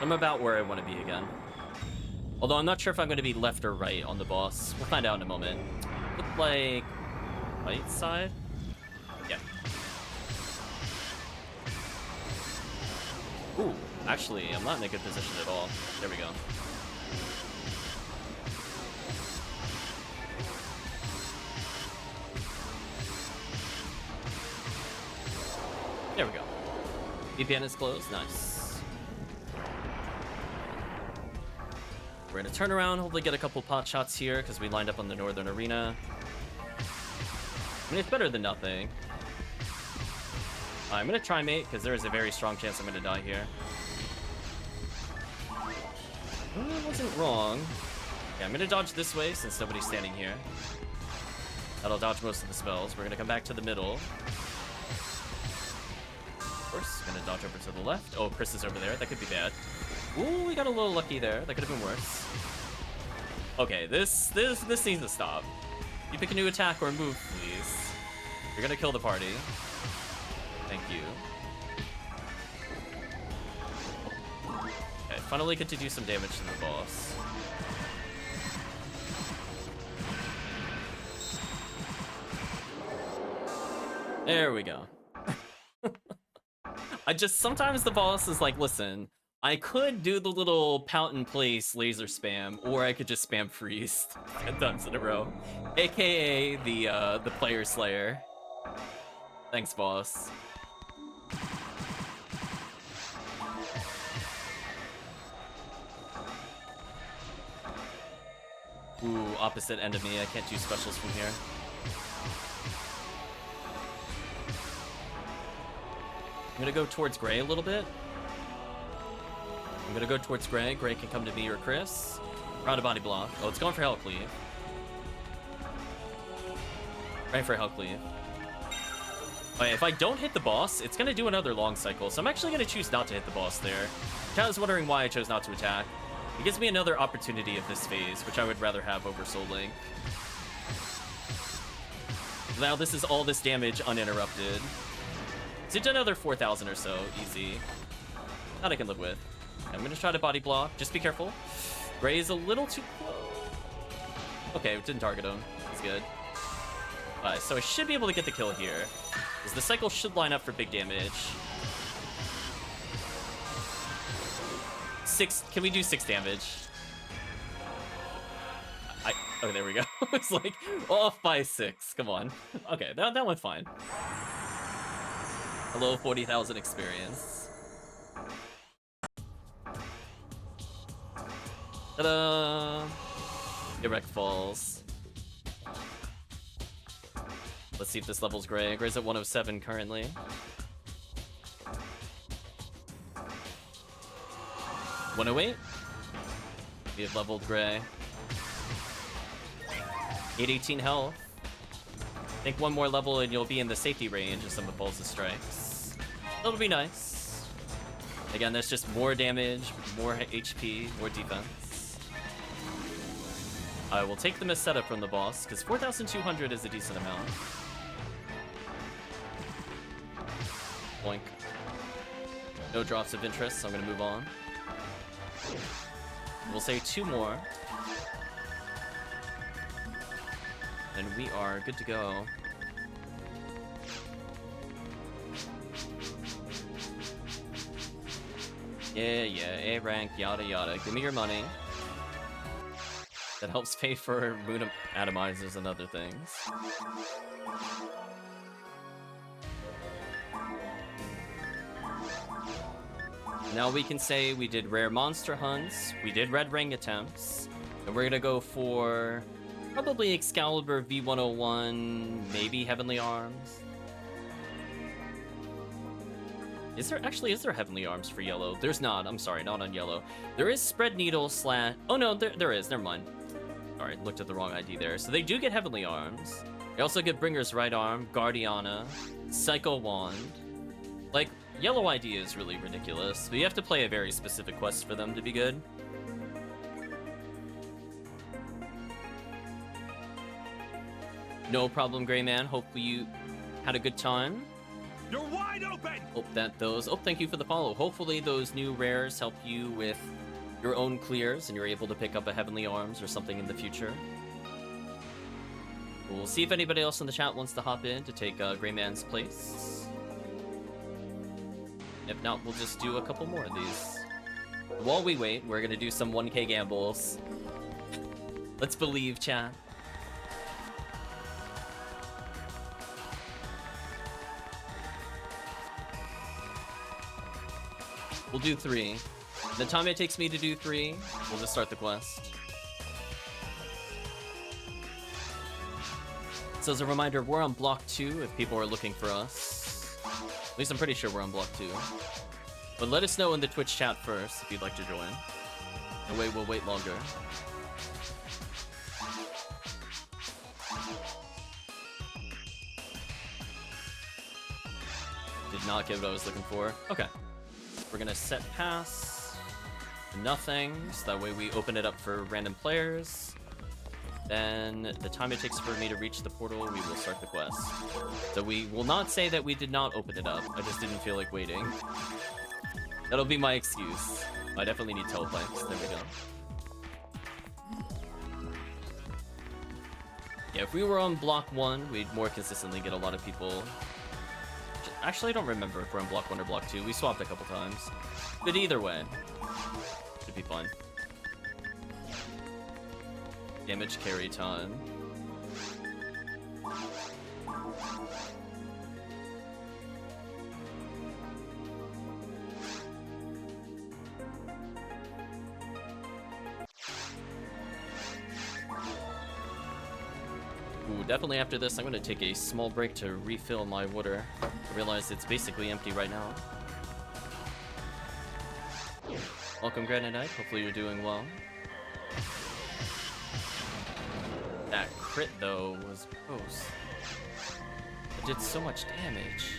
I'm about where I want to be again. Although I'm not sure if I'm going to be left or right on the boss. We'll find out in a moment. Look like... right side? Yeah. Ooh, actually, I'm not in a good position at all. There we go. There we go. VPN is closed. Nice. We're gonna turn around, hopefully get a couple pot shots here because we lined up on the northern arena. I mean, it's better than nothing. I'm gonna try mate because there is a very strong chance I'm gonna die here. I wasn't wrong. Yeah, I'm gonna dodge this way since nobody's standing here. That'll dodge most of the spells. We're gonna come back to the middle. Of course, gonna dodge over to the left. Oh, Chris is over there. That could be bad. Ooh, we got a little lucky there. That could have been worse. Okay, this needs to stop. You pick a new attack or move, please. You're gonna kill the party. Thank you. Okay, finally get to do some damage to the boss. There we go. Sometimes the boss is like, listen, I could do the little pout in place laser spam, or I could just spam freeze 10 times in a row. AKA the player slayer. Thanks, boss. Ooh, opposite end of me. I can't do specials from here. I'm gonna go towards Gray a little bit. I'm gonna go towards Gray. Gray can come to me or Chris. Round a body block. Oh, it's going for HellCleave. Right for HellCleave. Okay, if I don't hit the boss, it's gonna do another long cycle. So I'm actually gonna choose not to hit the boss there. I was wondering why I chose not to attack. It gives me another opportunity of this phase, which I would rather have over Soul Link. Now this is all this damage uninterrupted. It's another 4,000 or so, easy. That I can live with. I'm gonna try to body block. Just be careful. Gray is a little too close. Okay, it didn't target him. That's good. Alright, so I should be able to get the kill here. Because the cycle should line up for big damage. 6. Can we do 6 damage? Oh, there we go. It's like off by 6. Come on. Okay, that went fine. Hello, 40,000 experience. Ta-da! Direct falls. Let's see if this level's Gray. Gray's at 107 currently. $108. We have leveled Gray. 818 health. I think one more level and you'll be in the safety range of some of Balls' strikes. That'll be nice. Again, that's just more damage, more HP, more defense. I will take the miss setup from the boss, because 4,200 is a decent amount. Boink. No drops of interest, so I'm going to move on. We'll say 2 more. And we are good to go. Yeah, A rank, yada yada. Give me your money. That helps pay for moon atomizers and other things. Now we can say we did rare monster hunts, we did red ring attempts, and we're gonna go for probably Excalibur V101, maybe Heavenly Arms. Is there Heavenly Arms for yellow? There's not. I'm sorry, not on yellow. There is Spread Needle slash... Oh no, there is. Never mind. Alright, looked at the wrong ID there. So they do get Heavenly Arms. They also get Bringer's Right Arm, Guardiana, Psycho Wand. Like, yellow ID is really ridiculous, but you have to play a very specific quest for them to be good. No problem, Gray Man. Hopefully you had a good time.
You're wide open!
Hope that those... Oh, thank you for the follow. Hopefully those new rares help you with your own clears and you're able to pick up a Heavenly Arms or something in the future. We'll see if anybody else in the chat wants to hop in to take Gray Man's place. If not, we'll just do a couple more of these. While we wait, we're gonna do some 1K gambles. Let's believe, chat. We'll do 3. The time it takes me to do 3, we'll just start the quest. So as a reminder, we're on block 2 if people are looking for us. At least I'm pretty sure we're on block 2. But let us know in the Twitch chat first if you'd like to join. No way we'll wait longer. Did not get what I was looking for. Okay. We're gonna set pass to nothing, so that way we open it up for random players. Then the time it takes for me to reach the portal, we will start the quest. So we will not say that we did not open it up. I just didn't feel like waiting. That'll be my excuse. I definitely need teleplanks. There we go. Yeah, if we were on block 1, we'd more consistently get a lot of people. Actually, I don't remember if we're on block 1 or block 2. We swapped a couple times. But either way, should be fun. Damage carry time. Ooh, definitely after this, I'm going to take a small break to refill my water. I realize it's basically empty right now. Welcome, Granite. Hopefully you're doing well. That crit, though, was gross. It did so much damage.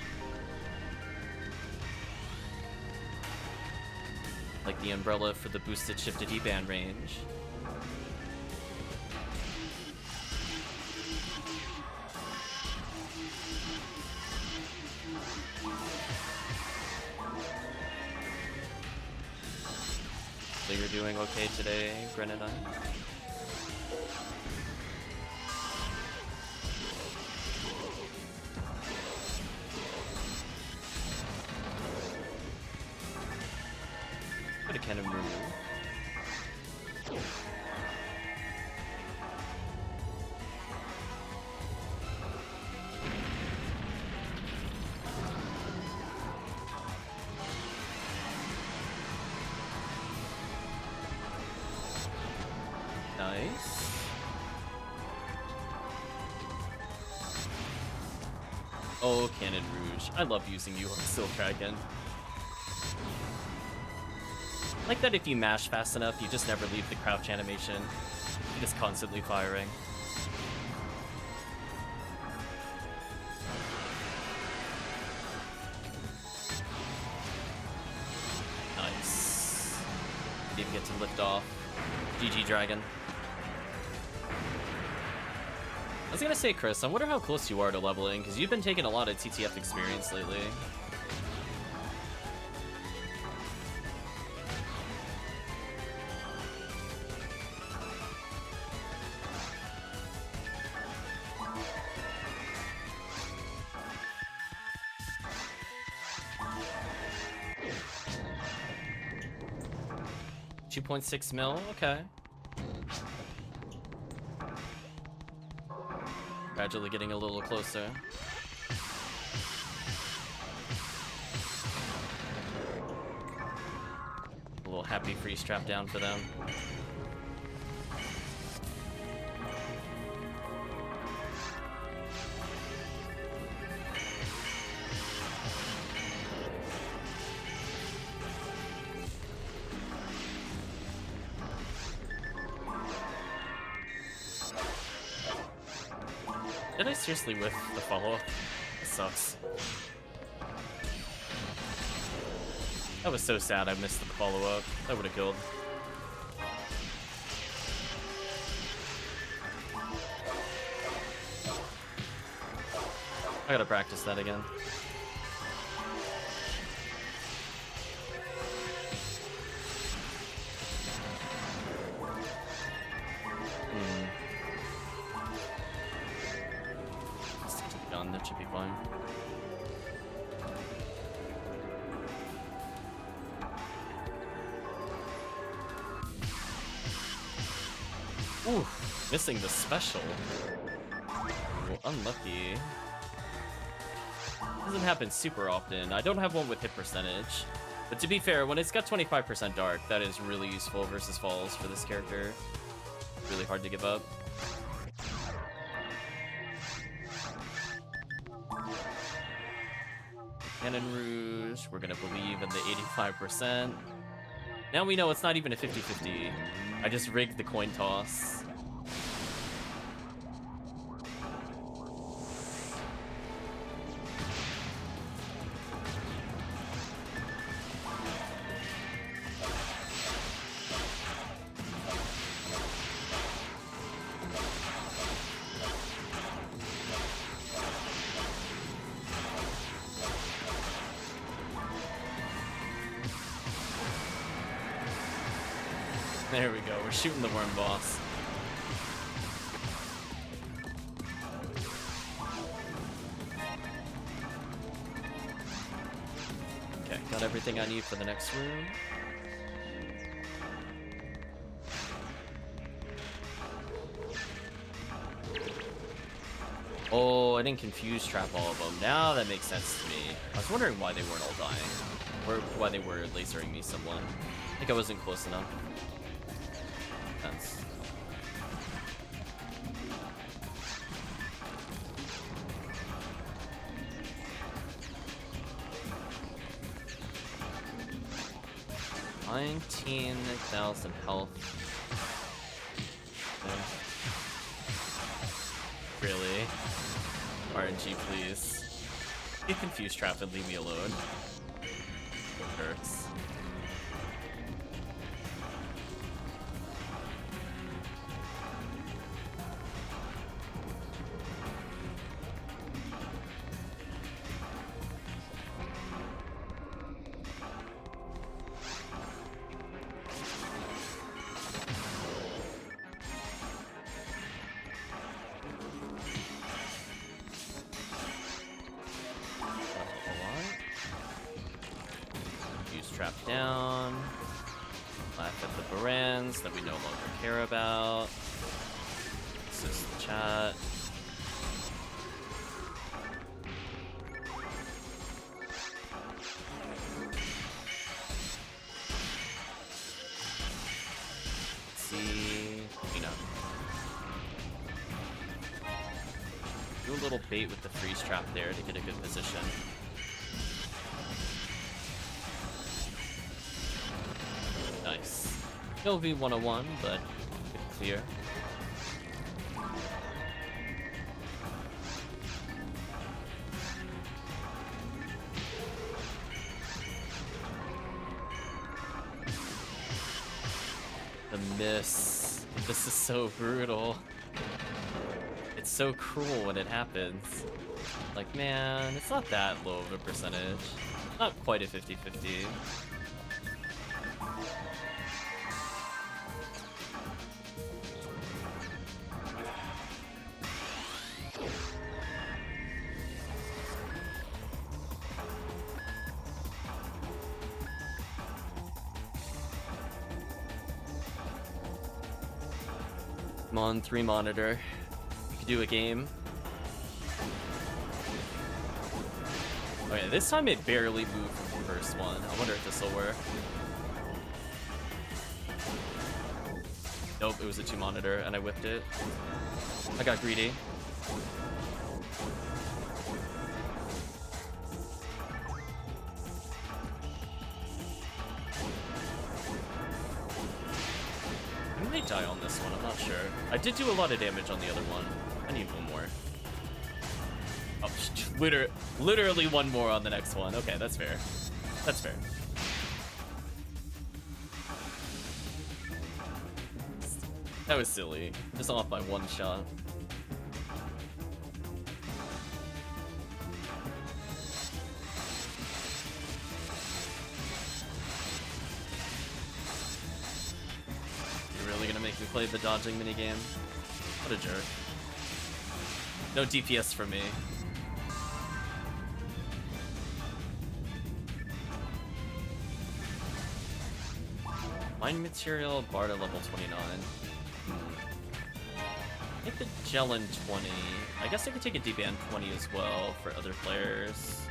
Like the umbrella for the boosted shifted E-band range. So you're doing okay today, Grenadine? Put a cannon move. Nice. Oh, Cannon Rouge. I love using you on Silk Dragon. Like that if you mash fast enough, you just never leave the crouch animation. You're just constantly firing. Nice. Didn't even get to lift off. GG Dragon. I was gonna say, Chris, I wonder how close you are to leveling, because you've been taking a lot of TTF experience lately. $2.6 mil, okay. Gradually getting a little closer. A little happy free strap down for them. Did I seriously whiff the follow-up? It sucks. That was so sad I missed the follow-up. That would have killed. I gotta practice that again. That should be fine. Ooh, missing the special. Well, unlucky. Doesn't happen super often. I don't have one with hit percentage. But to be fair, when it's got 25% dark, that is really useful versus falls for this character. Really hard to give up. Cannon Rouge, we're gonna believe in the 85%. Now we know it's not even a 50-50. I just rigged the coin toss. There we go, we're shooting the worm boss. Okay, got everything I need for the next room. Oh, I didn't confuse trap all of them. Now that makes sense to me. I was wondering why they weren't all dying. Or why they were lasering me somewhat. I think I wasn't close enough. Sense. $19,000 health. Okay. Really? RNG, please. Get confused trap and leave me alone. It hurts. Trap down. Laugh at the Barans that we no longer care about. Assist the chat. Let's see. You know. Do a little bait with the freeze trap there to get a good position. Nice. It'll be 101, but clear. The miss. This is so brutal. It's so cruel when it happens. Like, man, it's not that low of a percentage. Not quite a 50-50. Come on, 3 monitor. You could do a game. Okay, this time it barely moved from the first one. I wonder if this will work. Nope, it was a 2 monitor and I whipped it. I got greedy. I may die on this one, I'm not sure. I did do a lot of damage on the other one. I need one more. Oh, literally one more on the next one. Okay, that's fair. That's fair. That was silly. Just off by 1 shot. You're really gonna make me play the dodging minigame? What a jerk. No DPS for me. Mine material, Barda level 29. Take the Jellin 20. I guess I could take a D-Band 20 as well for other players.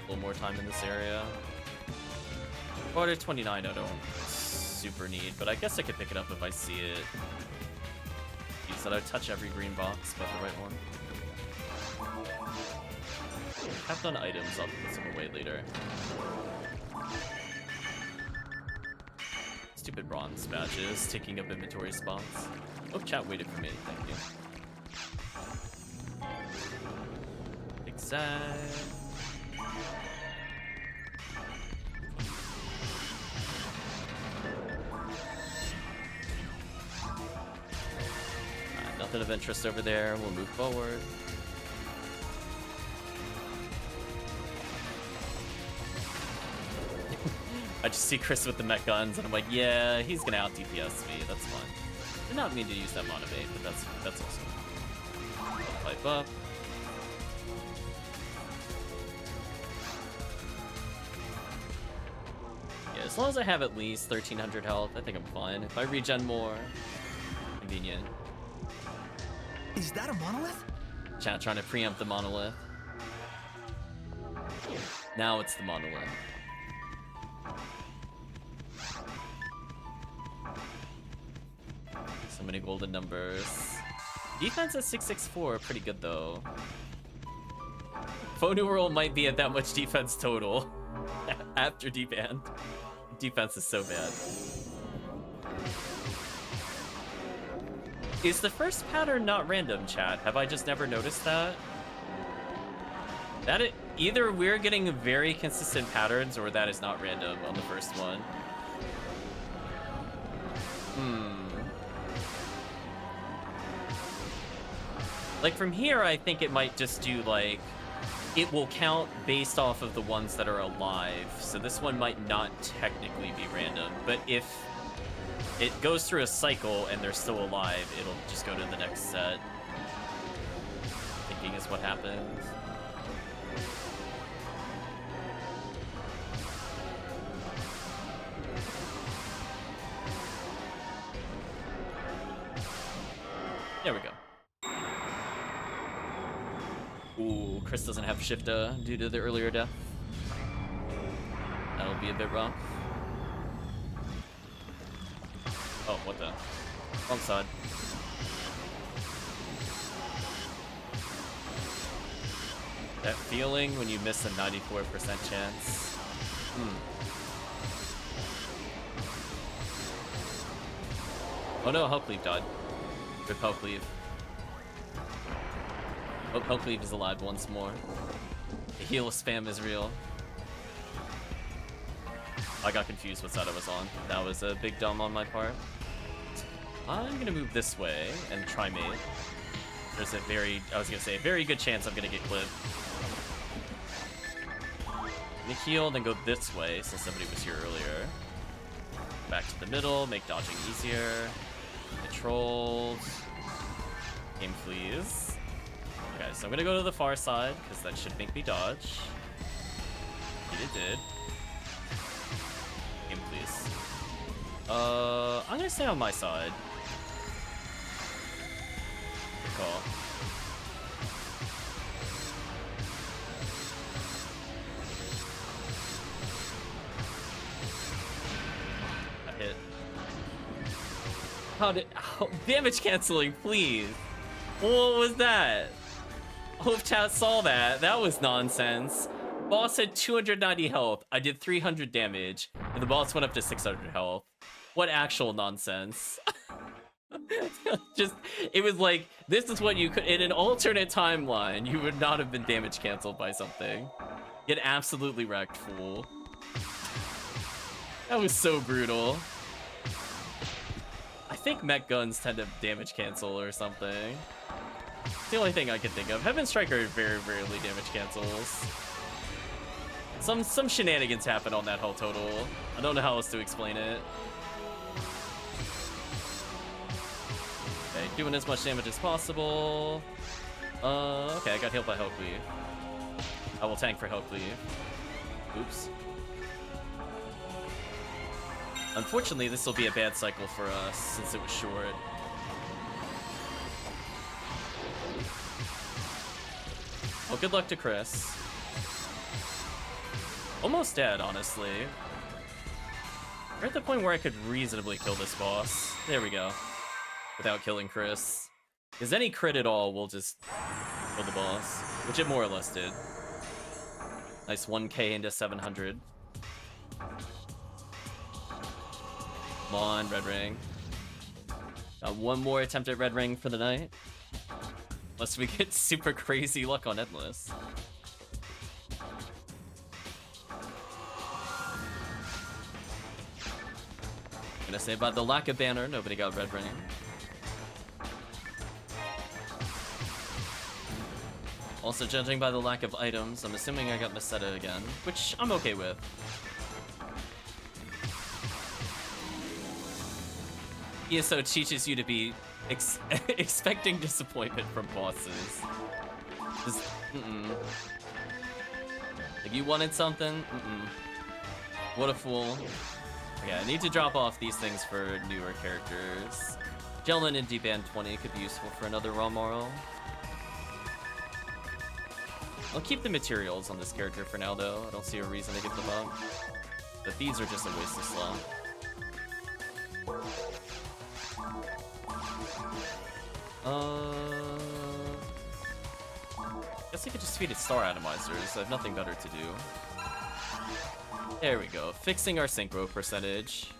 A little more time in this area. Order 29 I don't super need, but I guess I could pick it up if I see it. You said I'd touch every green box, but the right one. Have done items, I'll put some away later. Stupid bronze badges, taking up inventory spots. Oh, chat waited for me, thank you. Exact. Nothing of interest over there, we'll move forward. I just see Chris with the mech guns, and I'm like, yeah, he's gonna out DPS me. That's fine. Did not mean to use that mono bait, but that's awesome. I'll pipe up. Yeah, as long as I have at least 1300 health, I think I'm fine. If I regen more, convenient.
Is that a monolith?
Chat trying to preempt the monolith. Now it's the monolith. So many golden numbers. Defense at 664, pretty good though. Phone World might be at that much defense total after D-band. Defense is so bad. Is the first pattern not random, chat? Have I just never noticed that? Either we're getting very consistent patterns or that is not random on the first one. Like from here, I think it might just do like, it will count based off of the ones that are alive. So this one might not technically be random, but if it goes through a cycle and they're still alive, it'll just go to the next set. Thinking is what happens. There we go. Ooh, Chris doesn't have Shifta due to the earlier death. That'll be a bit rough. Oh, what the? Wrong side. That feeling when you miss a 94% chance. Oh no, HellCleave died. Rip HellCleave. Hope HellCleave is alive once more. The heal spam is real. I got confused what side I was on. That was a big dumb on my part. I'm gonna move this way and try mate. There's a very good chance I'm gonna get clipped. Gonna heal, then go this way since somebody was here earlier. Back to the middle, make dodging easier. Controlled. Game flees. Okay, so I'm gonna go to the far side because that should make me dodge. It did. Game please. I'm gonna stay on my side. Good call. I hit. Oh, damage canceling, please. What was that? Hope chat saw that. That was nonsense. Boss had 290 health. I did 300 damage, and the boss went up to 600 health. What actual nonsense? It was like, this is what you could, in an alternate timeline, you would not have been damage canceled by something. Get absolutely wrecked, fool. That was so brutal. I think mech guns tend to damage cancel or something. It's the only thing I can think of. Heaven Striker very rarely damage cancels. Some shenanigans happen on that whole total. I don't know how else to explain it. Okay, doing as much damage as possible. Okay, I got healed by HellCleave. I will tank for HellCleave. Oops. Unfortunately, this will be a bad cycle for us since it was short. Well, good luck to Chris. Almost dead, honestly. We're at the point where I could reasonably kill this boss. There we go. Without killing Chris. Because any crit at all will just kill the boss. Which it more or less did. Nice 1k into 700. Come on, red ring. Got one more attempt at red ring for the night. Unless we get super crazy luck on Endless. Gonna say by the lack of banner, nobody got red ring. Also, judging by the lack of items, I'm assuming I got Meseta again, which I'm okay with. PSO teaches you to be expecting disappointment from bosses. Just, Like, you wanted something? What a fool. Okay, I need to drop off these things for newer characters. Gentleman in D-Band 20 could be useful for another raw moral. I'll keep the materials on this character for now, though. I don't see a reason to give them up. But these are just a waste of slot. Guess I could just feed it star atomizers. I have nothing better to do. There we go. Fixing our synchro percentage.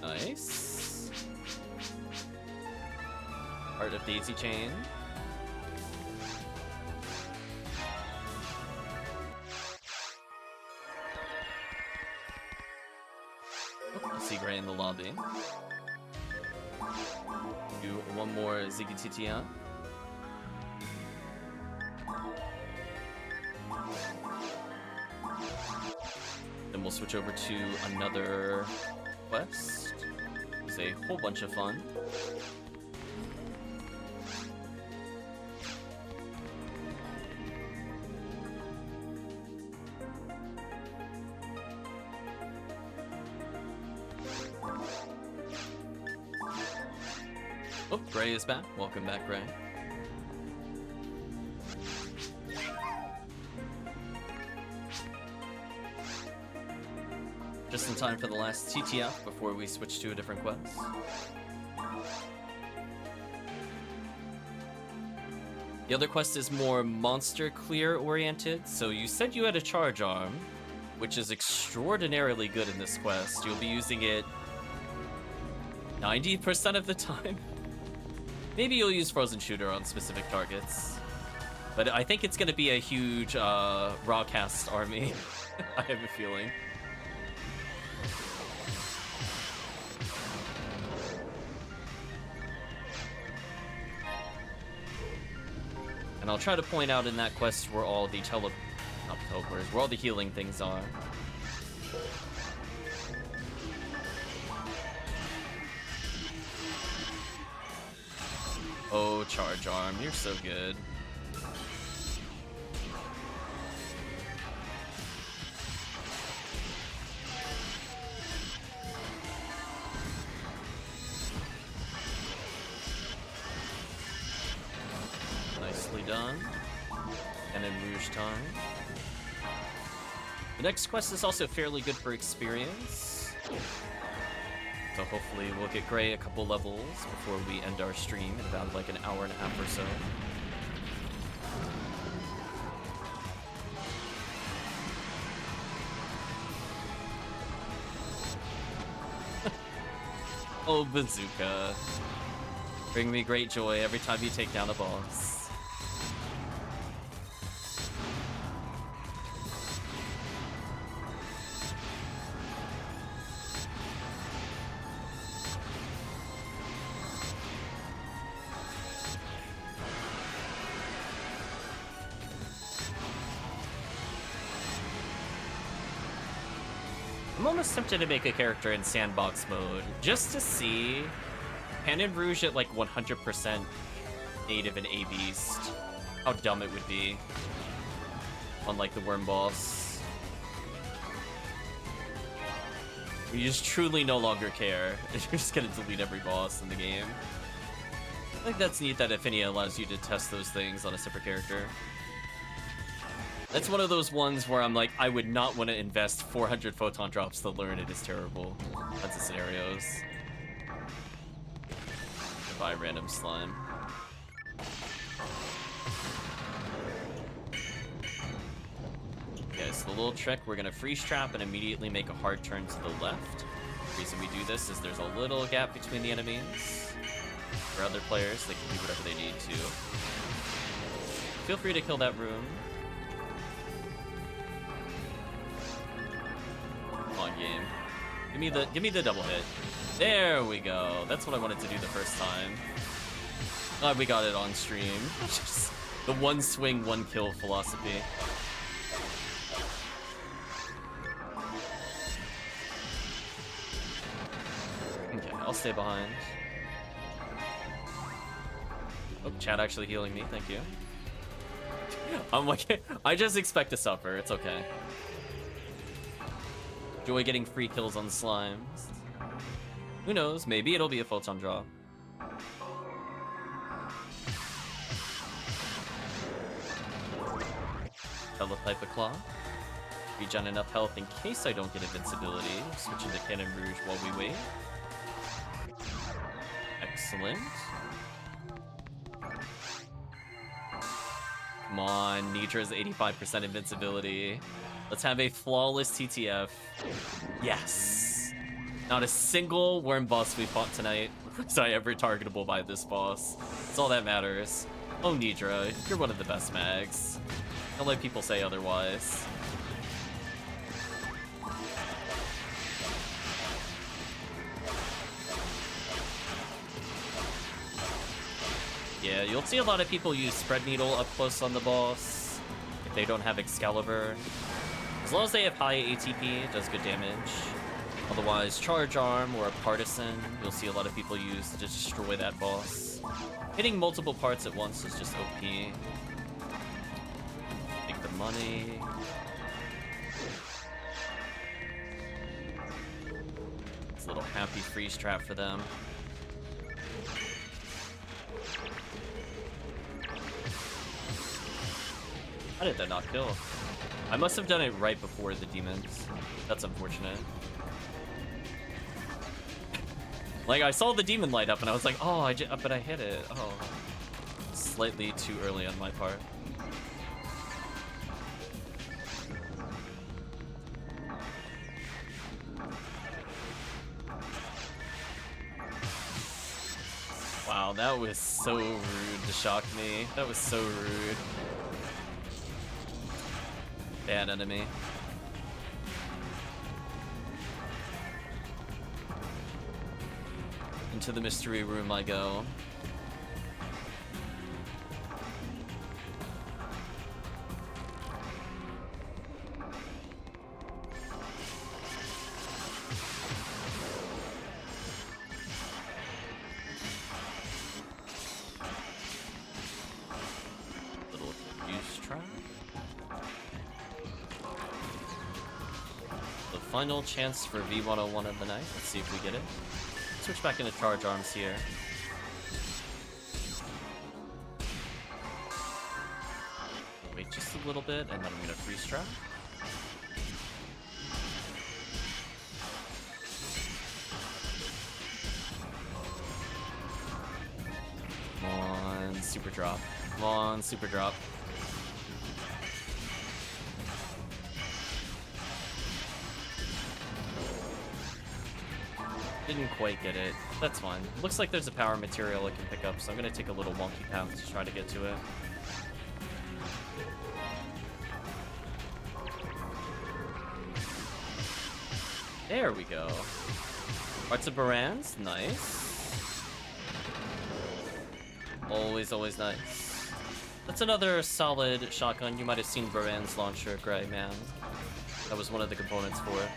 Nice. Part of daisy chain. Oh, I see Gray in the lobby. Do one more Ziggy TTF. Then we'll switch over to another quest. It's a whole bunch of fun. Oh, Gray is back. Welcome back, Gray. Just in time for the last TTF before we switch to a different quest. The other quest is more monster clear oriented. So you said you had a charge arm, which is extraordinarily good in this quest. You'll be using it 90% of the time. Maybe you'll use Frozen Shooter on specific targets. But I think it's going to be a huge Rawcast army. I have a feeling. And I'll try to point out in that quest where all the where all the healing things are. Oh, charge arm, you're so good. Nicely done. And then Rouge time. The next quest is also fairly good for experience. So hopefully we'll get Gray a couple levels before we end our stream in about like an hour and a half or so. Oh, Bazooka. Bring me great joy every time you take down a boss. I'm almost tempted to make a character in sandbox mode just to see Pan Rouge at like 100% native and A-Beast. How dumb it would be on like the worm boss. You just truly no longer care. You're just gonna delete every boss in the game. I think that's neat that Ephinea allows you to test those things on a separate character. That's one of those ones where I'm like, I would not want to invest 400 photon drops to learn it is terrible. That's the scenarios. Buy random slime. Okay, so the little trick, we're gonna freeze trap and immediately make a hard turn to the left. The reason we do this is there's a little gap between the enemies. For other players, they can do whatever they need to. Feel free to kill that room. Come on, game. Give me the double hit. There we go. That's what I wanted to do the first time. Glad we got it on stream. Just the one swing, one kill philosophy. Okay, I'll stay behind. Oh, chat actually healing me, thank you. I'm like, I just expect to suffer, it's okay. Enjoy getting free kills on slimes. Who knows, maybe it'll be a photon draw. Teletype a claw. Regen enough health in case I don't get invincibility. Switch into Cannon Rouge while we wait. Excellent. Come on, Nidra's 85% invincibility. Let's have a flawless TTF. Yes! Not a single worm boss we fought tonight was I ever targetable by this boss. That's all that matters. Oh, Nidra, you're one of the best mags. Don't let people say otherwise. Yeah, you'll see a lot of people use Spread Needle up close on the boss if they don't have Excalibur. As long as they have high ATP, it does good damage. Otherwise, Charge Arm or a Partisan, you'll see a lot of people use to destroy that boss. Hitting multiple parts at once is just OP. Take the money. It's a little happy freeze trap for them. How did that not kill? I must have done it right before the demons. That's unfortunate. Like, I saw the demon light up and I was like, oh, but I hit it. Oh. Slightly too early on my part. Wow, that was so rude to shock me. That was so rude. Bad enemy. Into the mystery room I go. Little use trap. The final chance for V101 of the night. Let's see if we get it. Switch back into Charge Arms here. Wait just a little bit, and then I'm gonna freeze trap. Come on, super drop. Come on, super drop. Didn't quite get it. That's fine. Looks like there's a power material I can pick up, so I'm gonna take a little wonky path to try to get to it. There we go. Hearts of Baran's, nice. Always, always nice. That's another solid shotgun. You might have seen Baran's launcher, Gray Man. That was one of the components for it.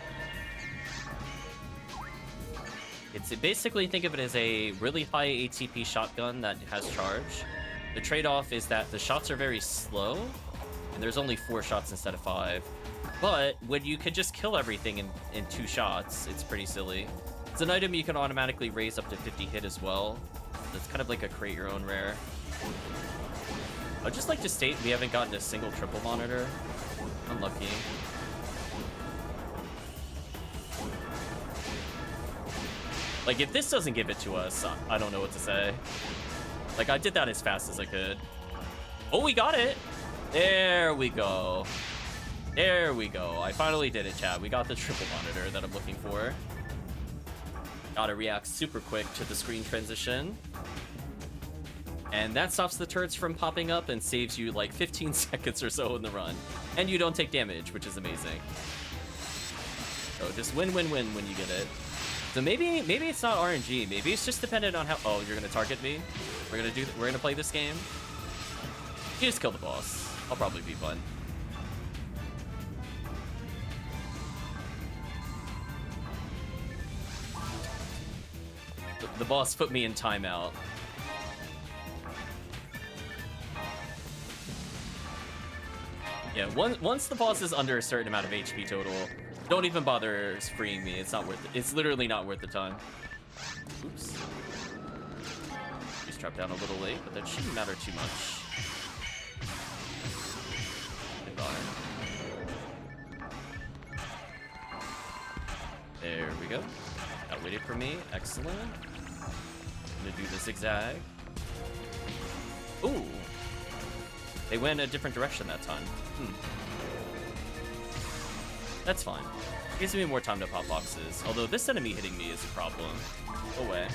Basically, think of it as a really high ATP shotgun that has charge. The trade-off is that the shots are very slow, and there's only 4 shots instead of 5. But when you could just kill everything in 2 shots, it's pretty silly. It's an item you can automatically raise up to 50 hit as well. It's kind of like a create your own rare. I'd just like to state we haven't gotten a single triple monitor. Unlucky. Like, if this doesn't give it to us, I don't know what to say. Like, I did that as fast as I could. Oh, we got it! There we go. There we go. I finally did it, chat. We got the triple monitor that I'm looking for. Gotta react super quick to the screen transition. And that stops the turrets from popping up and saves you like 15 seconds or so in the run. And you don't take damage, which is amazing. So just win-win-win when you get it. So maybe it's not RNG. Maybe it's just dependent on how. Oh, you're gonna target me. We're gonna play this game. You just kill the boss. I'll probably be fun. The boss put me in timeout. Yeah, once the boss is under a certain amount of HP total, don't even bother freeing me. It's not worth it. It's literally not worth the time. Oops. Just dropped down a little late, but that shouldn't matter too much. Goodbye. There we go. That waited for me. Excellent. I'm gonna do the zigzag. Ooh. They went a different direction that time. That's fine. It gives me more time to pop boxes. Although this enemy hitting me is a problem. Go away.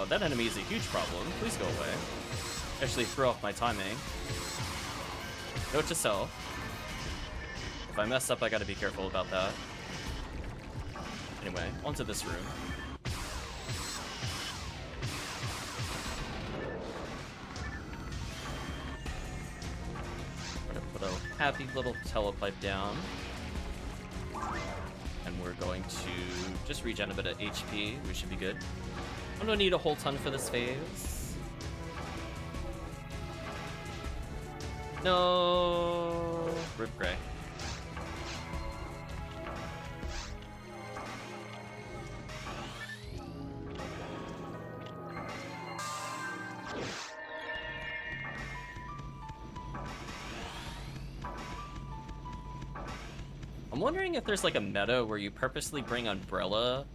That enemy is a huge problem. Please go away. Actually threw off my timing. Note to self. If I mess up, I gotta be careful about that. Anyway, onto this room. Put a happy little telepipe down. And we're going to just regen a bit of HP. We should be good. I don't need a whole ton for this phase. No. Rip Gray. I'm wondering if there's like a meta where you purposely bring Umbrella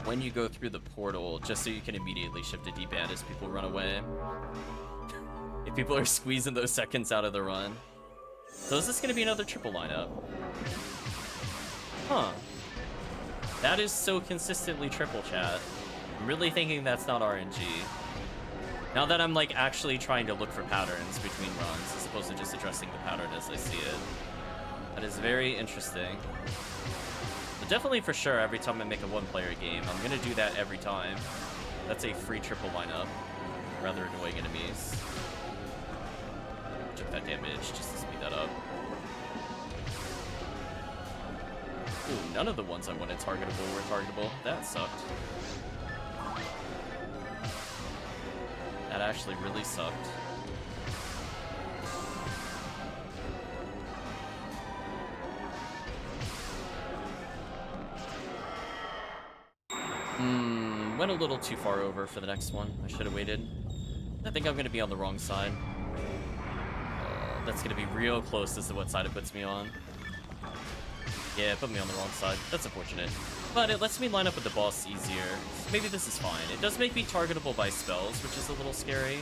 when you go through the portal just so you can immediately shift to D-pad as people run away. If people are squeezing those seconds out of the run. So is this going to be another triple lineup? Huh. That is so consistently triple, chat. I'm really thinking that's not RNG. Now that I'm like actually trying to look for patterns between runs as opposed to just addressing the pattern as I see it. That is very interesting. But definitely for sure, every time I make a one-player game, I'm gonna do that every time. That's a free triple lineup. Rather annoying enemies. Took that damage just to speed that up. Ooh, none of the ones I wanted targetable were targetable. That sucked. That actually really sucked. Went a little too far over for the next one. I should have waited. I think I'm going to be on the wrong side. That's going to be real close as to what side it puts me on. Yeah, it put me on the wrong side. That's unfortunate. But it lets me line up with the boss easier. So maybe this is fine. It does make me targetable by spells, which is a little scary.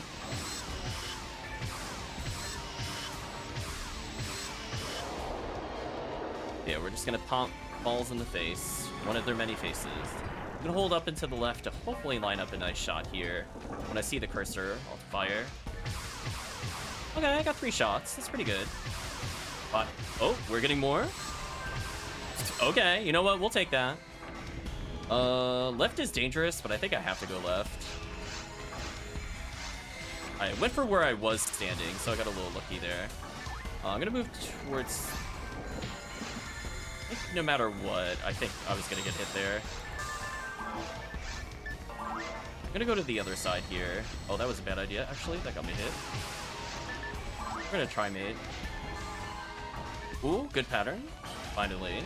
Yeah, we're just going to pump balls in the face. One of their many faces. I'm gonna hold up and to the left to hopefully line up a nice shot here. When I see the cursor, I'll fire. Okay, I got 3 shots. That's pretty good. But, oh, we're getting more? Okay, you know what? We'll take that. Left is dangerous, but I think I have to go left. I went for where I was standing, so I got a little lucky there. I'm gonna move towards... I think no matter what, I think I was gonna get hit there. I'm gonna go to the other side here. Oh, that was a bad idea, actually. That got me hit. We're gonna try mate. Ooh, good pattern. Finally.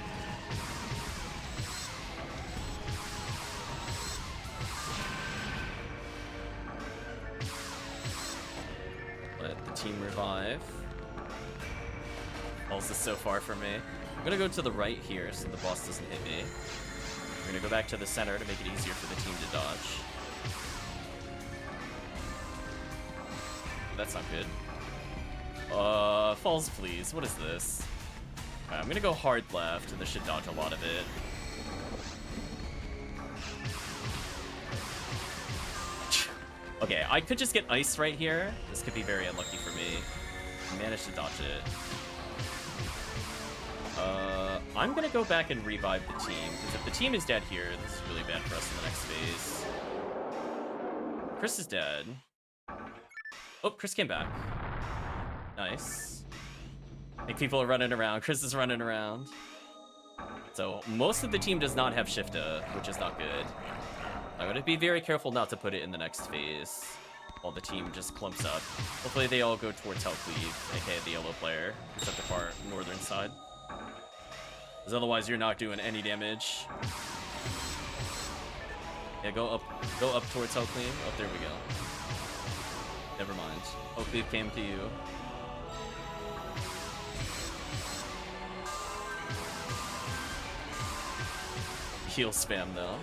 Let the team revive. Balls is so far for me. I'm gonna go to the right here so the boss doesn't hit me. We're gonna go back to the center to make it easier for the team to dodge. That's not good. Falls please. What is this? Alright, I'm gonna go hard left, and this should dodge a lot of it. Okay, I could just get ice right here. This could be very unlucky for me. I managed to dodge it. I'm gonna go back and revive the team, because if the team is dead here, this is really bad for us in the next phase. Chris is dead. Oh, Chris came back. Nice. I think people are running around. Chris is running around. So most of the team does not have Shifta, which is not good. I'm gonna be very careful not to put it in the next phase while the team just clumps up. Hopefully they all go towards HellCleave, aka the yellow player, who's at the far northern side. Because otherwise you're not doing any damage. Yeah, go up towards HellCleave. Oh, there we go. Never mind. HellCleave came to you. Heal spam though.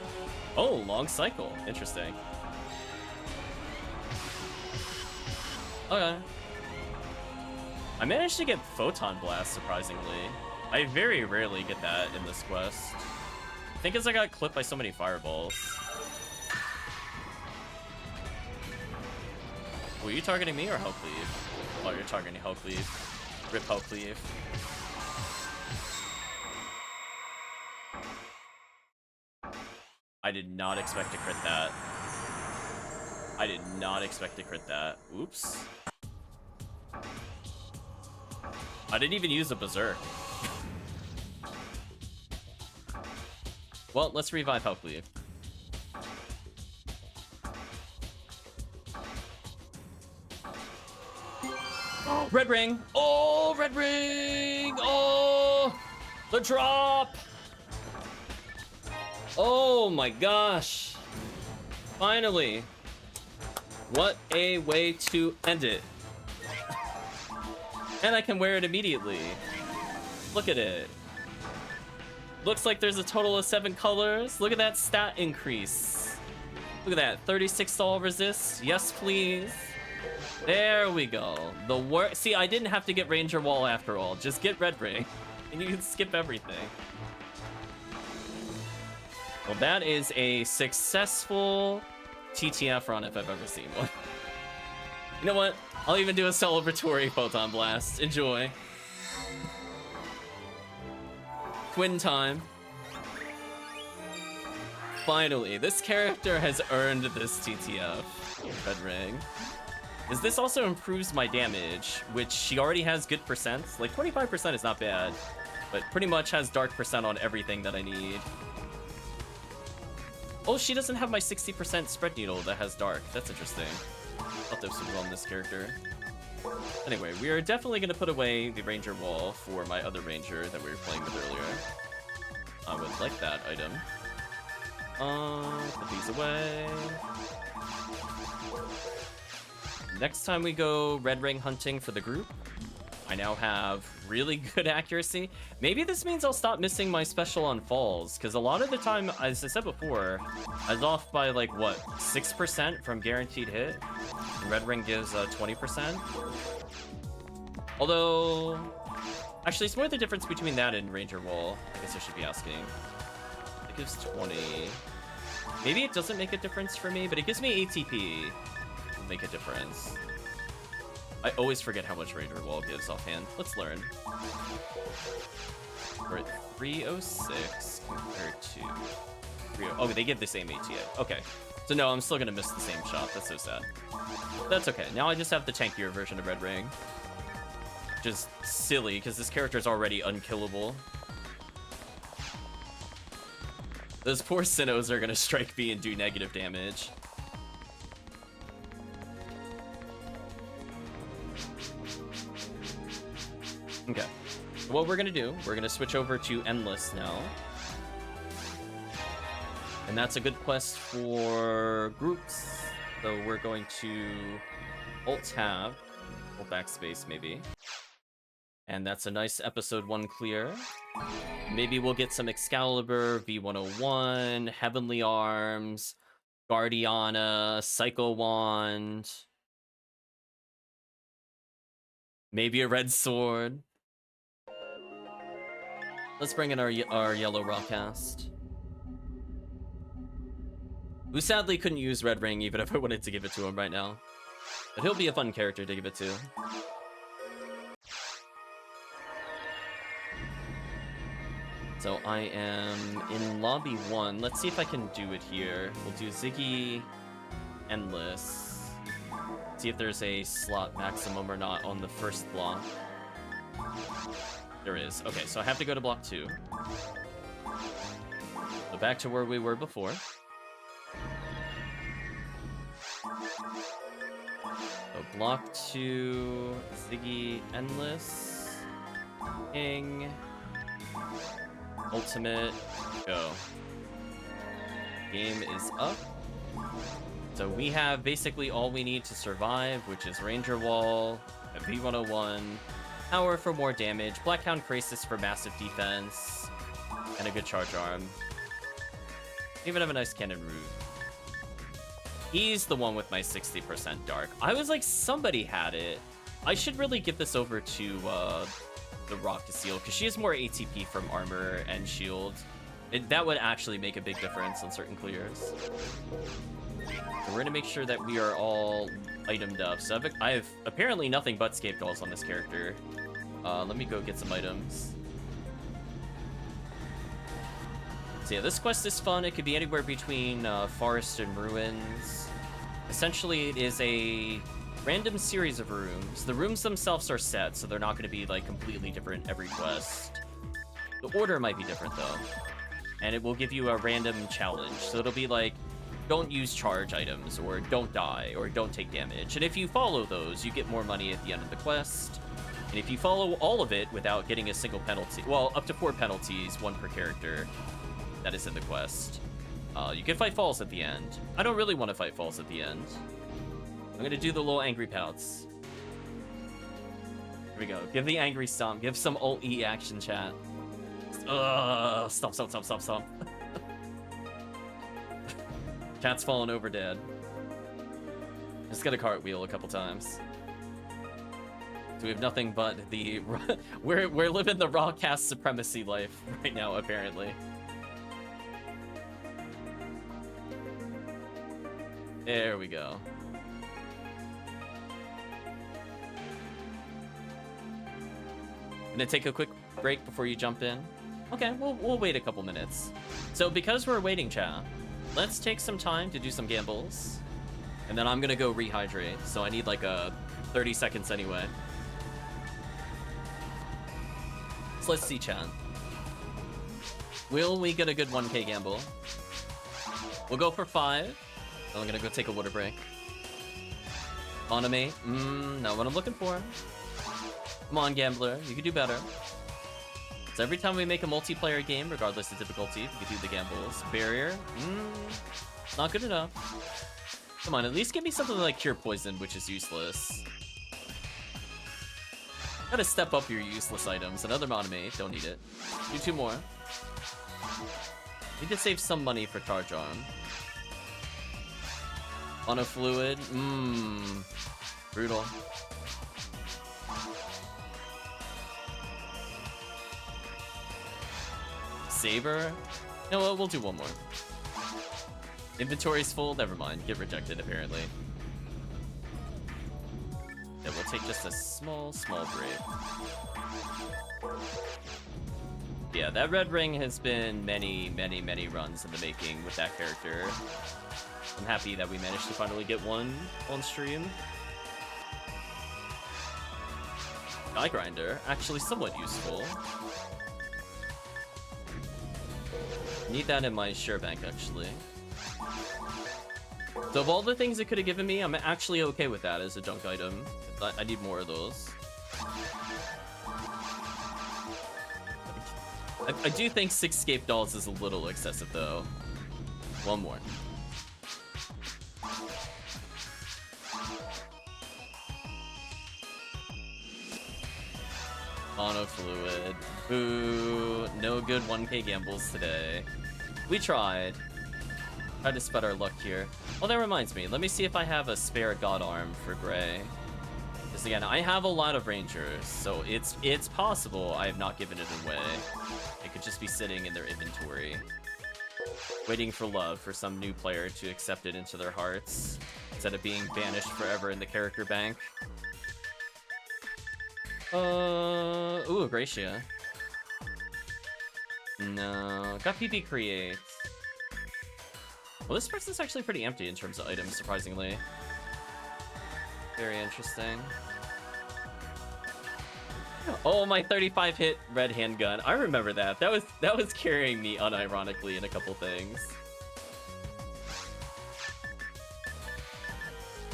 Oh, long cycle. Interesting. Okay. I managed to get Photon Blast, surprisingly. I very rarely get that in this quest. I think as I got clipped by so many fireballs. Were you targeting me or HellCleave? Oh, you're targeting HellCleave. Rip HellCleave. I did not expect to crit that. I did not expect to crit that. Oops. I didn't even use a berserk. Well, let's revive HellCleave. Red ring! Oh, red ring! Oh, the drop! Oh my gosh. Finally. What a way to end it. And I can wear it immediately. Look at it. Looks like there's a total of 7 colors. Look at that stat increase. Look at that. 36 stall resist. Yes, please. There we go. The work. See, I didn't have to get Ranger Wall after all. Just get Red Ring. And you can skip everything. Well, that is a successful TTF run if I've ever seen one. You know what? I'll even do a celebratory Photon Blast. Enjoy. Quinn time. Finally, this character has earned this TTF. Red Ring. Is this also improves my damage, which she already has good percents. Like 25% is not bad, but pretty much has dark percent on everything that I need. Oh, she doesn't have my 60% spread needle that has dark. That's interesting. Thought this would run this character. Anyway, we are definitely going to put away the Ranger Wall for my other Ranger that we were playing with earlier. I would like that item. Put these away. Next time we go red ring hunting for the group, I now have really good accuracy. Maybe this means I'll stop missing my special on falls, because a lot of the time, as I said before, I was off by like, what, 6% from guaranteed hit? And red ring gives 20%. Although, actually, it's more the difference between that and Ranger Wall. I guess I should be asking. It gives 20. Maybe it doesn't make a difference for me, but it gives me ATP. Will make a difference. I always forget how much Ranger Wall gives offhand. Let's learn. We're at 306 compared to 30. Oh, they give the same ATA. Okay. So no, I'm still gonna miss the same shot. That's so sad. That's okay. Now I just have the tankier version of Red Ring. Just silly, because this character is already unkillable. Those poor Sinnohs are gonna strike me and do negative damage. Okay. So what we're gonna do, we're gonna switch over to Endless now. And that's a good quest for groups. So we're going to Alt-Tab Hold backspace, maybe. And that's a nice episode 1 clear. Maybe we'll get some Excalibur, V101, Heavenly Arms, Guardiana, Psycho Wand. Maybe a red sword. Let's bring in our yellow Rawcast. Who sadly couldn't use Red Ring even if I wanted to give it to him right now. But he'll be a fun character to give it to. So I am in lobby 1. Let's see if I can do it here. We'll do Ziggy Endless. See if there's a slot maximum or not on the first block. There is. Okay, so I have to go to block 2. So back to where we were before. So block 2, Ziggy Endless, King, Ultimate, go. Game is up. So we have basically all we need to survive, which is Ranger Wall, a V101, Power for more damage, Blackhound Crisis for massive defense, and a good charge arm. Even have a nice cannon root. He's the one with my 60% dark. I was like, somebody had it. I should really give this over to the Rock to Seal, because she has more ATP from armor and shield. That would actually make a big difference on certain clears. So we're gonna make sure that we are all itemed up. So I have apparently nothing but Scape Dolls on this character. Let me go get some items. So yeah, this quest is fun. It could be anywhere between Forest and Ruins. Essentially, it is a random series of rooms. The rooms themselves are set, so they're not going to be like completely different every quest. The order might be different though. And it will give you a random challenge. So it'll be like, don't use charge items, or don't die, or don't take damage. And if you follow those, you get more money at the end of the quest. And if you follow all of it without getting a single penalty, well, up to 4 penalties, 1 per character, that is in the quest. You can fight Falls at the end. I don't really want to fight Falls at the end. I'm going to do the little angry pouts. Here we go. Give the angry stomp. Give some ult-E action, chat. Stomp, stomp, stomp, stomp, stomp. Cat's falling over dead. Just got a cartwheel a couple times. So we have nothing but the... we're living the Rawcast supremacy life right now, apparently. There we go. Gonna take a quick break before you jump in. Okay, we'll wait a couple minutes. So because we're waiting, chat, let's take some time to do some gambles. And then I'm gonna go rehydrate. So I need like a 30 seconds anyway. So let's see, chat. Will we get a good 1k gamble? We'll go for 5. I'm gonna go take a water break. Anime, not what I'm looking for. Come on, gambler, you can do better. So every time we make a multiplayer game, regardless of difficulty, we can do the gambles. Barrier, not good enough. Come on, at least give me something like Cure Poison, which is useless. Gotta step up your useless items. Another Monome, don't need it. Do 2 more. Need to save some money for Charge Arm. On a fluid, brutal. Saber? No, we'll do 1 more. Inventory's full, never mind. Get rejected, apparently. Yeah, we'll take just a small break. Yeah, that red ring has been many runs in the making with that character. I'm happy that we managed to finally get one on stream. Die Grinder, actually somewhat useful. Need that in my share bank, actually. So of all the things it could have given me, I'm actually okay with that as a junk item. I need more of those. I do think 6 Scape Dolls is a little excessive, though. 1 more. Mono fluid. Boo. No good 1k gambles today. We tried. Tried to spread our luck here. Well, that reminds me. Let me see if I have a spare god arm for Gray. Because again, I have a lot of rangers, so it's possible I have not given it away. It could just be sitting in their inventory, waiting for love for some new player to accept it into their hearts, instead of being banished forever in the character bank. Ooh, Gracia. No, got PP create. Well, this person's actually pretty empty in terms of items, surprisingly. Very interesting. Oh, my 35 hit red handgun. I remember that. That was carrying me unironically in a couple things.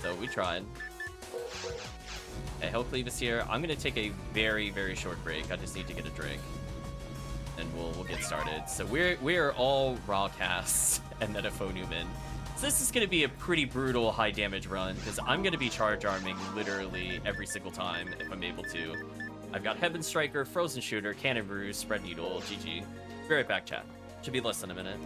So we tried. Okay, HellCleave is here. I'm gonna take a very, very short break. I just need to get a drink, and we'll get started. So we're all raw casts and then a Phonuman. So this is gonna be a pretty brutal high damage run because I'm gonna be charge arming literally every single time if I'm able to. I've got Heaven Striker, Frozen Shooter, Cannon Brew, Spread Needle, GG. Be right back, chat. Should be less than a minute.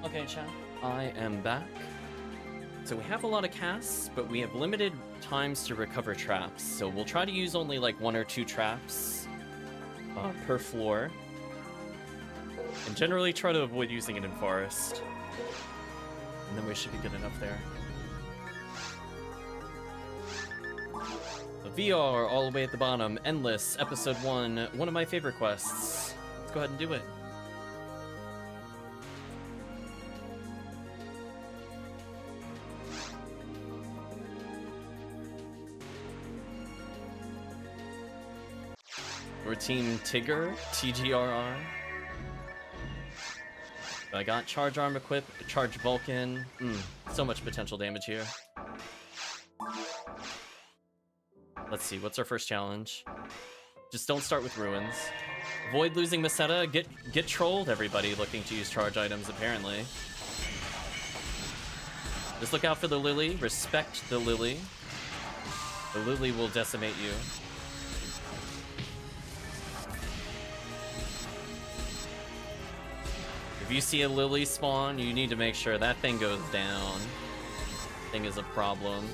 Okay, chat. I am back. So we have a lot of casts, but we have limited times to recover traps. So we'll try to use only like 1 or 2 traps per floor. And generally try to avoid using it in forest. And then we should be good enough there. The VR all the way at the bottom. Endless, episode 1. One of my favorite quests. Let's go ahead and do it. We're Team Tigger, TGRR. I got Charge Arm equip, Charge Vulcan. So much potential damage here. Let's see, what's our first challenge? Just don't start with Ruins. Avoid losing Meseta. Get trolled, everybody looking to use charge items, apparently. Just look out for the Lily. Respect the Lily. The Lily will decimate you. If you see a Lily spawn, you need to make sure that thing goes down. Thing is a problem.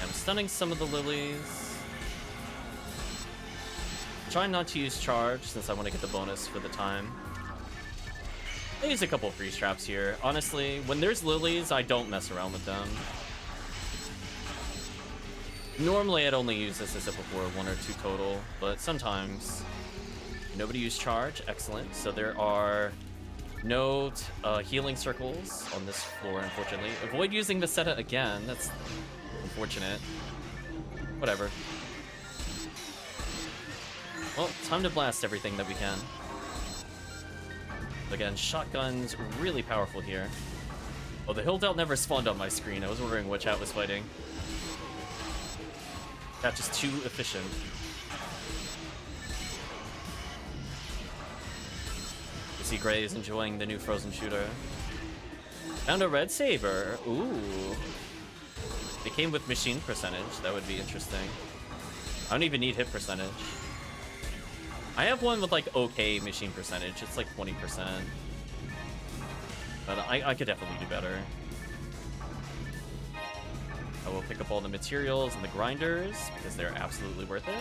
I'm stunning some of the Lilies. Trying not to use charge since I want to get the bonus for the time. I use a couple freeze traps here. Honestly, when there's Lilies, I don't mess around with them. Normally, I'd only use this as if before 1 or 2 total, but sometimes nobody used charge. Excellent. So there are no healing circles on this floor, unfortunately. Avoid using Meseta again. That's unfortunate. Whatever. Well, time to blast everything that we can. Again, shotgun's really powerful here. Oh, the Hill Delt never spawned on my screen. I was wondering what chat was fighting. That's just too efficient. You see Gray is enjoying the new Frozen Shooter. Found a red saber. Ooh. It came with machine percentage. That would be interesting. I don't even need hit percentage. I have one with like okay machine percentage. It's like 20%. But I could definitely do better. I will pick up all the materials and the grinders because they're absolutely worth it.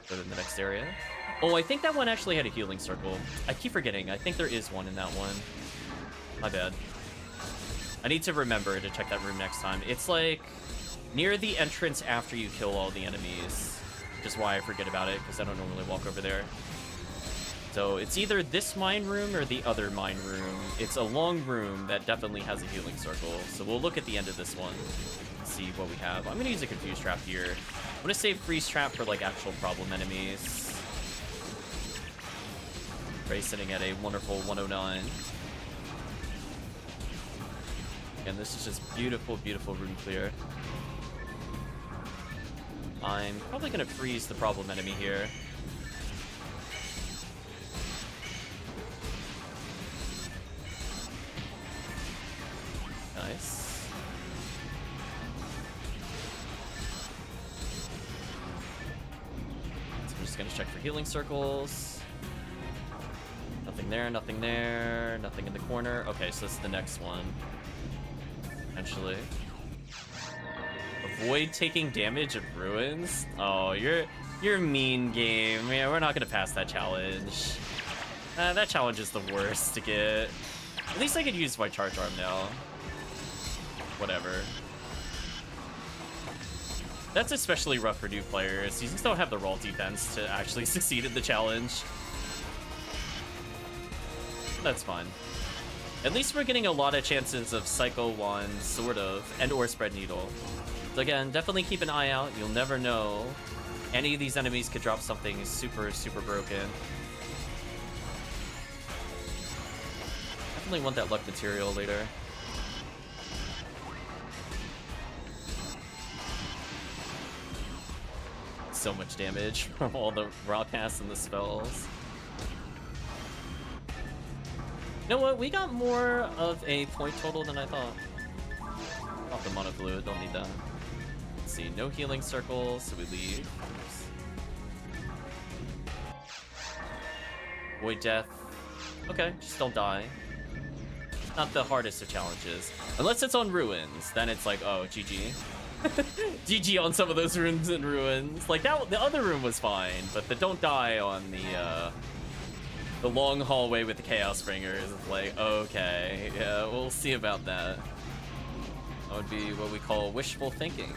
Go to the next area. Oh, I think that one actually had a healing circle. I keep forgetting. I think there is one in that one. My bad. I need to remember to check that room next time. It's like near the entrance after you kill all the enemies, which is why I forget about it because I don't normally walk over there. So it's either this mine room or the other mine room. It's a long room that definitely has a healing circle. So we'll look at the end of this one and see what we have. I'm gonna use a confuse trap here. I'm gonna save freeze trap for like actual problem enemies. Ray sitting at a wonderful 109. And this is just beautiful, beautiful room clear. I'm probably gonna freeze the problem enemy here. Nice. So I'm just gonna check for healing circles. Nothing there, nothing there, nothing in the corner. Okay, so this is the next one. Potentially. Avoid taking damage of ruins? Oh, you're mean, game. Yeah, we're not gonna pass that challenge. That challenge is the worst to get. At least I could use my charge arm now. Whatever. That's especially rough for new players. You just don't have the raw defense to actually succeed in the challenge. That's fine. At least we're getting a lot of chances of Psycho Wand, sort of, and or Spread Needle. So again, definitely keep an eye out. You'll never know. Any of these enemies could drop something super, super broken. Definitely want that luck material later. So much damage from all the raw casts and the spells. You know what? We got more of a point total than I thought. Off the mono fluid, don't need that. Let's see, no healing circles, so we leave. Oops. Void death. Okay, just don't die. Not the hardest of challenges. Unless it's on ruins, then it's like, oh, GG. GG on some of those rooms and ruins. Like that, the other room was fine, but the don't die on the long hallway with the Chaos Springers is like, okay, yeah, we'll see about that. That would be what we call wishful thinking.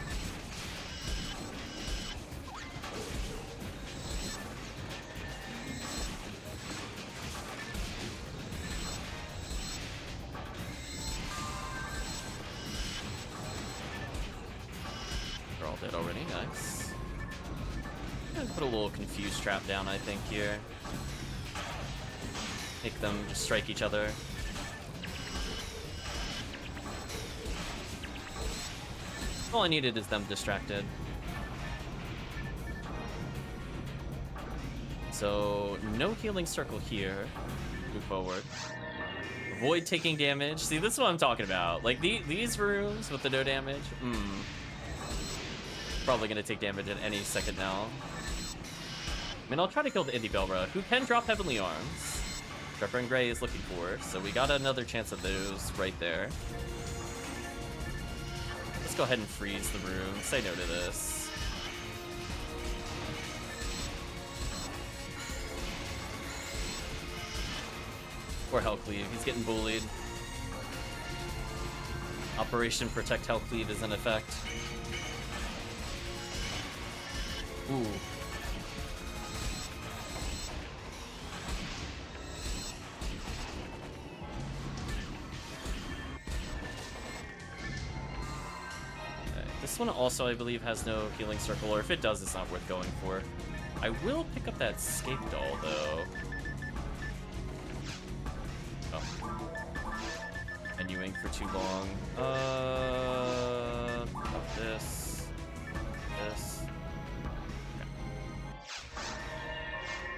They're all dead already, nice. I'm gonna put a little confuse trap down, I think, here. Make them just strike each other. All I needed is them distracted. So, no healing circle here. Move forward. Avoid taking damage. See, this is what I'm talking about. Like, these rooms with the no damage, probably gonna take damage at any second now. I mean, I'll try to kill the Indie Belra, who can drop Heavenly Arms. Trevor and Gray is looking for, so we got another chance of those right there. Let's go ahead and freeze the room. Say no to this. Poor HellCleave, he's getting bullied. Operation Protect HellCleave is in effect. Ooh. This one also, I believe, has no healing circle, or if it does, it's not worth going for. I will pick up that Scape Doll, though. Oh. Menuing for too long. This. This. Okay.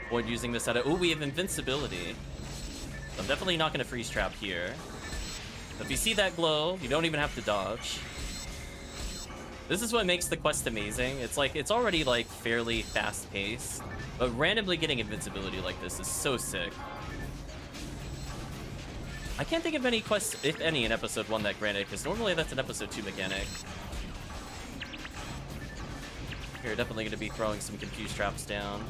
Avoid using this at a... Ooh, we have invincibility. I'm definitely not going to freeze trap here. If you see that glow, you don't even have to dodge. This is what makes the quest amazing. It's like, it's already like fairly fast paced, but randomly getting invincibility like this is so sick. I can't think of any quests, if any, in episode 1 that granted, because normally that's an episode 2 mechanic. You're definitely going to be throwing some confused traps down.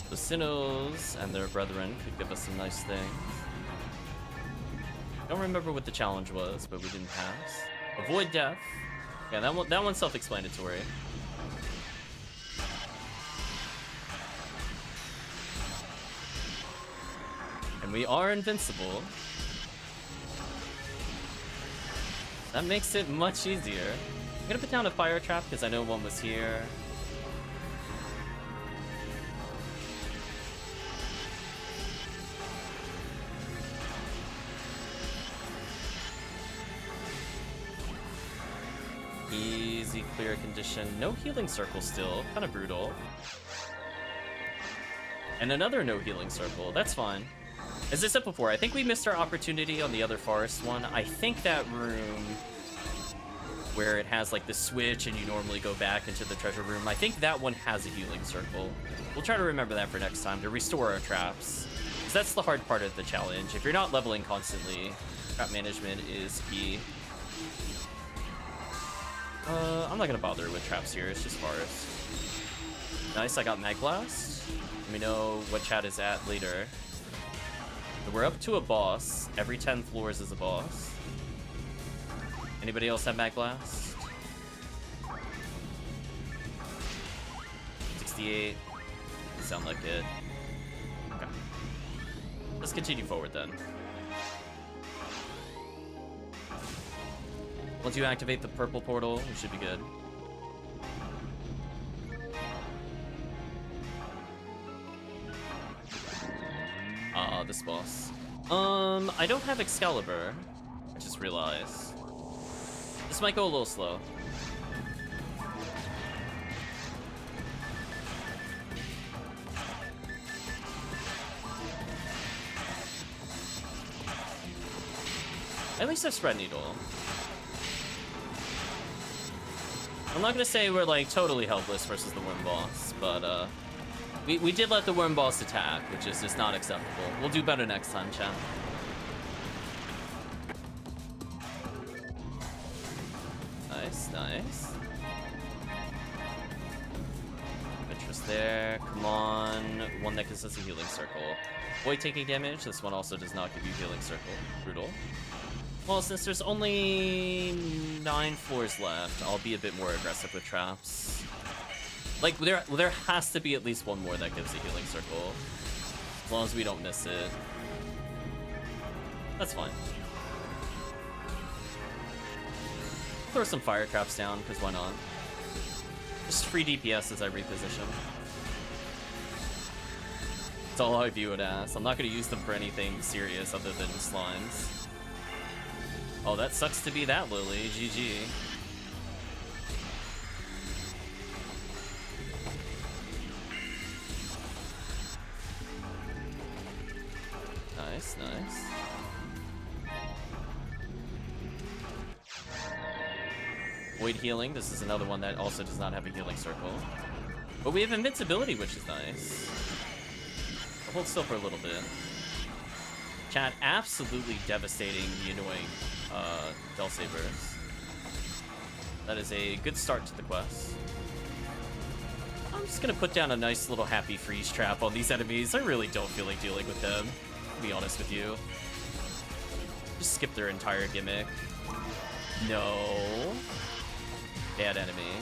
The Sinnohs and their brethren could give us some nice things. Don't remember what the challenge was, but we didn't pass. Avoid death. Yeah, that one's self-explanatory. And we are invincible. That makes it much easier. I'm gonna put down a fire trap because I know one was here. Easy clear condition. No healing circle still. Kind of brutal. And another no healing circle. That's fine. As I said before, I think we missed our opportunity on the other forest one. I think that room where it has like the switch and you normally go back into the treasure room, I think that one has a healing circle. We'll try to remember that for next time to restore our traps. Because that's the hard part of the challenge. If you're not leveling constantly, trap management is key. I'm not gonna bother with traps here, it's just forest. Nice, I got Mag Blast. Let me know what chat is at later. So we're up to a boss. Every 10 floors is a boss. Anybody else have Mag Blast? 68. Doesn't sound like it. Okay. Let's continue forward then. Once you activate the purple portal, we should be good. This boss. I don't have Excalibur. I just realized. This might go a little slow. At least I have Spread Needle. I'm not gonna say we're like totally helpless versus the worm boss, but we did let the worm boss attack, which is just not acceptable. We'll do better next time, chat. Nice, nice. Interest there. Come on. One that gives us a healing circle. Avoid taking damage. This one also does not give you healing circle. Brutal. Well, since there's only 9 floors left, I'll be a bit more aggressive with traps. Like, there has to be at least one more that gives a healing circle. As long as we don't miss it. That's fine. Throw some fire traps down, because why not? Just free DPS as I reposition. That's all I view it as. I'm not going to use them for anything serious other than slimes. Oh, that sucks to be that, Lily. GG. Nice, nice. Void healing. This is another one that also does not have a healing circle. But we have invincibility, which is nice. I'll hold still for a little bit. Chat, absolutely devastating the annoying Del Sabers. That is a good start to the quest. I'm just gonna put down a nice little happy freeze trap on these enemies. I really don't feel like dealing with them, to be honest with you. Just skip their entire gimmick. No. Bad enemy.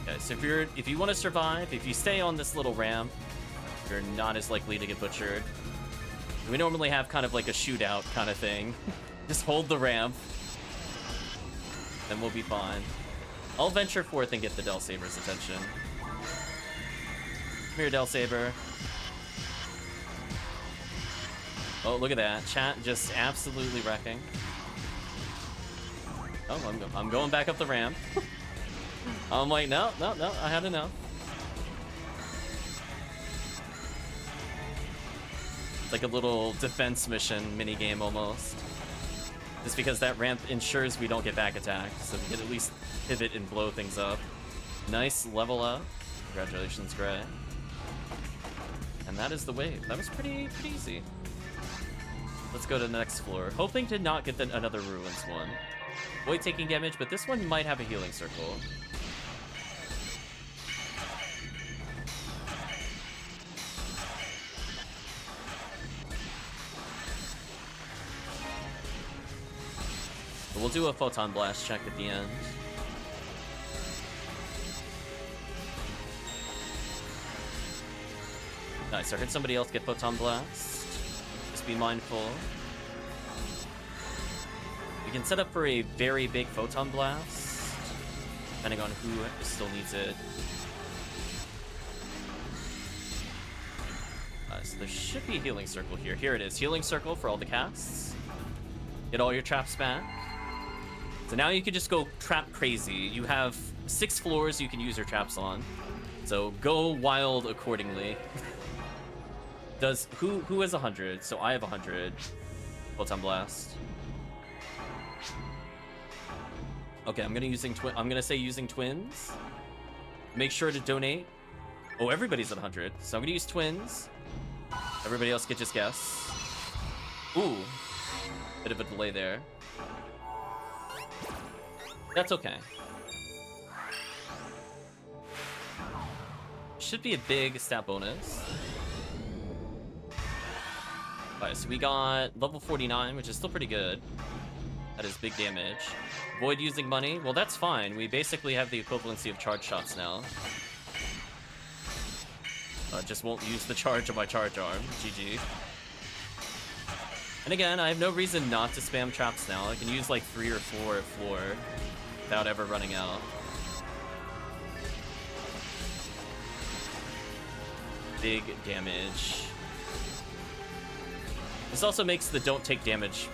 Okay, so if you want to survive, if you stay on this little ramp, you're not as likely to get butchered. We normally have kind of like a shootout kind of thing. Just hold the ramp. Then we'll be fine. I'll venture forth and get the Del Saber's attention. Come here, Del Saber. Oh, look at that. Chat just absolutely wrecking. Oh, I'm going back up the ramp. I'm like, no, I had enough. It's like a little defense mission mini-game almost. Just because that ramp ensures we don't get back attacked, so we can at least pivot and blow things up. Nice level up. Congratulations, Gray. And that is the wave. That was pretty easy. Let's go to the next floor. Hoping to not get another Ruins one. Void taking damage, but this one might have a healing circle. But we'll do a Photon Blast check at the end. Nice, I heard somebody else get Photon Blast. Just be mindful. We can set up for a very big Photon Blast, depending on who still needs it. So there should be a healing circle here. Here it is, healing circle for all the casts. Get all your traps back. So now you can just go trap crazy. You have 6 floors you can use your traps on. So go wild accordingly. Who has 100? So I have 100. Photon Blast. Okay, I'm gonna say using twins. Make sure to donate. Oh, everybody's at 100. So I'm gonna use twins. Everybody else can just guess. Ooh, bit of a delay there. That's okay. Should be a big stat bonus. Alright, so we got level 49, which is still pretty good. That is big damage. Void using money? Well, that's fine. We basically have the equivalency of charge shots now. Just won't use the charge of my charge arm. GG. And again, I have no reason not to spam traps now. I can use like 3 or 4 at floor without ever running out. Big damage. This also makes the don't take damage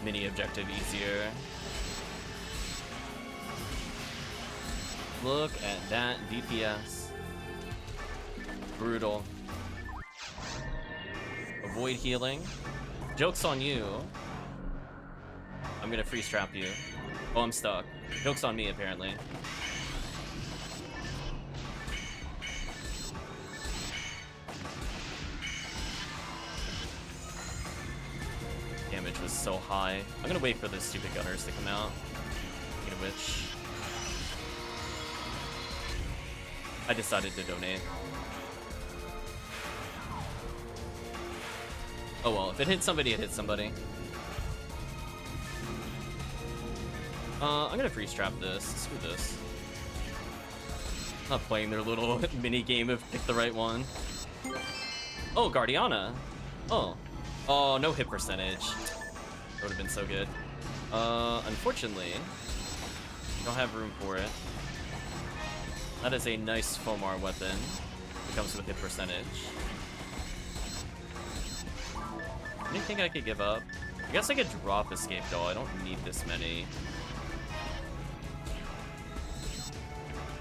mini objective easier. Look at that DPS. Brutal. Avoid healing. Joke's on you. I'm gonna freeze trap you. Oh, I'm stuck. Joke's on me, apparently. Damage was so high. I'm gonna wait for the stupid gunners to come out. Speaking of which, I decided to donate. Oh well, if it hits somebody, it hits somebody. I'm gonna freeze trap this. Screw this. Not playing their little mini game of pick the right one. Oh, Guardiana. Oh. Oh, no hit percentage. That would have been so good. Unfortunately, don't have room for it. That is a nice Fomar weapon. It comes with hit percentage. Anything I could give up? I guess I could drop Escape Doll. I don't need this many.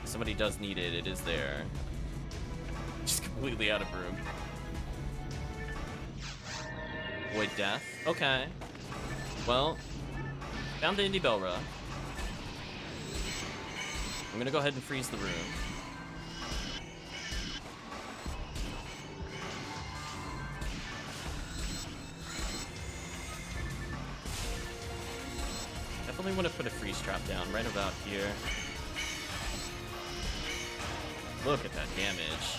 If somebody does need it, it is there. Just completely out of room. Void Death. Okay. Well, found the Indie Belra. I'm gonna go ahead and freeze the room. Definitely want to put a freeze trap down right about here. Look at that damage.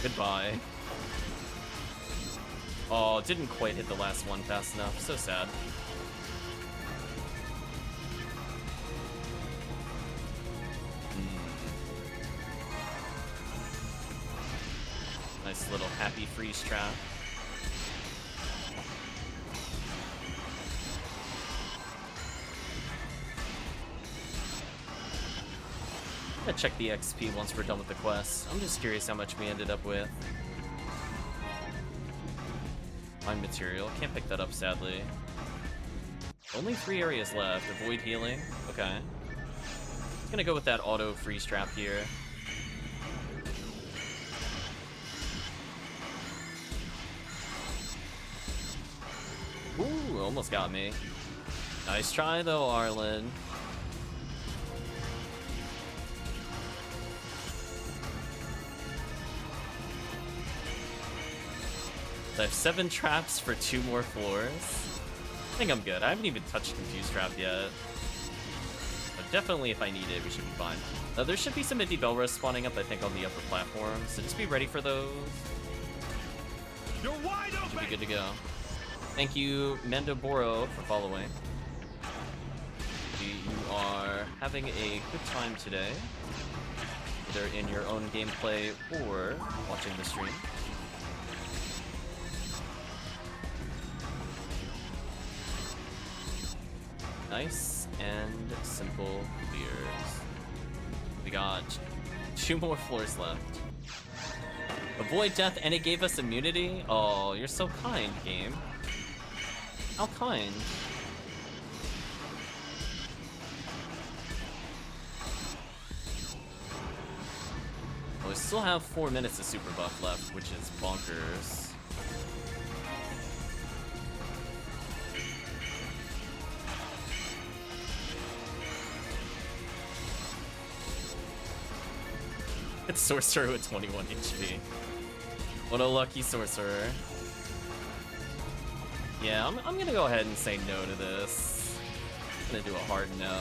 Goodbye. Oh, didn't quite hit the last one fast enough. So sad. Nice little happy freeze trap. I'm gonna check the XP once we're done with the quest. I'm just curious how much we ended up with. Find material. Can't pick that up, sadly. Only 3 areas left. Avoid healing. Okay. Gonna go with that auto freeze trap here. Ooh, almost got me. Nice try though, Arlen. I have 7 traps for 2 more floors. I think I'm good. I haven't even touched Confuse Trap yet. But definitely if I need it, we should be fine. There should be some Indie Belras spawning up, I think, on the upper platform. So just be ready for those.
You're wide open!
Should be good to go. Thank you, Mandoboro, for following. You are having a good time today. Either in your own gameplay or watching the stream. Nice and simple clears. We got 2 more floors left. Avoid death and it gave us immunity? Oh, you're so kind, game. How kind. Well, we still have 4 minutes of super buff left, which is bonkers. It's Sorcerer with 21 HP. What a lucky Sorcerer. Yeah, I'm gonna go ahead and say no to this. I'm gonna do a hard no.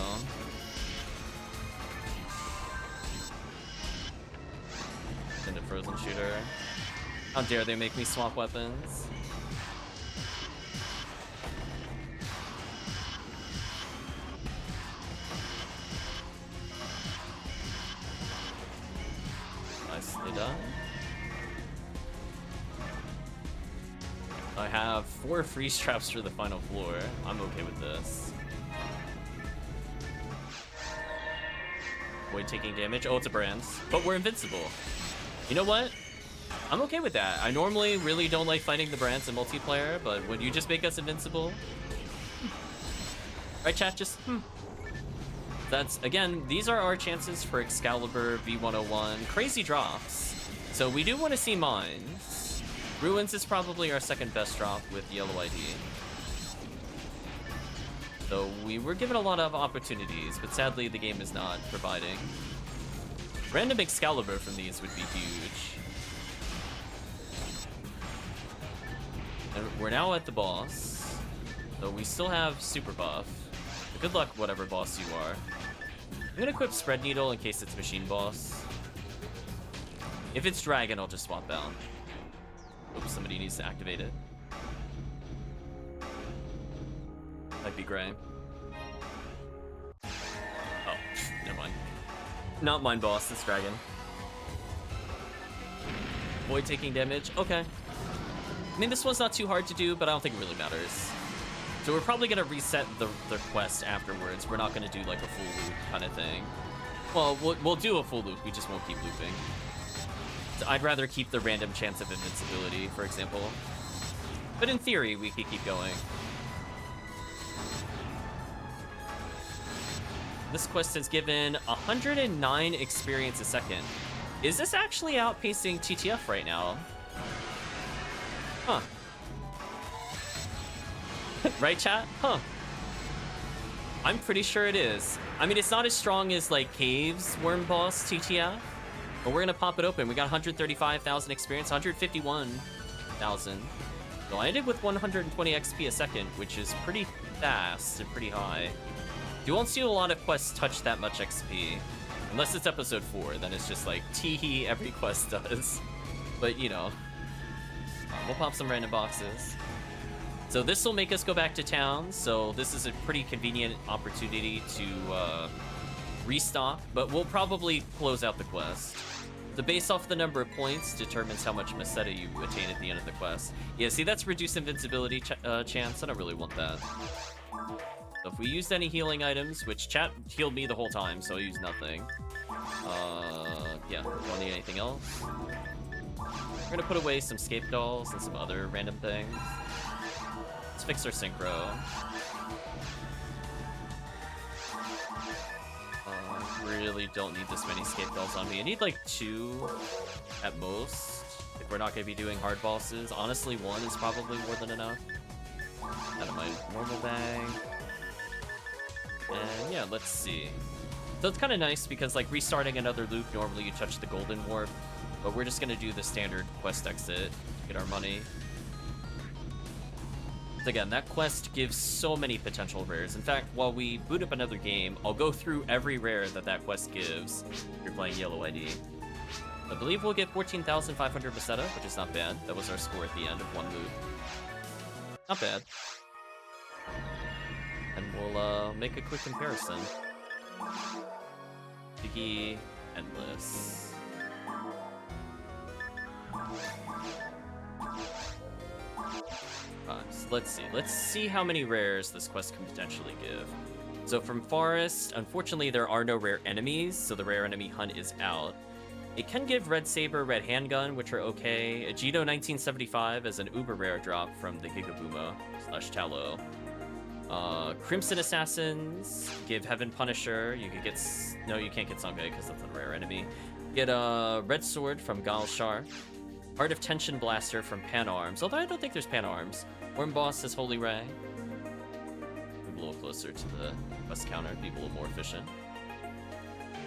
Into Frozen Shooter. How dare they make me swap weapons? Nicely done. I have 4 freeze traps for the final floor. I'm okay with this. Avoid taking damage. Oh, it's a brand. But we're invincible. You know what? I'm okay with that. I normally really don't like fighting the brands in multiplayer, but when you just make us invincible... Right, chat? Just... That's, again, these are our chances for Excalibur, V101, crazy drops. So we do want to see mines. Ruins is probably our second best drop with Yellow ID. So we were given a lot of opportunities, but sadly the game is not providing. Random Excalibur from these would be huge. And we're now at the boss. So we still have super buff. Good luck, whatever boss you are. I'm gonna equip Spread Needle in case it's Machine Boss. If it's Dragon, I'll just swap out. Hope somebody needs to activate it. Might be Gray. Oh, never mind. Not mine, boss. It's Dragon. Avoid taking damage. Okay. I mean, this one's not too hard to do, but I don't think it really matters. So we're probably gonna reset the quest afterwards. We're not gonna do like a full loop kind of thing. Well, we'll do a full loop. We just won't keep looping. So I'd rather keep the random chance of invincibility, for example. But in theory, we could keep going. This quest has given 109 experience a second. Is this actually outpacing TTF right now? Huh. Right, chat? Huh. I'm pretty sure it is. I mean, it's not as strong as, like, Cave's Worm Boss TTF, but we're gonna pop it open. We got 135,000 experience, 151,000. So I ended with 120 XP a second, which is pretty fast and pretty high. You won't see a lot of quests touch that much XP. Unless it's episode 4, then it's just like, tee every quest does. But, you know. We'll pop some random boxes. So this will make us go back to town, so this is a pretty convenient opportunity to restock, but we'll probably close out the quest. So based off the number of points determines how much Meseta you attain at the end of the quest. Yeah, see, that's reduced invincibility chance. I don't really want that. So if we used any healing items, which chat healed me the whole time, so I used nothing. Yeah, don't need anything else. We're gonna put away some scape dolls and some other random things. Let's fix our synchro. Really don't need this many escape bells on me. I need like 2 at most if we're not going to be doing hard bosses. Honestly, 1 is probably more than enough. Out of my normal bag. And yeah, let's see. So it's kind of nice because like restarting another loop, normally you touch the golden warp, but we're just going to do the standard quest exit, get our money. Again, that quest gives so many potential rares. In fact, while we boot up another game, I'll go through every rare that quest gives if you're playing Yellow ID. I believe we'll get 14,500 Basetta, which is not bad. That was our score at the end of 1 loop. Not bad. And we'll make a quick comparison. Biggie, Endless. So let's see how many rares this quest can potentially give. So from Forest, unfortunately there are no rare enemies, so the rare enemy hunt is out. It can give Red Saber, Red Handgun, which are okay. A Jito 1975 as an uber rare drop from the Gigabooma / Tallow. Crimson Assassins give Heaven Punisher. You could get no, you can't get Sungai because that's a rare enemy. Get a Red Sword from Gal Shark. Heart of Tension Blaster from Pan Arms, although I don't think there's Pan Arms. Worm Boss is Holy Ray. Move a little closer to the quest counter, be a little more efficient.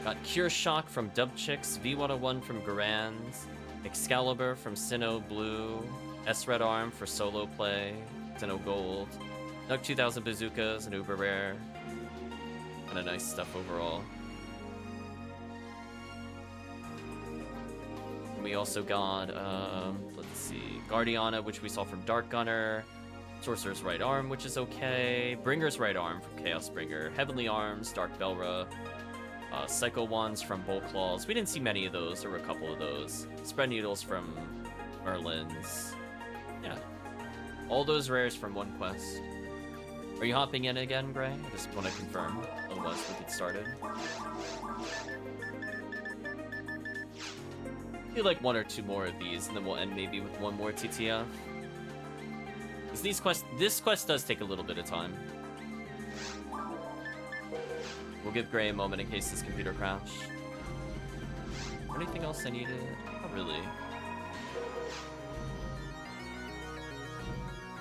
Got Cure Shock from Dub Chicks, V101 from Garands, Excalibur from Sinnoh Blue, S-Red Arm for solo play, Sinnoh Gold, Nug 2000 Bazookas, an uber rare. Kinda nice stuff overall. We also got, let's see, Guardiana, which we saw from Dark Gunner, Sorcerer's Right Arm, which is okay, Bringer's Right Arm from Chaos Bringer, Heavenly Arms, Dark Belra, Psycho Wands from Bull Claws. We didn't see many of those, there were a couple of those. Spread Needles from Merlin's. Yeah, all those rares from one quest. Are you hopping in again, Gray? I just want to confirm, otherwise we'll get started. Do like 1 or 2 more of these, and then we'll end maybe with 1 more TTF. Because this quest does take a little bit of time. We'll give Gray a moment in case his computer crashed. Anything else I needed? Not really.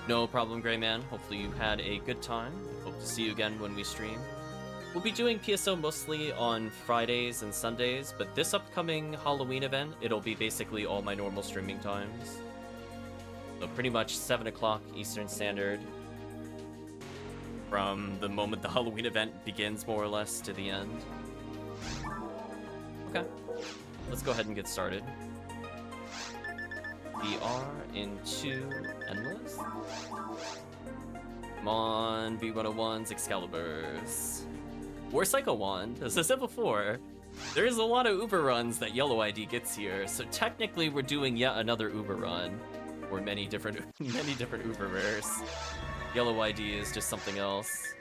No problem, Gray Man. Hopefully you had a good time. Hope to see you again when we stream. We'll be doing PSO mostly on Fridays and Sundays, but this upcoming Halloween event, it'll be basically all my normal streaming times. So pretty much 7 o'clock Eastern Standard. From the moment the Halloween event begins, more or less, to the end. Okay. Let's go ahead and get started. We are into Endless. Come on, V101s, Excaliburs. Or Psycho Wand. As I said before, there's a lot of Uber runs that Yellow ID gets here, so technically we're doing yet another Uber run, or many different Uber rares. Yellow ID is just something else.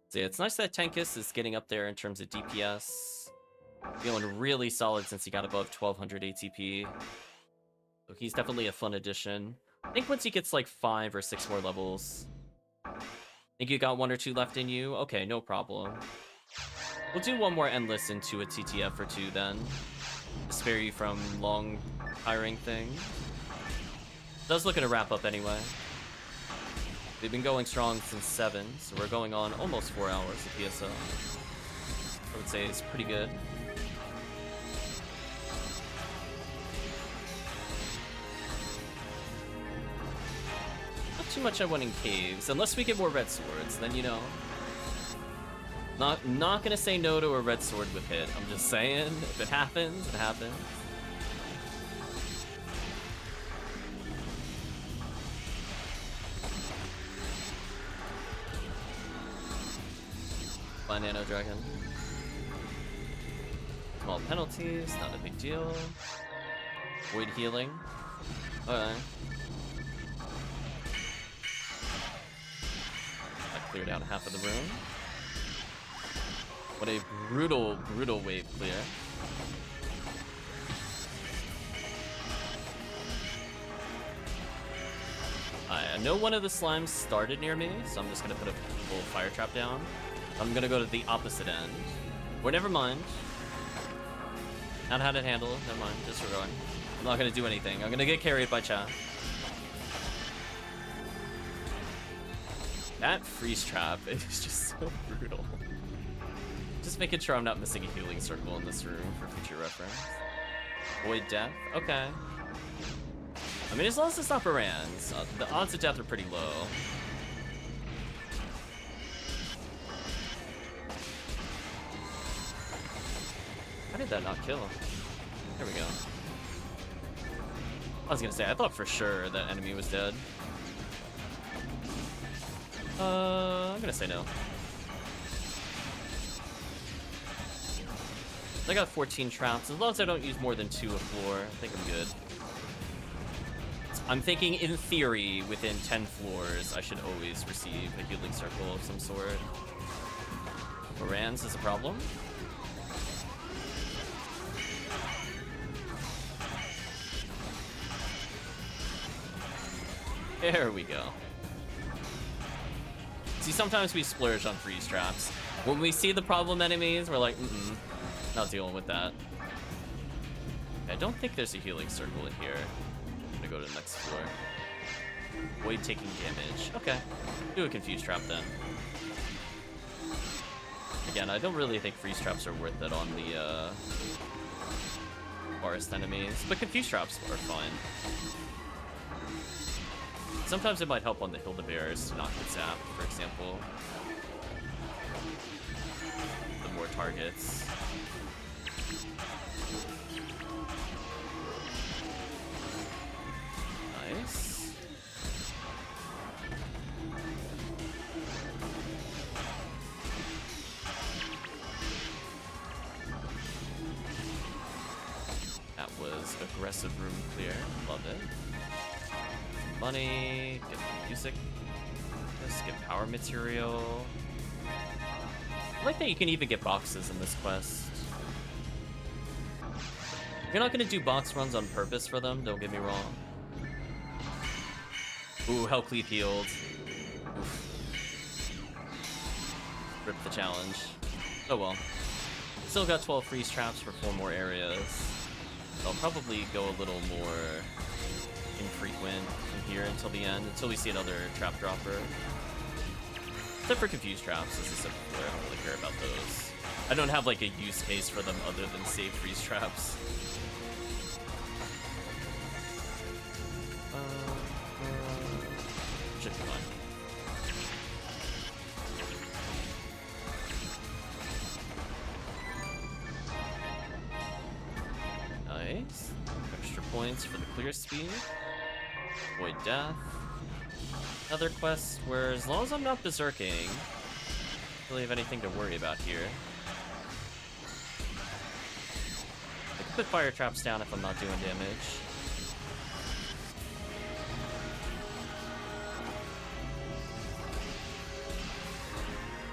So yeah, it's nice that Tankus is getting up there in terms of DPS. Feeling really solid since he got above 1200 ATP. So he's definitely a fun addition. I think once he gets like 5 or 6 more levels. Think you got 1 or 2 left in you? Okay, no problem. We'll do 1 more Endless into a TTF or 2 then. To spare you from long, tiring things. Does look at a wrap up anyway. We've been going strong since 7, so we're going on almost 4 hours of PSO. I would say it's pretty good. Not too much I want in caves, unless we get more red swords, then you know. Not gonna say no to a red sword with hit. I'm just saying, if it happens, it happens. Fine, Nano Dragon. Small penalties, not a big deal. Void healing. Alright. That cleared out half of the room. What a brutal, brutal wave clear. I know one of the slimes started near me, so I'm just gonna put a full fire trap down. I'm gonna go to the opposite end. Or never mind. Not how to handle it. Never mind. Disregard. I'm not gonna do anything. I'm gonna get carried by Cha. That freeze trap is just so brutal. Just making sure I'm not missing a healing circle in this room for future reference. Void death. Okay. I mean, as long as it's not Baran's, the odds of death are pretty low. How did that not kill? There we go. I was gonna say, I thought for sure that enemy was dead. I'm gonna say no. I got 14 traps. As long as I don't use more than 2 a floor, I think I'm good. I'm thinking, in theory, within 10 floors, I should always receive a healing circle of some sort. Baran's is a problem. There we go. See, sometimes we splurge on freeze traps. When we see the problem enemies, we're like, not dealing with that. I don't think there's a healing circle in here. I'm gonna go to the next floor. Void taking damage. Okay. Do a confuse trap then. Again, I don't really think freeze traps are worth it on the forest enemies, but confuse traps are fine. Sometimes it might help on the Hildebears to not get zapped, for example. The more targets. Nice. That was aggressive room clear. Love it. Money, get music, just get power material. I like that you can even get boxes in this quest. You're not gonna do box runs on purpose for them, don't get me wrong. Ooh, HellCleave healed. Oof. Rip the challenge. Oh well. Still got 12 freeze traps for 4 more areas. I'll probably go a little more infrequent from here until the end, until we see another trap dropper. Except for confused traps, as I said before, I don't really care about those. I don't have like a use case for them other than save freeze traps. Should be fine. Nice. Extra points for the clear speed. Void death. Another quest where, as long as I'm not berserking, I don't really have anything to worry about here. I can put fire traps down if I'm not doing damage.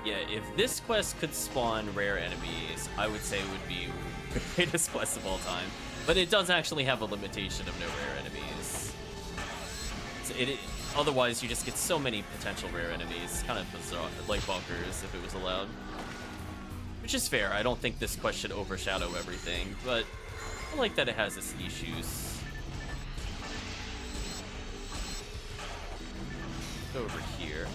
Yeah, if this quest could spawn rare enemies, I would say it would be the greatest quest of all time. But it does actually have a limitation of no rare enemies. So otherwise, you just get so many potential rare enemies. Kind of bizarre, like bonkers if it was allowed. Which is fair. I don't think this quest should overshadow everything, but I like that it has its issues. Go over here.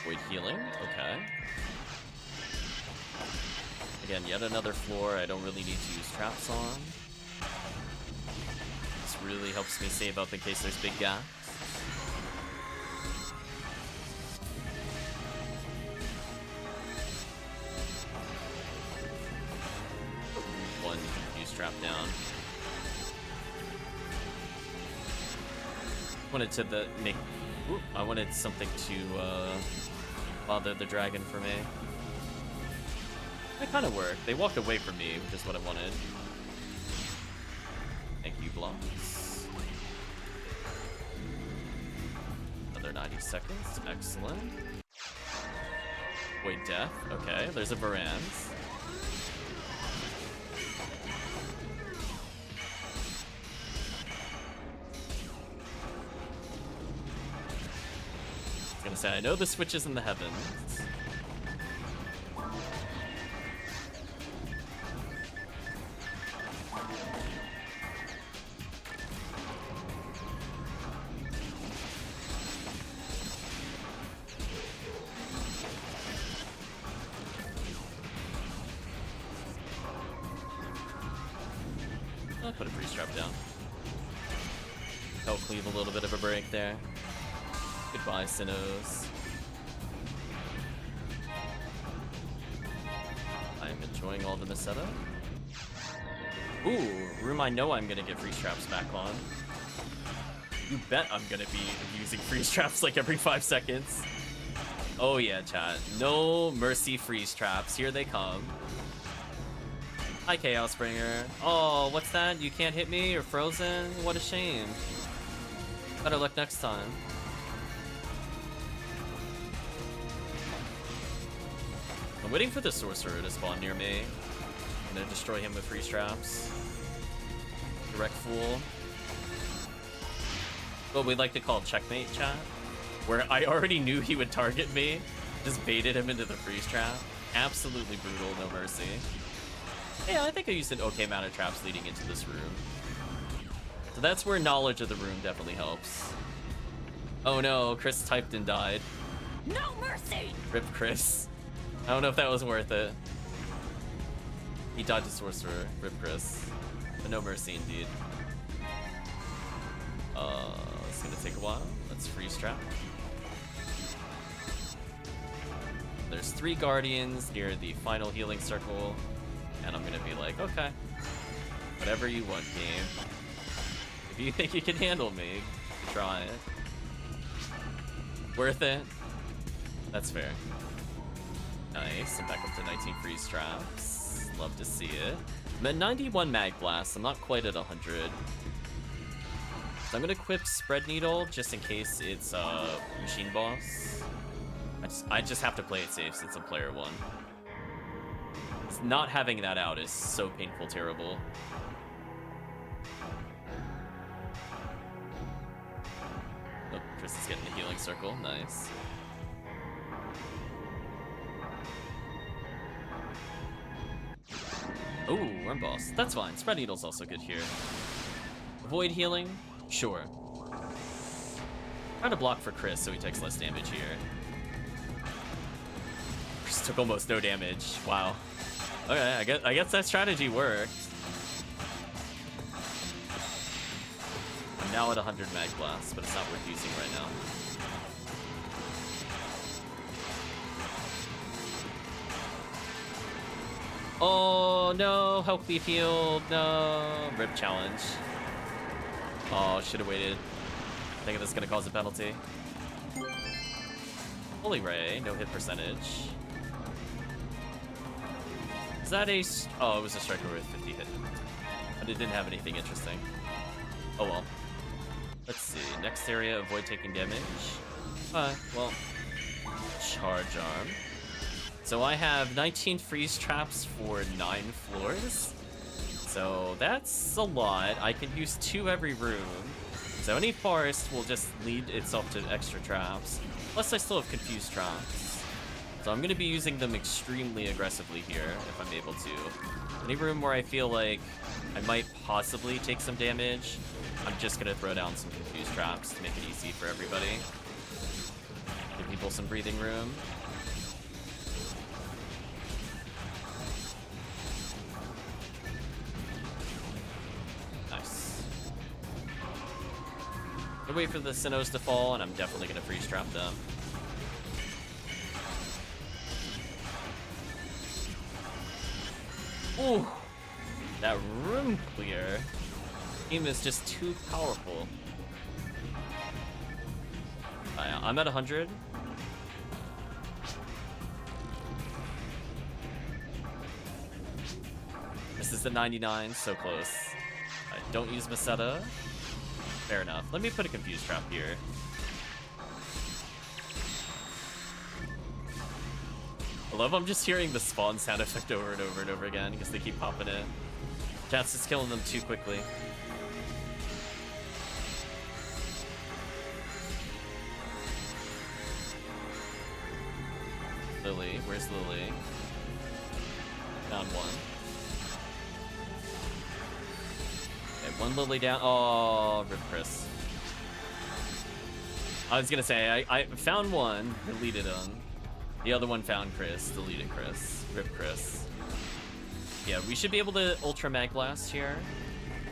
Void healing, okay. Again, yet another floor I don't really need to use traps on. This really helps me save up in case there's big gaps. One use trap down. I wanted something to bother the dragon for me. It kind of worked. They walked away from me, which is what I wanted. Thank you, blocks. Another another 90 seconds. Excellent. Wait, death. Okay, there's a Varans. I was gonna say, I know the switch is in the heavens. I'll put a freeze trap down. HellCleave a little bit of a break there. Goodbye, Sinnohs. I'm enjoying all the Meseta. Ooh, room I know I'm gonna get freeze traps back on. You bet I'm gonna be using freeze traps like every 5 seconds. Oh yeah, chat. No mercy freeze traps. Here they come. Hi, Chaosbringer. Oh, what's that? You can't hit me? You're frozen? What a shame. Better luck next time. I'm waiting for the sorcerer to spawn near me. I'm gonna destroy him with freeze traps. Direct fool. What we'd like to call checkmate, chat. Where I already knew he would target me. Just baited him into the freeze trap. Absolutely brutal, no mercy. Yeah, I think I used an okay amount of traps leading into this room. So that's where knowledge of the room definitely helps. Oh no, Chris typed and died.
No mercy!
Rip Chris. I don't know if that was worth it. He died to Sorcerer. Rip Chris. But no mercy indeed. It's gonna take a while. Let's freeze trap. There's 3 Guardians near the final healing circle. And I'm gonna be like, okay, whatever you want, game. If you think you can handle me, try it. Worth it? That's fair. Nice, I'm back up to 19 freeze traps. Love to see it. I'm at 91 mag blast, I'm not quite at 100. So I'm gonna equip Spread Needle just in case it's a machine boss. I just have to play it safe since I'm player 1. Not having that out is so painful, terrible. Oh, Chris is getting the healing circle. Nice. Oh, Worm Boss. That's fine. Spread Needle's also good here. Void healing? Sure. Try to block for Chris so he takes less damage here. Chris took almost no damage. Wow. Okay, I guess that strategy worked. I'm now at 100 mag blast, but it's not worth using right now. Oh no, HellCleave healed, no. Rip challenge. Oh, should have waited. I think this is gonna cause a penalty. Holy Ray, no hit percentage. Is that a... Oh, it was a striker with 50 hit. But it didn't have anything interesting. Oh well. Let's see. Next area, avoid taking damage. Well, charge arm. So I have 19 freeze traps for 9 floors. So that's a lot. I can use 2 every room. So any forest will just lead itself to extra traps. Plus I still have confused traps. So I'm going to be using them extremely aggressively here, if I'm able to. Any room where I feel like I might possibly take some damage, I'm just going to throw down some confused traps to make it easy for everybody. Give people some breathing room. Nice. I'll wait for the Sinnohs to fall, and I'm definitely going to freeze trap them. Ooh, that room clear team is just too powerful. I'm at 100. This is the 99, so close. Don't use Meseta. Fair enough. Let me put a confused trap here. I love I'm just hearing the spawn sound effect over and over and over again because they keep popping in. Chat's just killing them too quickly. Lily, where's Lily? Found one. Okay, one Lily down. Oh, rip Chris. I was gonna say, I found one, deleted him. The other one found Chris, deleted Chris. Rip Chris. Yeah, we should be able to Ultra Mag Blast here.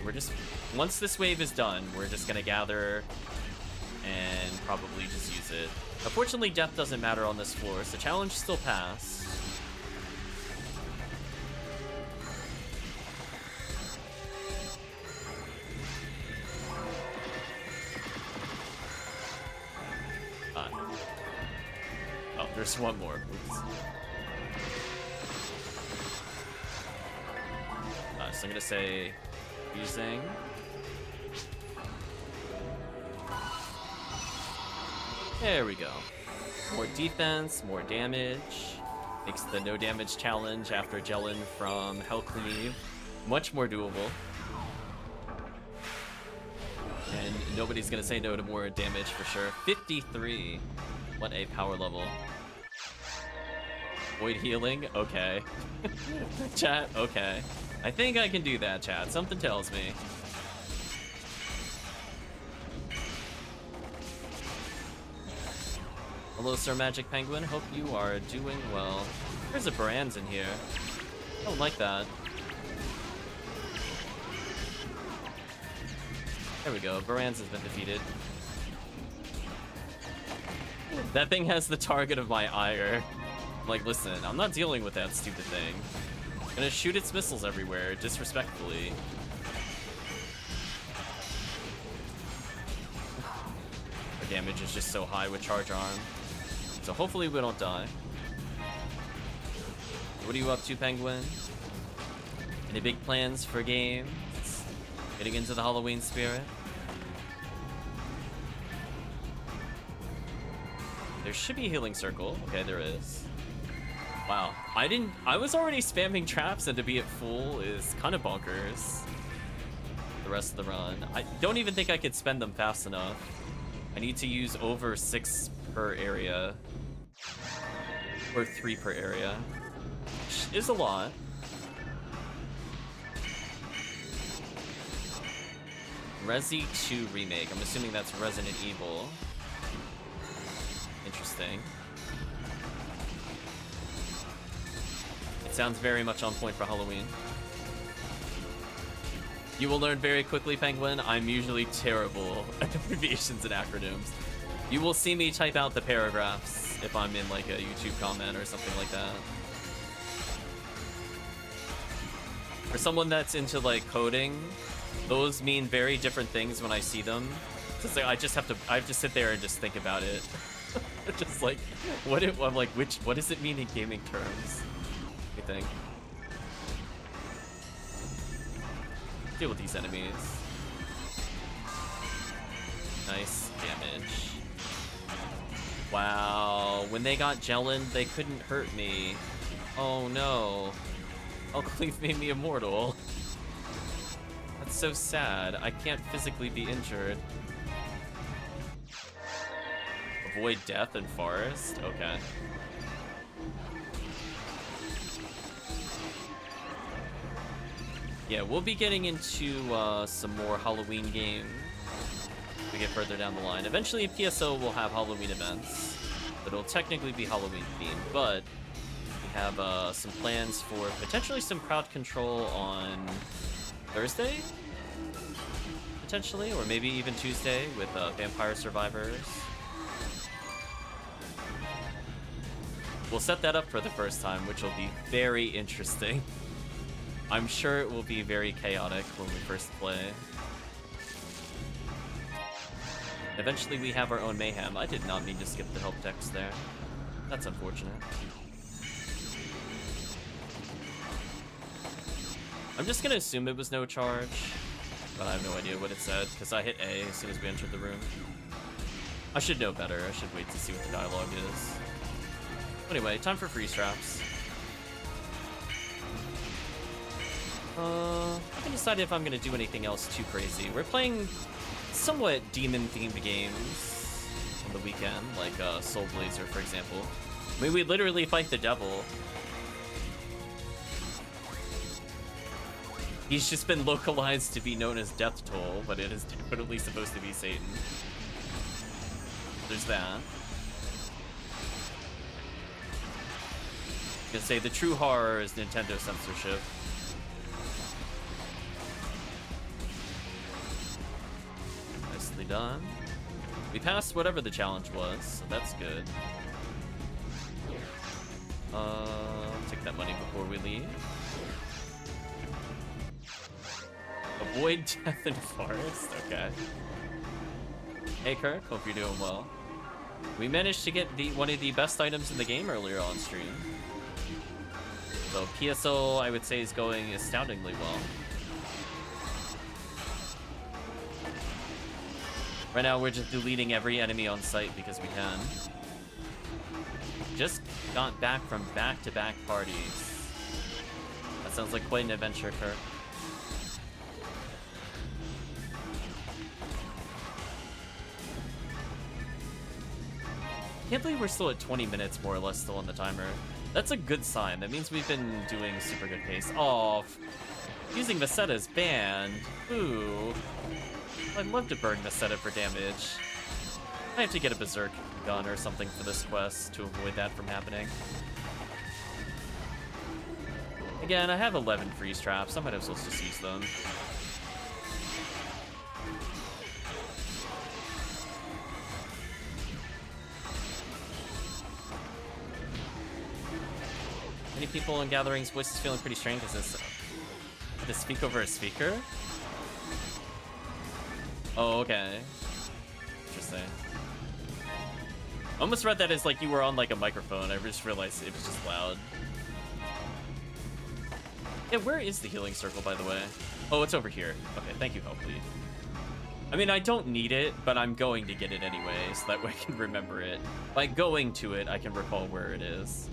We're just, once this wave is done, we're just gonna gather and probably just use it. Unfortunately, death doesn't matter on this floor, so challenge still passed. Oh, there's one more. Oops. So I'm gonna say using. There we go. More defense, more damage. Makes the no damage challenge after Jellin from HellCleave much more doable. And nobody's gonna say no to more damage for sure. 53. What a power level. Void healing? Okay. Chat? Okay. I think I can do that, chat. Something tells me. Hello, Sir Magic Penguin. Hope you are doing well. There's a Brands in here. I don't like that. There we go. Brands has been defeated. That thing has the target of my ire. I'm like, listen, I'm not dealing with that stupid thing. I'm gonna shoot its missiles everywhere, disrespectfully. The damage is just so high with Charge Arm. So hopefully we don't die. What are you up to, Penguin? Any big plans for games? Getting into the Halloween spirit? There should be a healing circle. Okay, there is. Wow, I was already spamming traps, and to be at full is kind of bonkers. The rest of the run. I don't even think I could spend them fast enough. I need to use over 6 per area. Or 3 per area. Which is a lot. Resi 2 Remake. I'm assuming that's Resident Evil. Interesting. It sounds very much on point for Halloween. You will learn very quickly, Penguin. I'm usually terrible at abbreviations and acronyms. You will see me type out the paragraphs if I'm in like a YouTube comment or something like that. For someone that's into like coding, those mean very different things when I see them. It's like I have to sit there and just think about it. Just like, I'm like, what does it mean in gaming terms? I think. Deal with these enemies. Nice damage. Wow, when they got Jellin, they couldn't hurt me. Oh no. HellCleave made me immortal. That's so sad. I can't physically be injured. Avoid death in forest? Okay. Yeah, we'll be getting into some more Halloween games as we get further down the line. Eventually, PSO will have Halloween events that will technically be Halloween themed, but we have some plans for potentially some crowd control on Thursday? Potentially, or maybe even Tuesday with Vampire Survivors. We'll set that up for the first time, which will be very interesting. I'm sure it will be very chaotic when we first play. Eventually we have our own mayhem. I did not mean to skip the help text there. That's unfortunate. I'm just gonna assume it was no charge, but I have no idea what it said, because I hit A as soon as we entered the room. I should know better. I should wait to see what the dialogue is. Anyway, time for freeze traps. I haven't decided if I'm gonna do anything else too crazy. We're playing somewhat demon-themed games on the weekend, like Soul Blazer, for example. I mean, we literally fight the devil. He's just been localized to be known as Death Toll, but it is definitely supposed to be Satan. There's that. I can say the true horror is Nintendo censorship. Nicely done. We passed whatever the challenge was, so that's good. Take that money before we leave. Avoid death in forest, okay. Hey Kirk, hope you're doing well. We managed to get one of the best items in the game earlier on stream. So PSO, I would say, is going astoundingly well. Right now, we're just deleting every enemy on site because we can. Just got back from back-to-back parties. That sounds like quite an adventure, Kirk. Can't believe we're still at 20 minutes, more or less, still on the timer. That's a good sign. That means we've been doing super good pace. Oh, using Vasetta is banned. Ooh. I'd love to burn Vasetta for damage. I have to get a Berserk gun or something for this quest to avoid that from happening. Again, I have 11 freeze traps. I might as well just use them. Many people in gatherings' voices feeling pretty strange. Is this to speak over a speaker? Oh, okay. Interesting. I almost read that as like you were on like a microphone. I just realized it was just loud. Yeah, where is the healing circle, by the way? Oh, it's over here. Okay, thank you, HellCleave. I mean, I don't need it, but I'm going to get it anyway, so that way I can remember it. By going to it, I can recall where it is.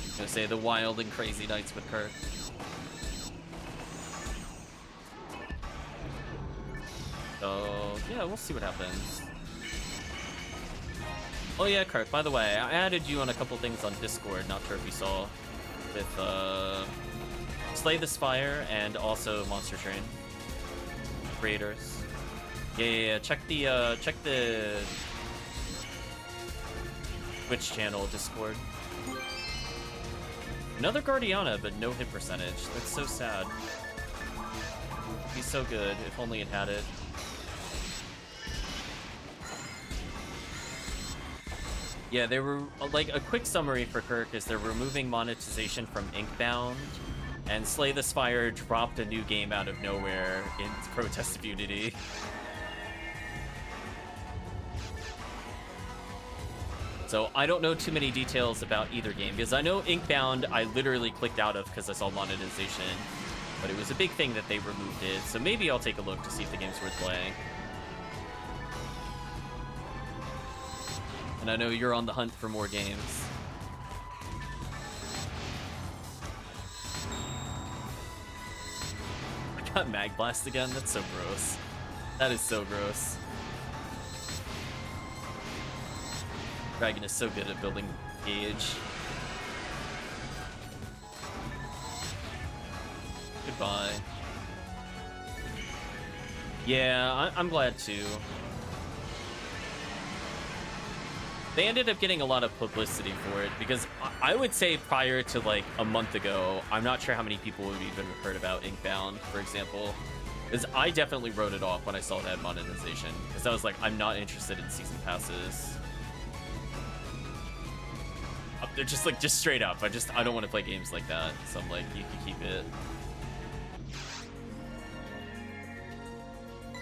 I'm gonna say the wild and crazy nights with Kurt. So, yeah, we'll see what happens. Oh yeah, Kurt, by the way, I added you on a couple things on Discord, not sure if you saw, with Slay the Spire and also Monster Train creators. Yeah, check the Twitch channel Discord. Another Guardiana, but no hit percentage. That's so sad. It'd be so good if only it had it. Yeah, they were like a quick summary for Kirk is they're removing monetization from Inkbound, and Slay the Spire dropped a new game out of nowhere in protest of Unity. So I don't know too many details about either game, because I know Inkbound I literally clicked out of because I saw monetization, but it was a big thing that they removed it, so maybe I'll take a look to see if the game's worth playing. And I know you're on the hunt for more games. I got Mag Blast again? That's so gross. That is so gross. Dragon is so good at building gauge. Goodbye. Yeah, I'm glad too. They ended up getting a lot of publicity for it because I would say prior to like a month ago, I'm not sure how many people would even heard about Inkbound, for example. Because I definitely wrote it off when I saw it had monetization. Because I was like, I'm not interested in season passes. They're just like, just straight up. I don't want to play games like that. So I'm like, you can keep it.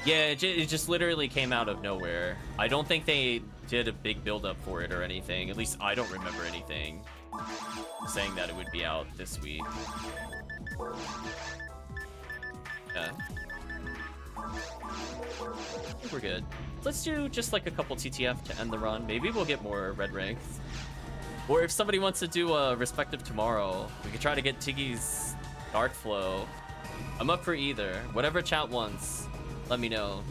Yeah, it just literally came out of nowhere. I don't think they did a big build-up for it or anything. At least I don't remember anything saying that it would be out this week. Okay. I think we're good. Let's do just like a couple TTF to end the run. Maybe we'll get more red ranks. Or if somebody wants to do a respective tomorrow, we could try to get Tiggy's Dark Flow. I'm up for either. Whatever chat wants, let me know.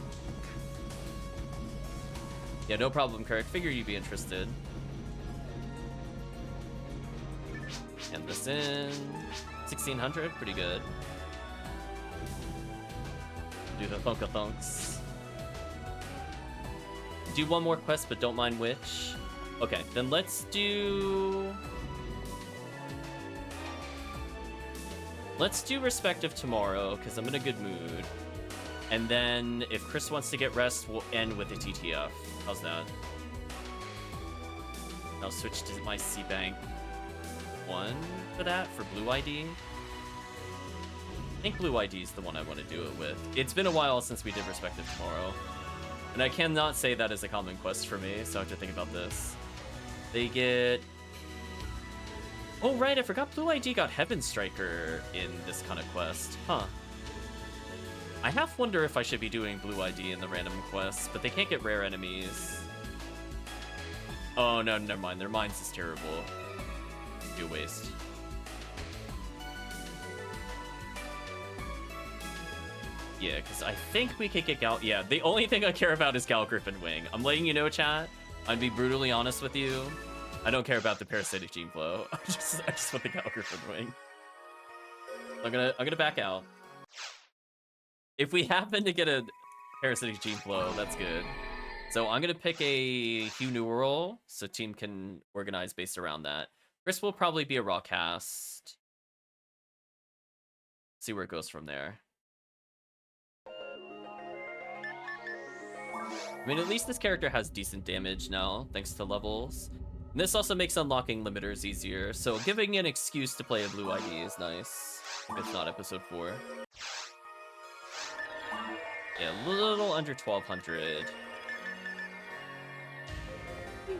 Yeah, no problem, Kirk. Figure you'd be interested. And this in 1600, pretty good. Do the thunka-thunks. Do one more quest, but don't mind which. Okay, then let's do respective tomorrow, because I'm in a good mood. And then if Chris wants to get rest, we'll end with a TTF. How's that? I'll switch to my C-Bank 1 for that, for Blue ID. I think Blue ID is the one I want to do it with. It's been a while since we did respective tomorrow. And I cannot say that is a common quest for me, so I have to think about this. They get... Oh, right, I forgot Blue ID got Heaven Striker in this kind of quest. Huh. I half wonder if I should be doing Blue ID in the random quests, but they can't get rare enemies. Oh, no, never mind. Their mines is terrible. Do waste. Yeah, because I think we could get Gal... Yeah, the only thing I care about is Gal Griffin Wing. I'm letting you know, chat. I'd be brutally honest with you. I don't care about the parasitic gene flow. I just want the Gal Griffin Wing. I'm gonna back out. If we happen to get a parasitic gene flow, that's good. So I'm gonna pick a Hugh Neural so team can organize based around that. Chris will probably be a raw cast. See where it goes from there. I mean, at least this character has decent damage now, thanks to levels. And this also makes unlocking limiters easier, so giving an excuse to play a Blue ID is nice, if it's not episode 4. Yeah, a little under 1200.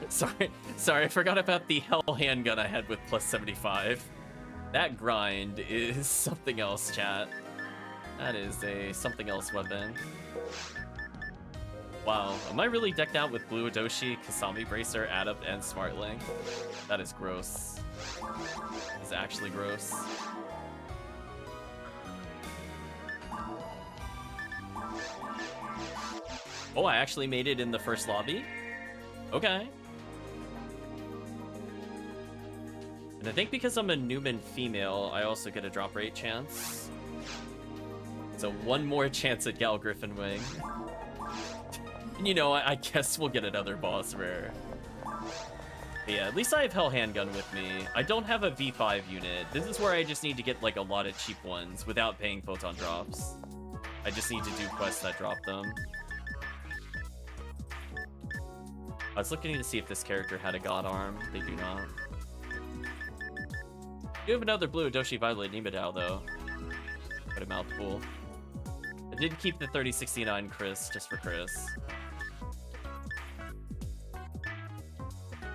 Sorry, I forgot about the Hell handgun I had with plus 75. That grind is something else, chat. That is a something else weapon. Wow, am I really decked out with Blue Adoshi, Kasami Bracer, Adept, and Smart Link? That is gross. It's actually gross. Oh, I actually made it in the first lobby? Okay. And I think because I'm a Newman female, I also get a drop rate chance. So one more chance at Gal Griffin Wing. And you know, I guess we'll get another boss rare. But yeah, at least I have Hell Handgun with me. I don't have a V5 unit. This is where I just need to get like a lot of cheap ones without paying photon drops. I just need to do quests that drop them. I was looking to see if this character had a God Arm. They do not. You have another Blue Adoshi Violet Nimedao though. What a mouthful. I did keep the 3069 Chris just for Chris.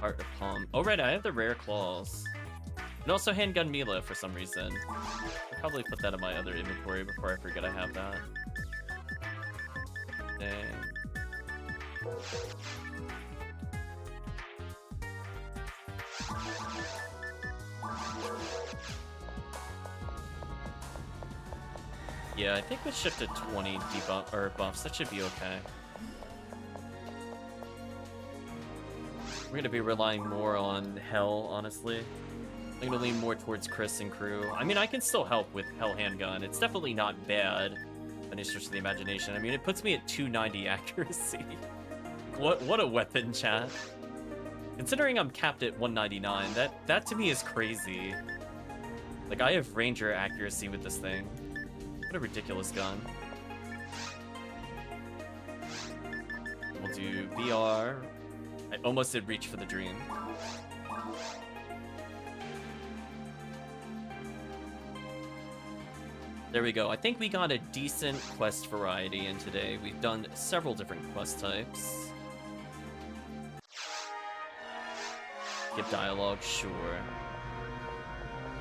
Heart of Palm. Oh right, I have the rare claws. And also Handgun Mila for some reason. I'll probably put that in my other inventory before I forget I have that. Dang. Yeah, I think with shift to 20 debuff or buffs, that should be okay. We're gonna be relying more on Hell, honestly. I'm gonna lean more towards Chris and crew. I mean, I can still help with Hell Handgun. It's definitely not bad. An stretch of the imagination. I mean, it puts me at 290 accuracy. What a weapon, chat. Considering I'm capped at 199, that to me is crazy. Like, I have Ranger accuracy with this thing. What a ridiculous gun. We'll do VR. I almost did Reach for the Dream. There we go. I think we got a decent quest variety in today. We've done several different quest types. Skip dialogue, sure.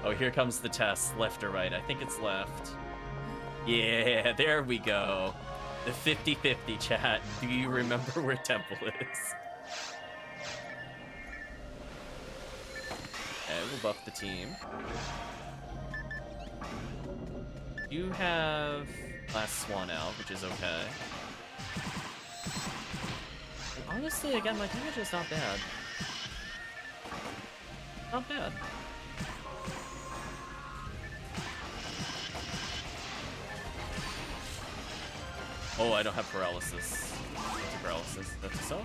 Oh, here comes the test. Left or right? I think it's left. Yeah, there we go. The 50-50 chat. Do you remember where Temple is? Okay, we'll buff the team. You have Last Swan out, which is okay. And honestly, again, my damage is not bad. Not bad. Oh, I don't have paralysis. Paralysis. That's so.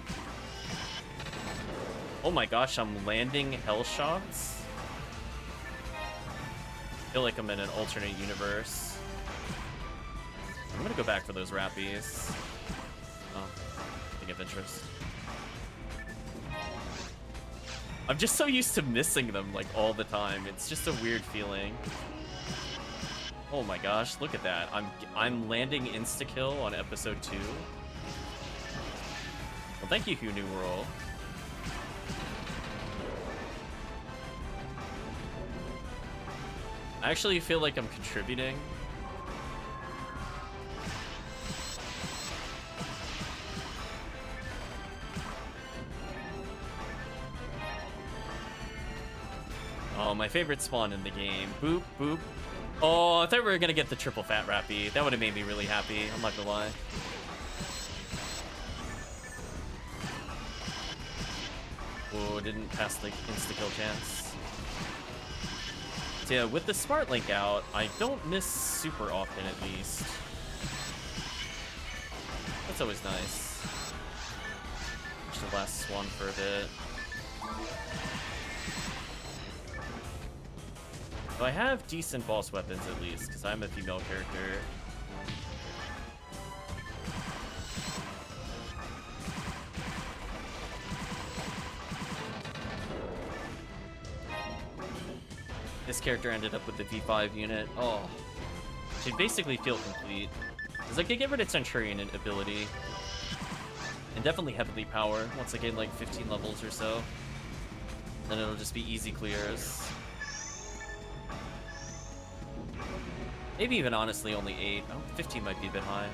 Oh my gosh, I'm landing hell shots. I feel like I'm in an alternate universe. I'm gonna go back for those rappies. Oh, thing of interest. I'm just so used to missing them like all the time. It's just a weird feeling. Oh my gosh, look at that. I'm landing insta-kill on episode 2. Well, thank you, Who New World. I actually feel like I'm contributing. Oh, my favorite spawn in the game. Boop, boop. Oh, I thought we were gonna get the triple fat rappy. That would have made me really happy. I'm not gonna lie. Oh, didn't pass the insta-kill chance. So yeah, with the Smart Link out, I don't miss super often at least. That's always nice. Watch the Last Swan for a bit. So I have decent boss weapons at least, because I'm a female character. This character ended up with the V5 unit. Oh, she'd basically feel complete. Because I could get rid of Centurion ability. And definitely Heavenly Power once I gain like 15 levels or so. Then it'll just be easy clears. Maybe even honestly only 8. Oh, 15 might be a bit high.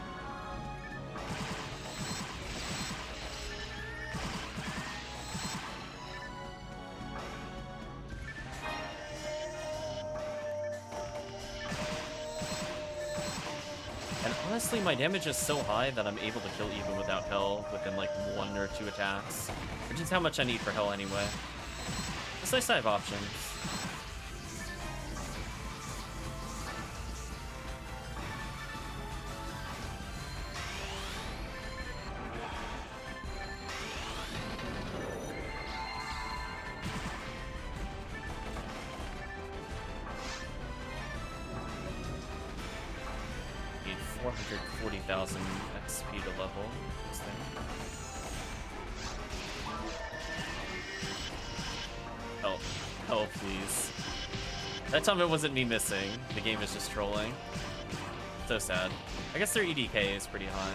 And honestly, my damage is so high that I'm able to kill even without Hell within like 1 or 2 attacks. Which is how much I need for Hell anyway. It's nice to have options. Need 440,000 XP to level this thing. Help. Help, please. That time it wasn't me missing. The game is just trolling. So sad. I guess their EDK is pretty high.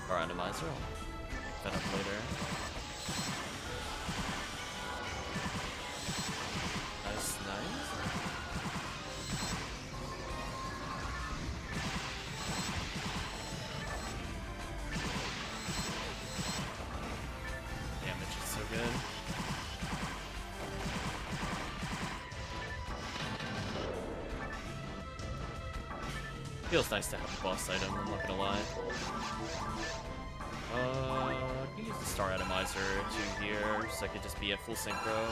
Randomizer. I'll set up later. Nice, nice. Damage is so good. Feels nice to have a boss item, I'm not gonna lie. I can use the Star Atomizer to here, so I could just be at full synchro.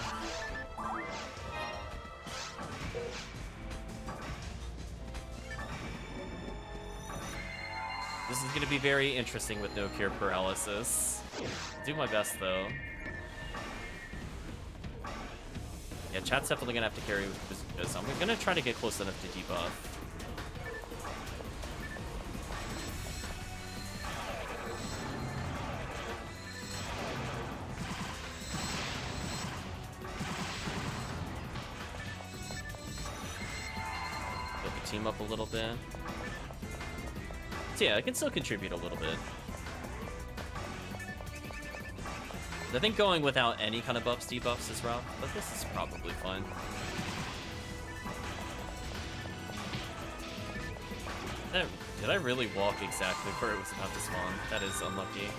This is gonna be very interesting with no cure paralysis. I'll do my best though. Yeah, chat's definitely gonna have to carry with this. I'm gonna try to get close enough to debuff. team up a little bit. So yeah, I can still contribute a little bit. I think going without any kind of buffs, debuffs is rough, but this is probably fine. Did I really walk exactly where it was about to spawn? That is unlucky.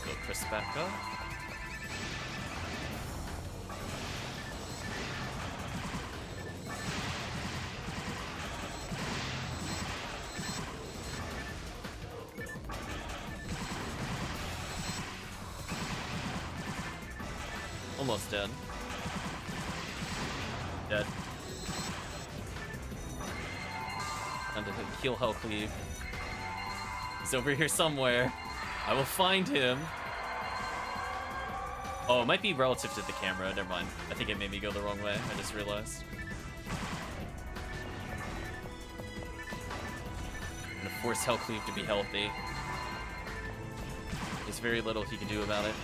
Go Chris back up. Almost dead. Dead. Time to heal HellCleave. He's over here somewhere. I will find him. Oh, it might be relative to the camera. Never mind. I think it made me go the wrong way. I just realized. I'm gonna force HellCleave to be healthy. There's very little he can do about it.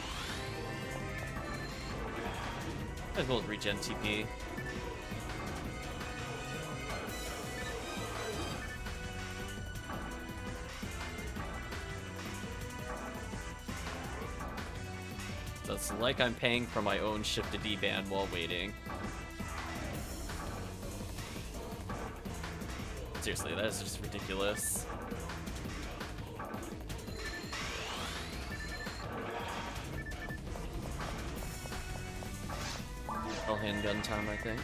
Might as well regen TP. So it's like I'm paying for my own shift to D ban while waiting. Seriously, that is just ridiculous. All handgun time, I think.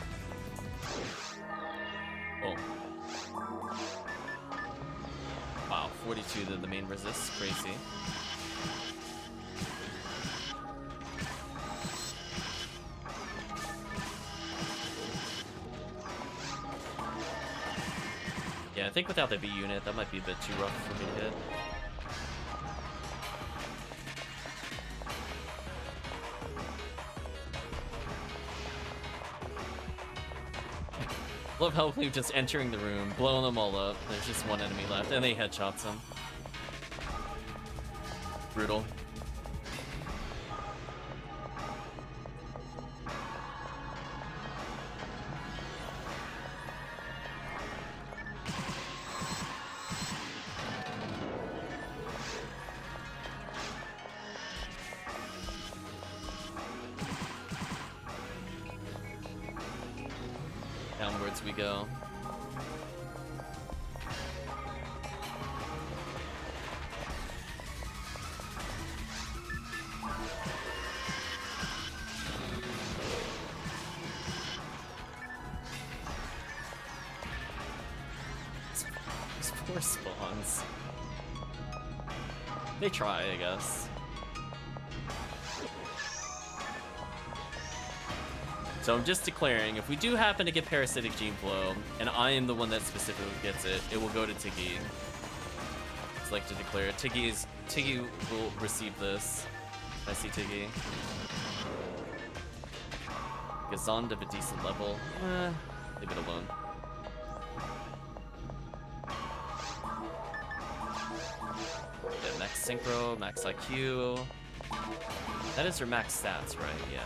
Oh. Wow, 42 to the main resist. Crazy. Yeah, I think without the B unit, that might be a bit too rough for me to hit. Love HellCleave just entering the room, blowing them all up. There's just one enemy left, and they headshots him. Brutal. Downwards we go. These poor spawns. They try, I guess. So I'm just declaring, if we do happen to get Parasitic Gene Flow, and I am the one that specifically gets it, it will go to Tiggy. Just like to declare, Tiggy will receive this. I see Tiggy. Gazond of a decent level. Leave it alone. Yeah, max synchro, max IQ. That is her max stats, right? Yeah.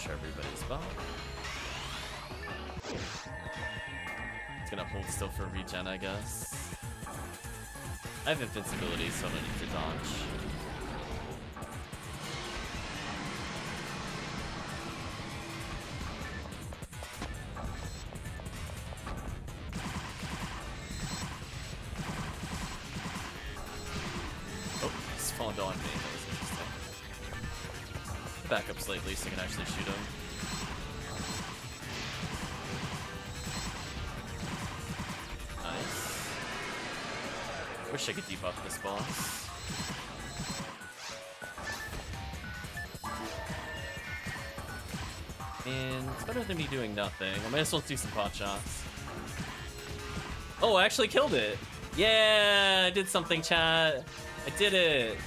Everybody's back. It's gonna hold still for regen, I guess. I have invincibility, so I don't need to dodge. Oh, he spawned on me. That was interesting. Back up slightly so I can actually shoot him. Nice. Wish I could debuff this boss. And it's better than me doing nothing. I might as well do some pot shots. Oh, I actually killed it. Yeah, I did something, chat. I did it.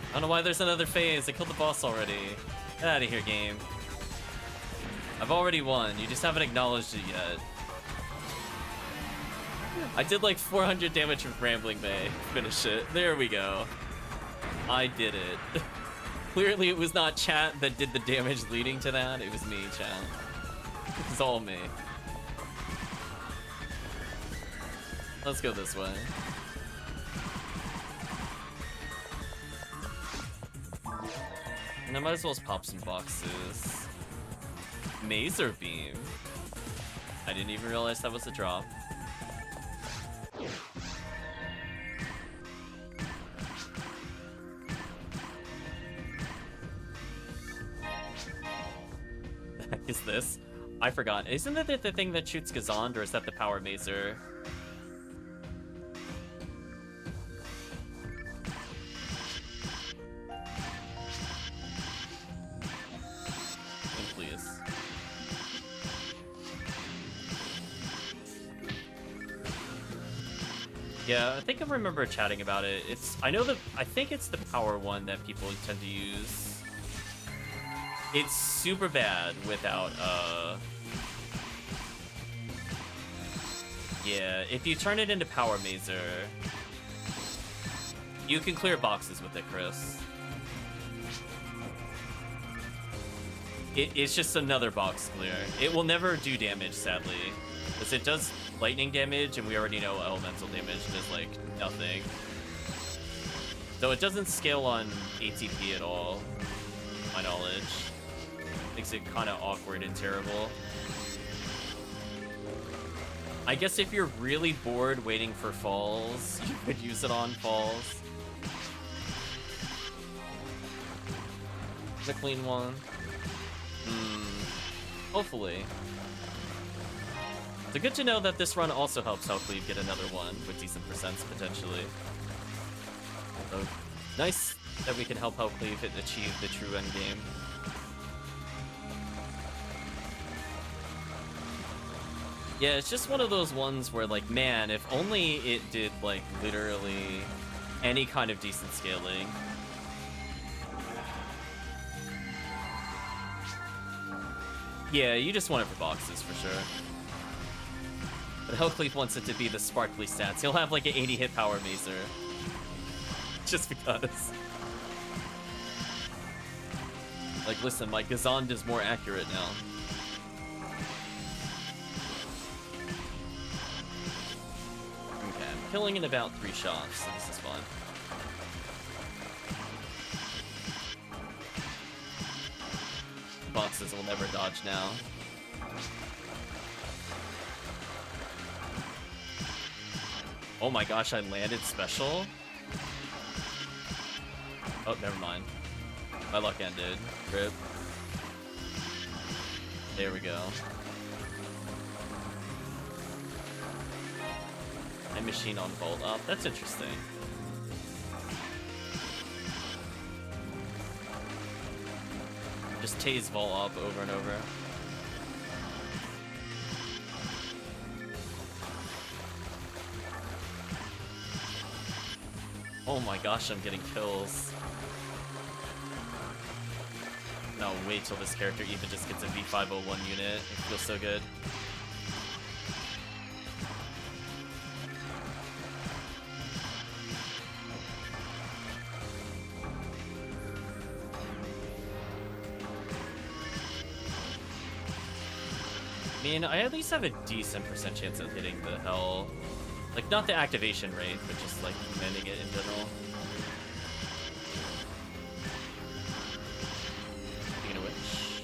I don't know why there's another phase. I killed the boss already. Get out of here, game. I've already won. You just haven't acknowledged it yet. I did like 400 damage with Rambling Bay. Finish it. There we go. I did it. Clearly it was not chat that did the damage leading to that. It was me, chat. It was all me. Let's go this way. And I might as well pop some boxes. Mazer Beam. I didn't even realize that was a drop. The heck is this? I forgot. Isn't that the thing that shoots Gazond, or is that the Power Mazer? Please. Yeah, I think I remember chatting about it. I think it's the power one that people tend to use. It's super bad without, yeah, if you turn it into Power Mazer, you can clear boxes with it, Chris. It's just another box clear. It will never do damage, sadly. Because it does lightning damage, and we already know elemental damage does, like, nothing. So it doesn't scale on ATP at all, to my knowledge. Makes it kind of awkward and terrible. I guess if you're really bored waiting for falls, you could use it on falls. The clean one. Hopefully. It's good to know that this run also helps HellCleave get another one with decent percents potentially. So nice that we can help HellCleave achieve the true endgame. Yeah, it's just one of those ones where, like, man, if only it did, like, literally any kind of decent scaling. Yeah, you just want it for boxes, for sure. But HellCleave wants it to be the sparkly stats. He'll have, like, an 80 hit power Mazer. Just because. Like, listen, my Gazond is more accurate now. Okay, I'm killing in about 3 shots, so this is fun. Boxes will never dodge now. Oh my gosh, I landed special? Oh, never mind. My luck ended. Rip. There we go. Time machine on Bolt Up. That's interesting. Just tase Vol up over and over. Oh my gosh, I'm getting kills. No, wait till this character even just gets a V501 unit. It feels so good. I mean, I at least have a decent percent chance of hitting the hell. Like, not the activation rate, but just, like, commanding it in general. Speaking of which...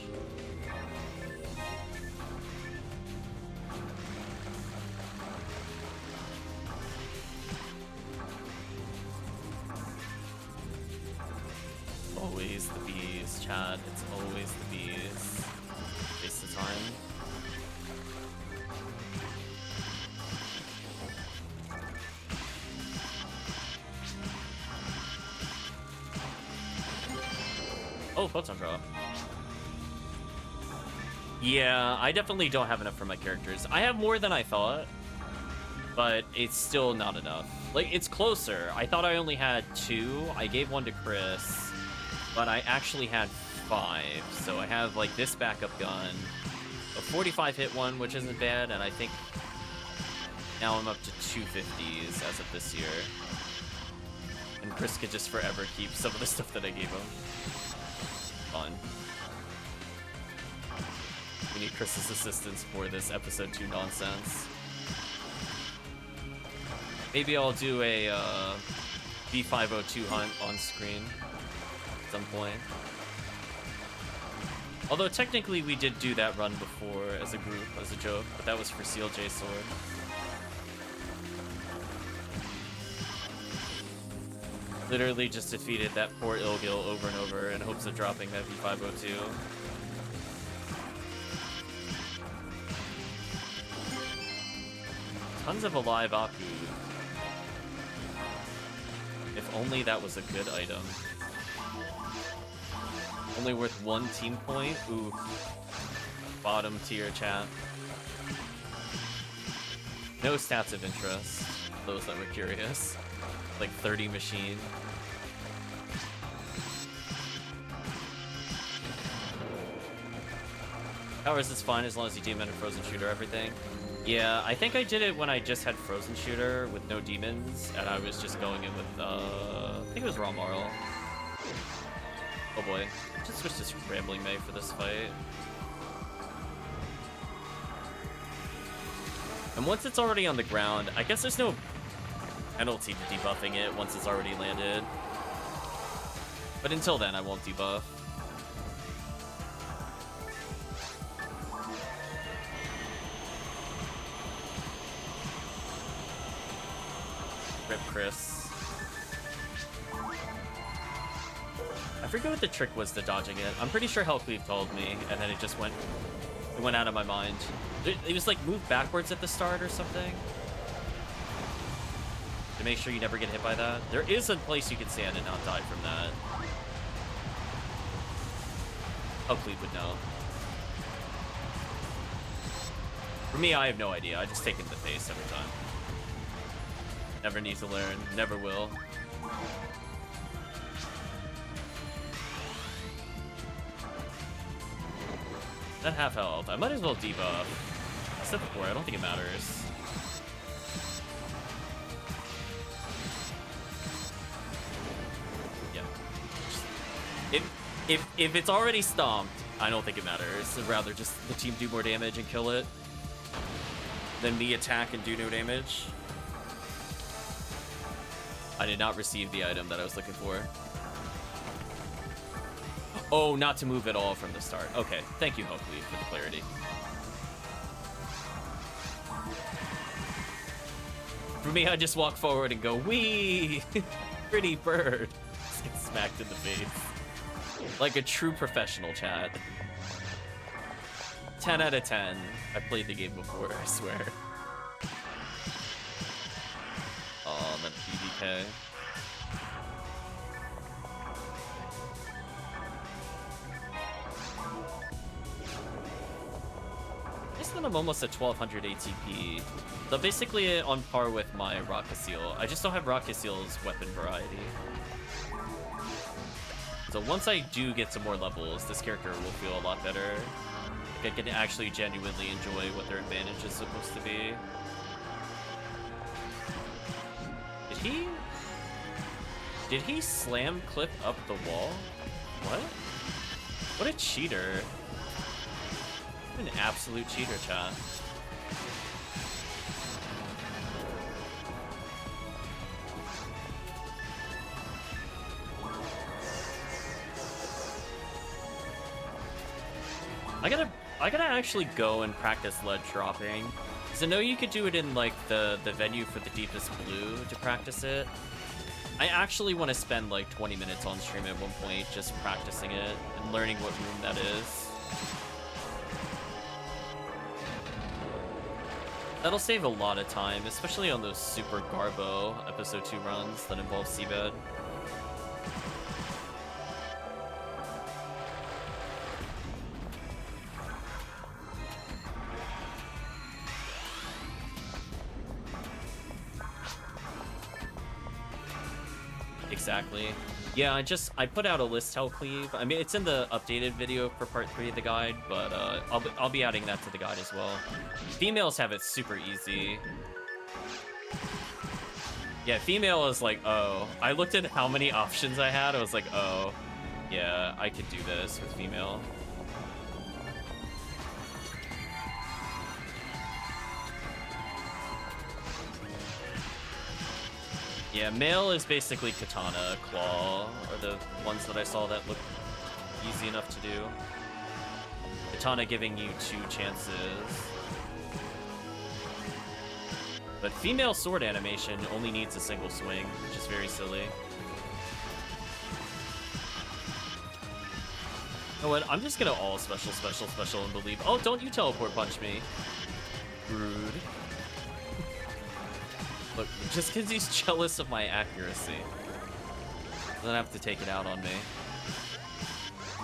Always the bees, Chad. It's always the bees. Waste of time. Oh, photon drop. Yeah, I definitely don't have enough for my characters. I have more than I thought, but it's still not enough. Like, it's closer. I thought I only had 2. I gave 1 to Chris, but I actually had 5. So I have, like, this backup gun, a 45 hit one, which isn't bad, and I think now I'm up to 250s as of this year. And Chris could just forever keep some of the stuff that I gave him. Fun. We need Chris's assistance for this episode 2 nonsense. Maybe I'll do a B502 hunt on screen at some point. Although technically we did do that run before as a group, as a joke, but that was for CLJ Sword. Literally just defeated that poor Ilgil over and over in hopes of dropping that V502. Tons of alive Aku. If only that was a good item. Only worth 1 team point? Ooh. Bottom tier chat. No stats of interest. Those that were curious. Like 30 machine. Powers is fine as long as you demon and frozen shooter everything. Yeah, I think I did it when I just had frozen shooter with no demons, and I was just going in with I think it was Raw Marl. Oh boy, just switch to Rambling May for this fight. And once it's already on the ground, I guess there's no penalty to debuffing it once it's already landed. But until then, I won't debuff. Rip Chris. I forget what the trick was to dodging it. I'm pretty sure HellCleave told me, and then it just went out of my mind. It was like move backwards at the start or something. To make sure you never get hit by that. There is a place you can stand and not die from that. HellCleave would know. For me, I have no idea. I just take it in the face every time. Never need to learn. Never will. That half health. I might as well debuff. I said before, I don't think it matters. Yeah. If it's already stomped, I don't think it matters. I'd rather just the team do more damage and kill it than me attack and do no damage. I did not receive the item that I was looking for. Oh, not to move at all from the start. Okay, thank you, HellCleave, for the clarity. For me, I just walk forward and go, wee! Pretty bird. Just get smacked in the face. Like a true professional, chat. 10 out of 10. I played the game before, I swear. Oh, that PDK. Then I'm almost at 1200 ATP. So basically on par with my Rock Seal. I just don't have Rock Seal's weapon variety. So once I do get some more levels, this character will feel a lot better. Like I can actually genuinely enjoy what their advantage is supposed to be. Did he slam clip up the wall? What? What a cheater. An absolute cheater, chat. I gotta actually go and practice ledge dropping. Because I know you could do it in like the venue for the deepest blue to practice it. I actually want to spend like 20 minutes on stream at one point just practicing it and learning what room that is. That'll save a lot of time, especially on those super Garbo episode 2 runs that involve Seabed. Exactly. Yeah, I put out a list HellCleave. I mean, it's in the updated video for part 3 of the guide, but I'll be adding that to the guide as well. Females have it super easy. Yeah, female is like, oh. I looked at how many options I had. I was like, oh, yeah, I could do this with female. Yeah, male is basically katana, claw, are the ones that I saw that look easy enough to do. Katana giving you 2 chances. But female sword animation only needs a single swing, which is very silly. You know what? I'm just gonna all special, and believe. Oh, don't you teleport punch me. Rude. Look, just because he's jealous of my accuracy. Then I have to take it out on me.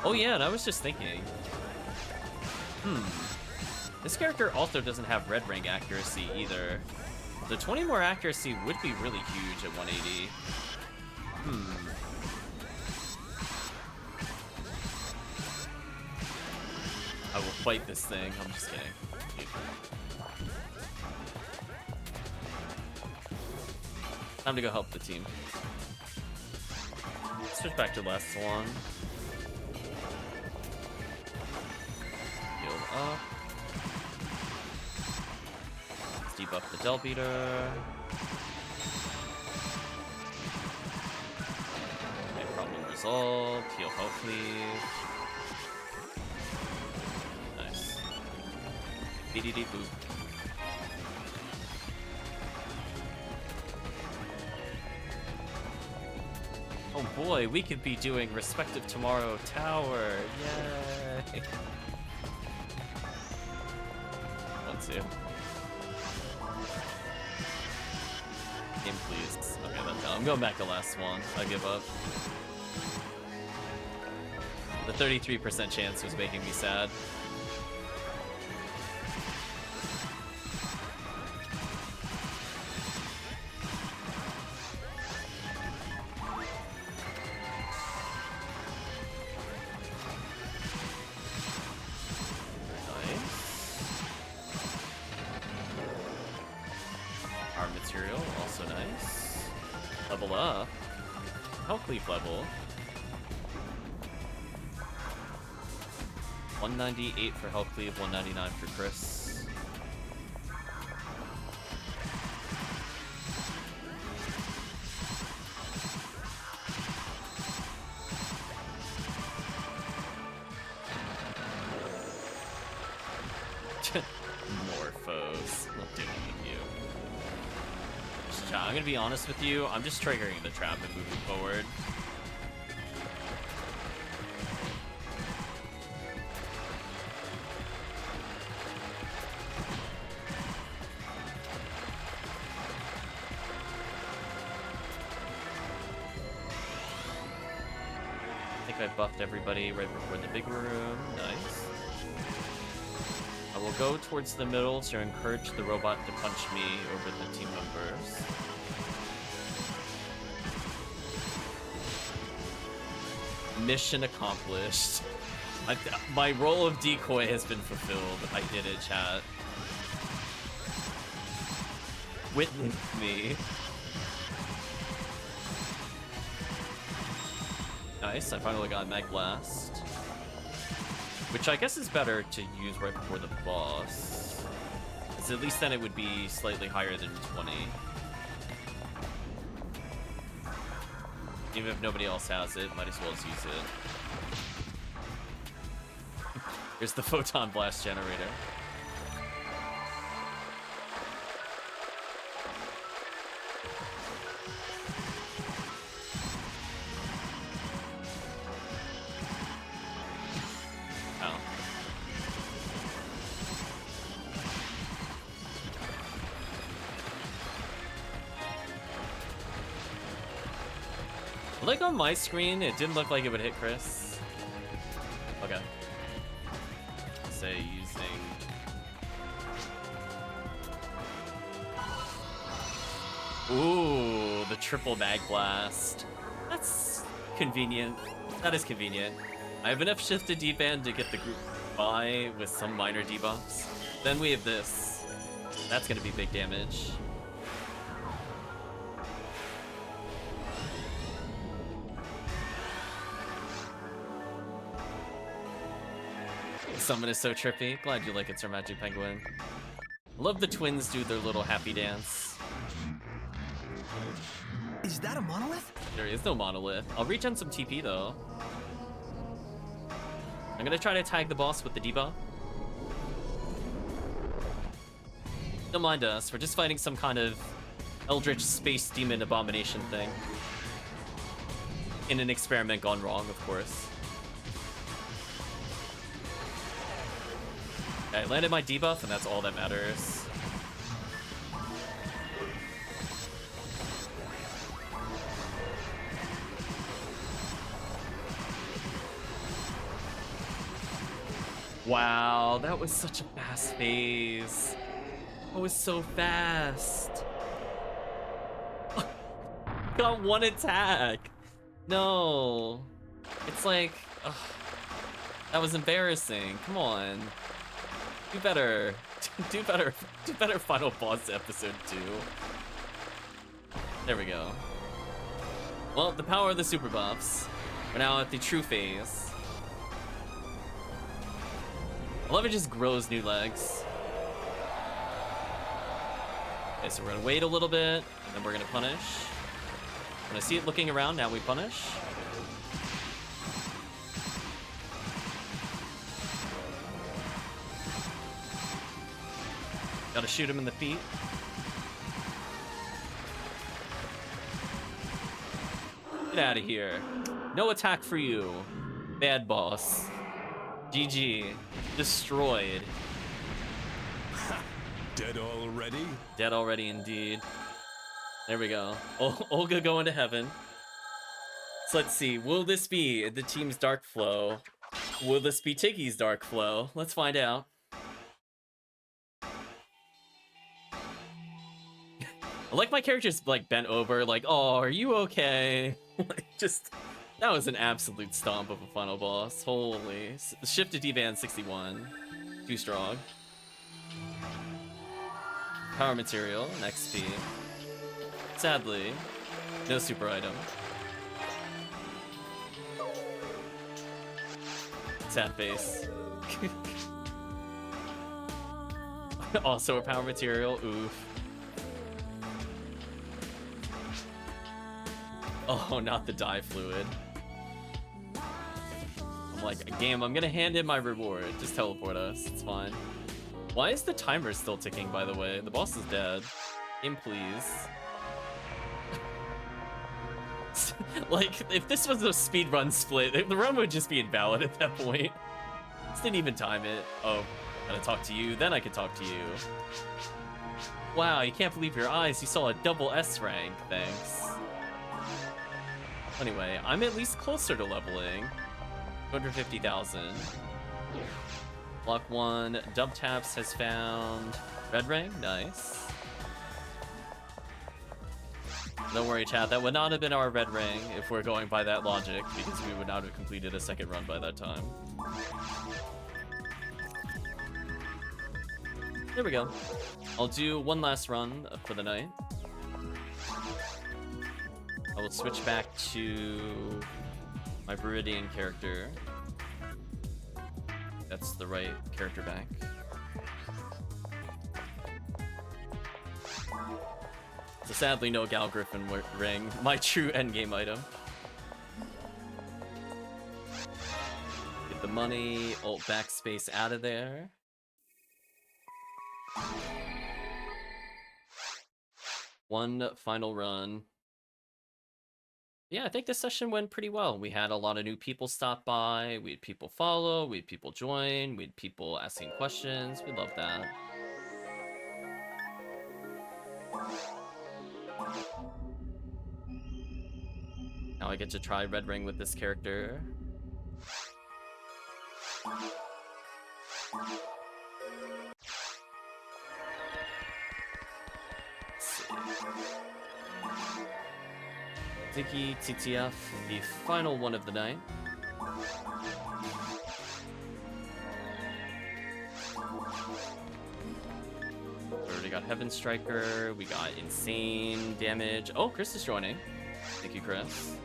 Oh yeah, and I was just thinking. This character also doesn't have red rank accuracy either. The 20 more accuracy would be really huge at 180. I will fight this thing. I'm just kidding. Time to go help the team. Switch back to last salon. Heal up. Let's debuff the Del Beater. Okay, problem resolved. Heal HellCleave. Nice. BDD boop. Oh boy, we could be doing respective tomorrow tower. Yay! 1-2. Game please. Okay, that's done. I'm going back to last one. I give up. The 33% chance was making me sad. HellCleave level. 198 for HellCleave, 199 for Chris. More foes. I'm not dealing with you. I'm gonna be honest with you, I'm just triggering the trap and moving forward. I think I buffed everybody right before the big room. Nice. I will go towards the middle to encourage the robot to punch me over the team members. Mission accomplished. My role of decoy has been fulfilled. I did it, chat. Witness me. Nice, I finally got Mag Blast. Which I guess is better to use right before the boss. Because at least then it would be slightly higher than 20. Even if nobody else has it, might as well use it. Here's the Photon Blast generator. Like on my screen, it didn't look like it would hit Chris. Okay. Say using... Ooh, the triple Mag Blast. That's convenient. That is convenient. I have enough shifted D-band to get the group by with some minor debuffs. Then we have this. That's gonna be big damage. Summon is so trippy. Glad you like it, Sir Magic Penguin. I love the twins do their little happy dance.
Is that a monolith?
There is no monolith. I'll regen some TP though. I'm gonna try to tag the boss with the debuff. Don't mind us, we're just fighting some kind of eldritch space demon abomination thing. In an experiment gone wrong, of course. I landed my debuff, and that's all that matters. Wow, that was such a fast phase. That was so fast. Got one attack. No. It's like, ugh, that was embarrassing. Come on. Do better. Do better. Do better final boss episode 2. There we go. Well, the power of the super buffs. We're now at the true phase. I love it just grows new legs. Okay, so we're gonna wait a little bit, and then we're gonna punish. When I see it looking around, now we punish. Gotta shoot him in the feet. Get out of here. No attack for you. Bad boss. GG. Destroyed.
Dead already?
Dead already indeed. There we go. Olga going to heaven. So let's see. Will this be the team's Dark Flow? Will this be Tiggy's Dark Flow? Let's find out. I like my character's like bent over, like, oh, are you okay? Like, just, that was an absolute stomp of a final boss. Holy. Shift to D-Band 61. Too strong. Power material, and XP. Sadly, no super item. Sad face. Also a power material, oof. Oh, not the dye fluid. I'm like, game, I'm gonna hand in my reward. Just teleport us, it's fine. Why is the timer still ticking, by the way? The boss is dead. Game, please. Like, if this was a speedrun split, the run would just be invalid at that point. Just didn't even time it. Oh, gotta talk to you, then I can talk to you. Wow, you can't believe your eyes. You saw a double S rank, thanks. Anyway, I'm at least closer to leveling. 250,000. Block 1, Dub Taps has found red ring, nice. Don't worry, chat, that would not have been our red ring if we're going by that logic, because we would not have completed a second run by that time. There we go. I'll do one last run for the night. I will switch back to my Viridian character. That's the right character back. So sadly, no Gal Griffin ring, my true endgame item. Get the money, alt backspace out of there. One final run. Yeah, I think this session went pretty well. We had a lot of new people stop by, we had people follow, we had people join, we had people asking questions. We love that. Now I get to try Red Ring with this character. Let's see. Vicky, TTF, the final one of the night. We already got Heaven Striker, we got insane damage. Oh, Chris is joining. Thank you, Chris.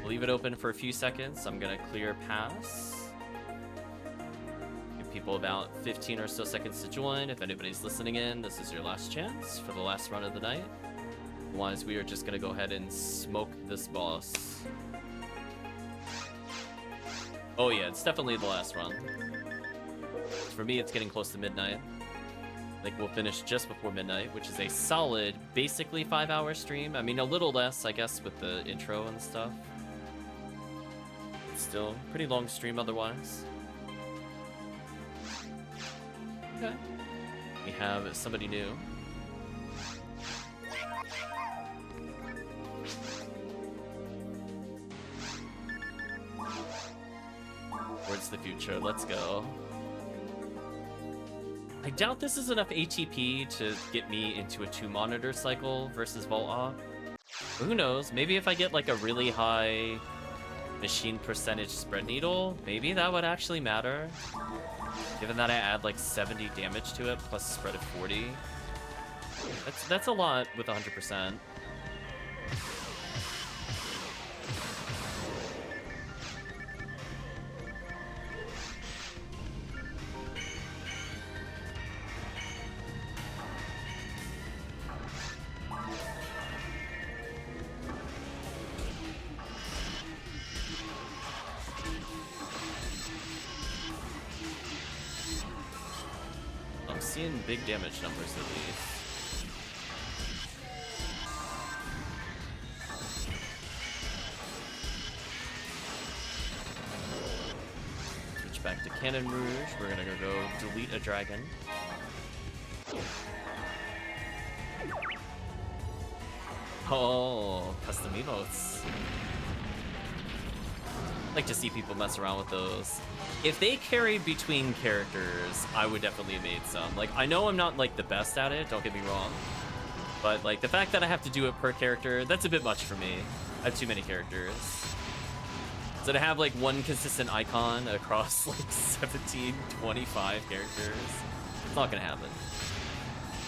Leave it open for a few seconds. I'm gonna clear pass. Give people about 15 or so seconds to join. If anybody's listening in, this is your last chance for the last run of the night. Otherwise, we are just gonna go ahead and smoke this boss. Oh yeah, it's definitely the last run. For me, it's getting close to midnight. I think we'll finish just before midnight, which is a solid, basically 5-hour stream. I mean, a little less, I guess, with the intro and stuff. Still, pretty long stream otherwise. Okay. We have somebody new. Towards the future, let's go. I doubt this is enough ATP to get me into a 2-monitor cycle versus Vault Op. But who knows? Maybe if I get like a really high machine percentage spread needle, maybe that would actually matter. Given that I add like 70 damage to it plus spread of 40. That's a lot with 100%. Seeing big damage numbers at least. Switch back to Cannon Rouge. We're gonna go delete a dragon. Oh, custom emotes. Like to see people mess around with those. If they carried between characters, I would definitely have made some. Like, I know I'm not like the best at it, don't get me wrong. But like the fact that I have to do it per character, that's a bit much for me. I have too many characters. So to have like one consistent icon across like 17, 25 characters, it's not gonna happen.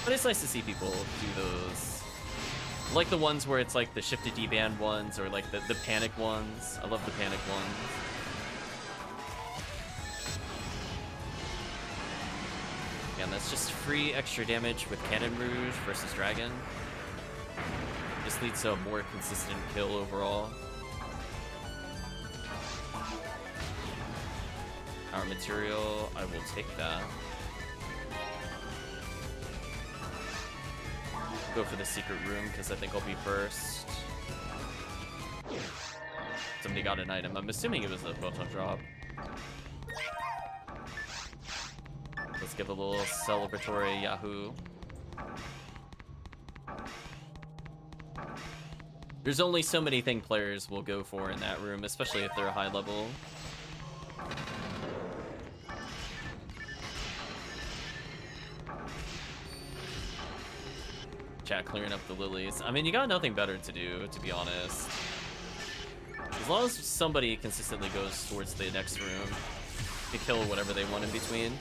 But it's nice to see people do those. I like the ones where it's like the shifted D-band ones or like the panic ones. I love the panic ones. Again, that's just free extra damage with Cannon Rouge versus Dragon. Just leads to a more consistent kill overall. Power material, I will take that. Go for the secret room because I think I'll be first. Somebody got an item. I'm assuming it was a photon drop. Let's give a little celebratory Yahoo. There's only so many thing players will go for in that room, especially if they're high level. Chat clearing up the lilies. I mean, you got nothing better to do, to be honest. As long as somebody consistently goes towards the next room, you kill whatever they want in between.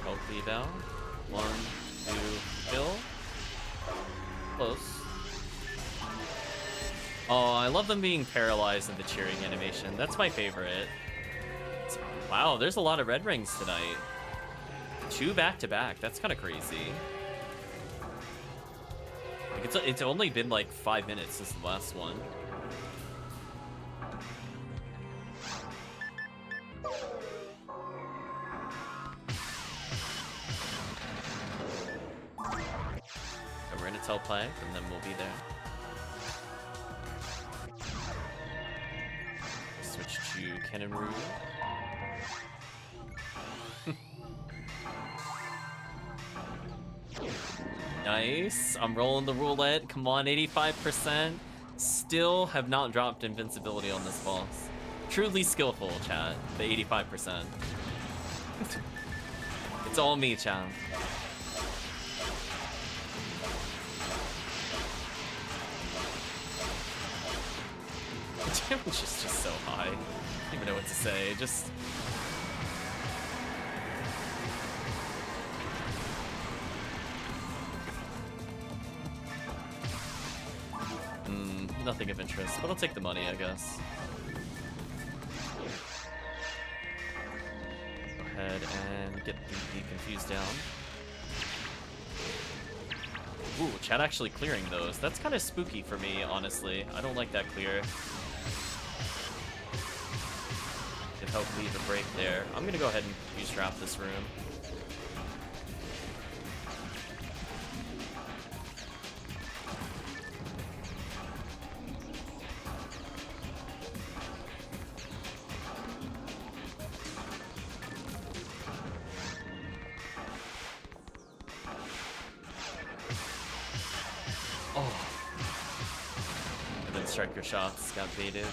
HellCleave out. 1, 2, kill. Close. Oh, I love them being paralyzed in the cheering animation. That's my favorite. Wow, there's a lot of red rings tonight. 2 back-to-back. That's kind of crazy. Like it's only been like 5 minutes since the last one. We're gonna tell play, and then we'll be there. Switch to Cannon Rouge. Nice. I'm rolling the roulette. Come on, 85%. Still have not dropped invincibility on this boss. Truly skillful, chat. The 85%. It's all me, chat. The damage is just so high. I don't even know what to say. Just... nothing of interest, but I'll take the money, I guess. Go ahead and get the confused down. Ooh, chat actually clearing those. That's kind of spooky for me, honestly. I don't like that clear. If HellCleave a break there. I'm gonna go ahead and confuse trap this room. Striker shots got baited.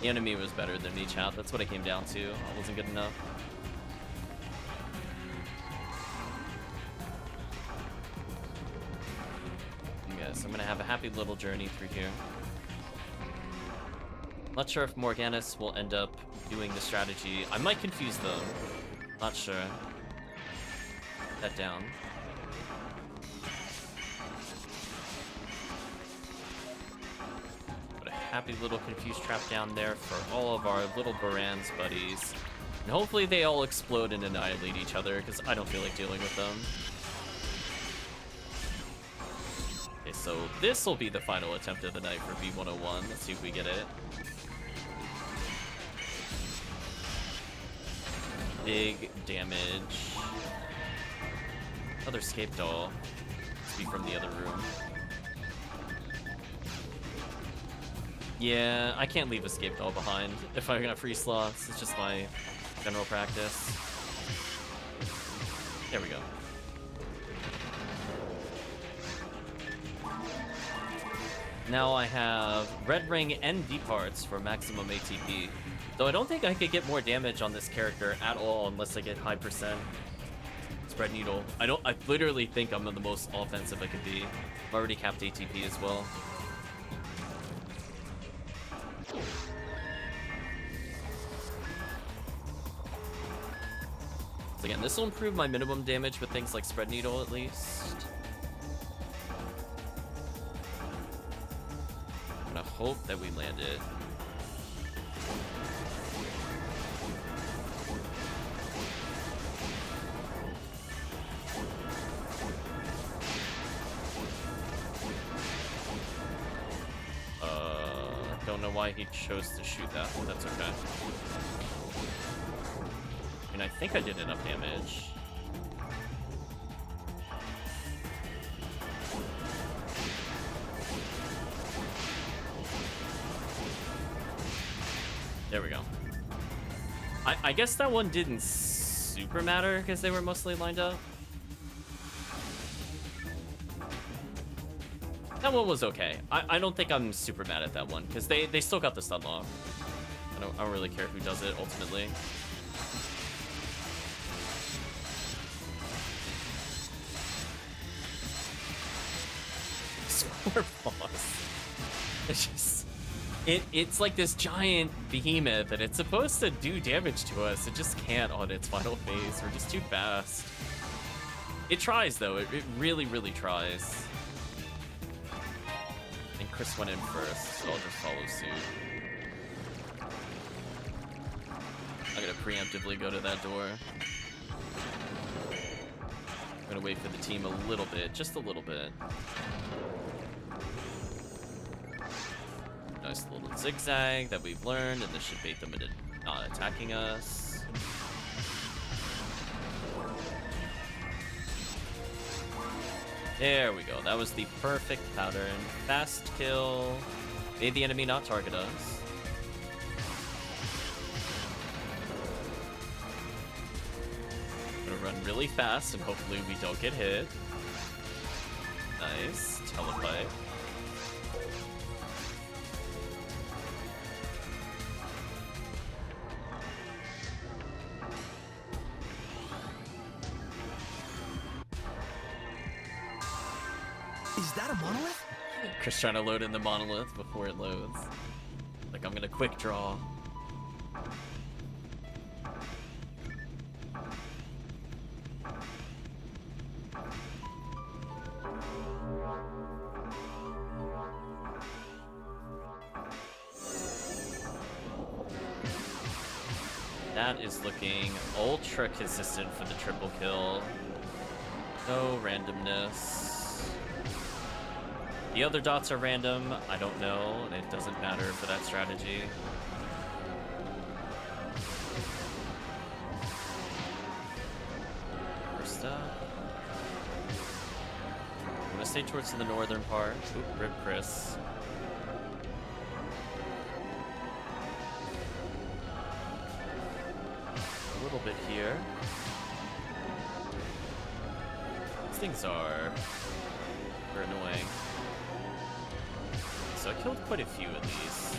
The enemy was better than me, chat. That's what it came down to. I wasn't good enough. Yes, I'm gonna have a happy little journey through here. Not sure if Morganis will end up doing the strategy. I might confuse them. Not sure. That down. Happy little confused trap down there for all of our little Baran's buddies. And hopefully they all explode and annihilate each other, because I don't feel like dealing with them. Okay, so this will be the final attempt of the night for V101. Let's see if we get it. Big damage. Another escape doll. Must be from the other room. Yeah, I can't leave escape doll behind if I got free slots. It's just my general practice. There we go. Now I have red ring and V parts for maximum ATP. Though I don't think I could get more damage on this character at all unless I get high percent spread needle. I literally think I'm the most offensive I could be. I'm already capped ATP as well. So again, this will improve my minimum damage with things like spread needle at least. I'm gonna hope that we land it. Don't know why he chose to shoot that, but that's okay. I mean, I think I did enough damage. There we go. I guess that one didn't super matter because they were mostly lined up. That one was okay. I don't think I'm super mad at that one because they still got the stun lock. I don't really care who does it ultimately. Poor boss. It's just it's like this giant behemoth and it's supposed to do damage to us. It just can't on its final phase. We're just too fast. It tries though. It really, really tries. And Chris went in first, so I'll just follow suit. I'm gonna preemptively go to that door. I'm gonna wait for the team a little bit, just a little bit. Nice little zigzag that we've learned, and this should bait them into not attacking us. There we go. That was the perfect pattern. Fast kill. Made the enemy not target us. I'm gonna run really fast and hopefully we don't get hit. Nice. Telepipe.
Is that a monolith?
Chris trying to load in the monolith before it loads. Like, I'm gonna quick draw. That is looking ultra consistent for the triple kill. No randomness. The other dots are random. I don't know, and it doesn't matter for that strategy. First up. I'm gonna stay towards the northern part. Oop, rip Chris. A little bit here. These things are annoying. So I killed quite a few at least.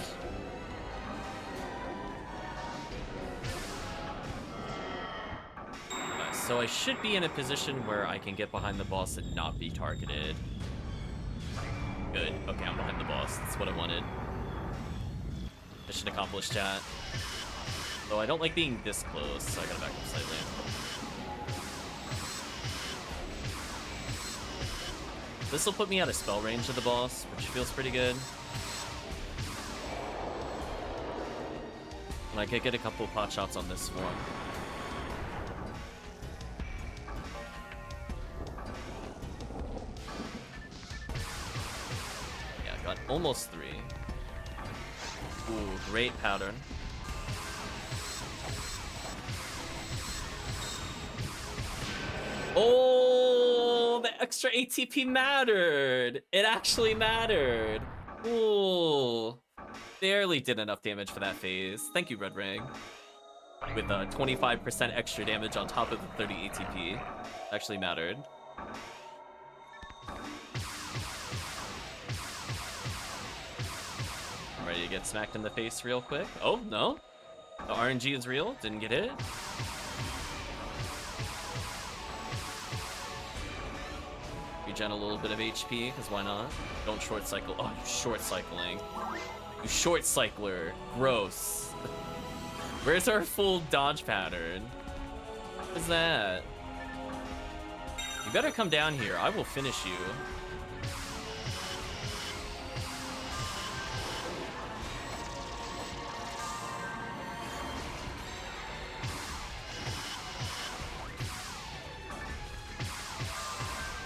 So I should be in a position where I can get behind the boss and not be targeted. Good. Okay, I'm behind the boss. That's what I wanted. Mission accomplished, chat. Though I don't like being this close, so I gotta back up slightly. This will put me out of spell range of the boss, which feels pretty good. And I could get a couple of pot shots on this one. Yeah, got almost 3. Ooh, great pattern. Oh, the extra ATP mattered. It actually mattered. Ooh. Barely did enough damage for that phase. Thank you, Red Ring. With 25% extra damage on top of the 30 ATP. Actually mattered. I'm ready to get smacked in the face real quick. Oh, no. The RNG is real. Didn't get hit. Regen a little bit of HP, because why not? Don't short cycle. Oh, you short cycling. You short cycler. Gross. Where's our full dodge pattern? What is that? You better come down here. I will finish you.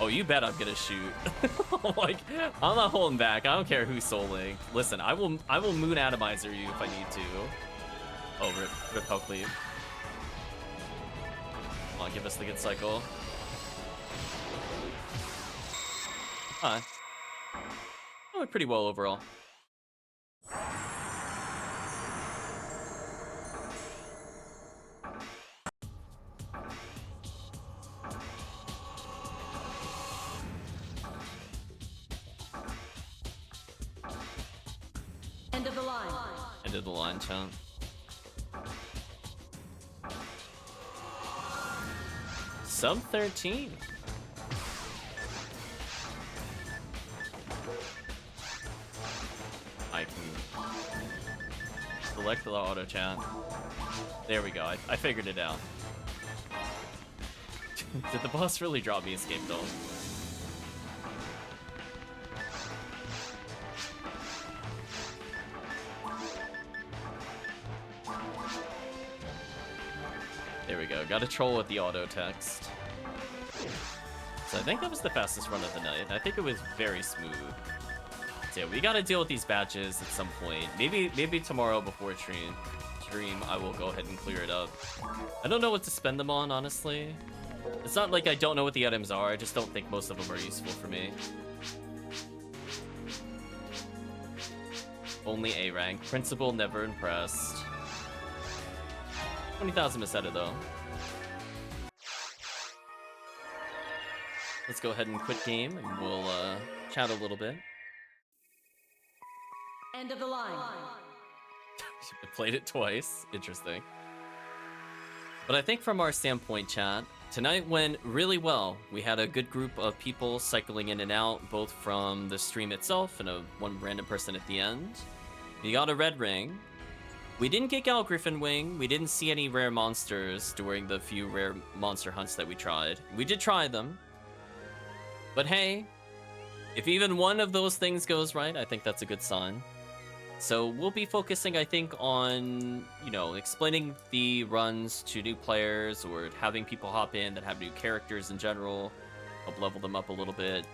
Oh, you bet I'm gonna shoot. Like, I'm not holding back. I don't care who's souling. Listen, I will moon atomizer you if I need to. Oh, rip HellCleave. Come on, give us the good cycle. Huh. Oh, went pretty well overall.
End of the line.
End of the line, chunk. Sub 13. I can select the auto chat. There we go. I figured it out. Did the boss really drop me escape though? There we go. Got to troll with the auto text. So I think that was the fastest run of the night. I think it was very smooth. So yeah, we got to deal with these badges at some point. Maybe tomorrow before stream, I will go ahead and clear it up. I don't know what to spend them on, honestly. It's not like I don't know what the items are. I just don't think most of them are useful for me. Only A rank. Principal never impressed. 20,000 Meseta though. Let's go ahead and quit game and we'll chat a little bit.
End of the line.
I played it twice. Interesting. But I think from our standpoint, chat, tonight went really well. We had a good group of people cycling in and out, both from the stream itself and one random person at the end. We got a red ring. We didn't get Gal Griffin Wing. We didn't see any rare monsters during the few rare monster hunts that we tried. We did try them. But hey, if even one of those things goes right, I think that's a good sign. So we'll be focusing, I think, on, you know, explaining the runs to new players or having people hop in that have new characters in general, help level them up a little bit.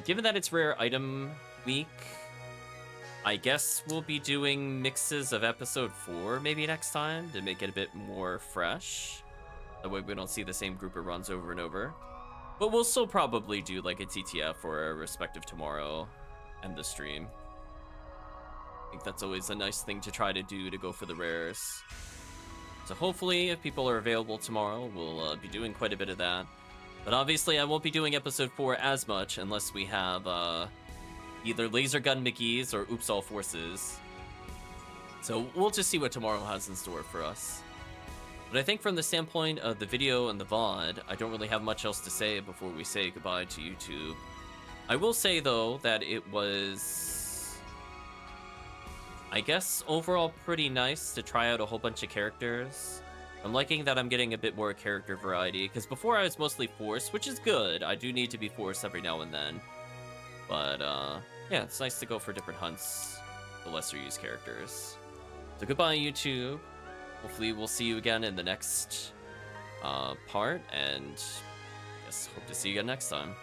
Given that it's rare item week, I guess we'll be doing mixes of episode 4 maybe next time to make it a bit more fresh. That way we don't see the same group of runs over and over. But we'll still probably do like a TTF or a respective tomorrow and the stream. I think that's always a nice thing to try to do, to go for the rares. So hopefully, if people are available tomorrow, we'll be doing quite a bit of that. But obviously, I won't be doing episode 4 as much unless we have either Laser Gun McGee's or Oops All Forces. So we'll just see what tomorrow has in store for us. But I think from the standpoint of the video and the VOD, I don't really have much else to say before we say goodbye to YouTube. I will say, though, that it was, I guess, overall pretty nice to try out a whole bunch of characters. I'm liking that I'm getting a bit more character variety, because before I was mostly Force, which is good. I do need to be Force every now and then. But, yeah, it's nice to go for different hunts, the lesser used characters. So goodbye, YouTube. Hopefully we'll see you again in the next part, and I guess hope to see you again next time.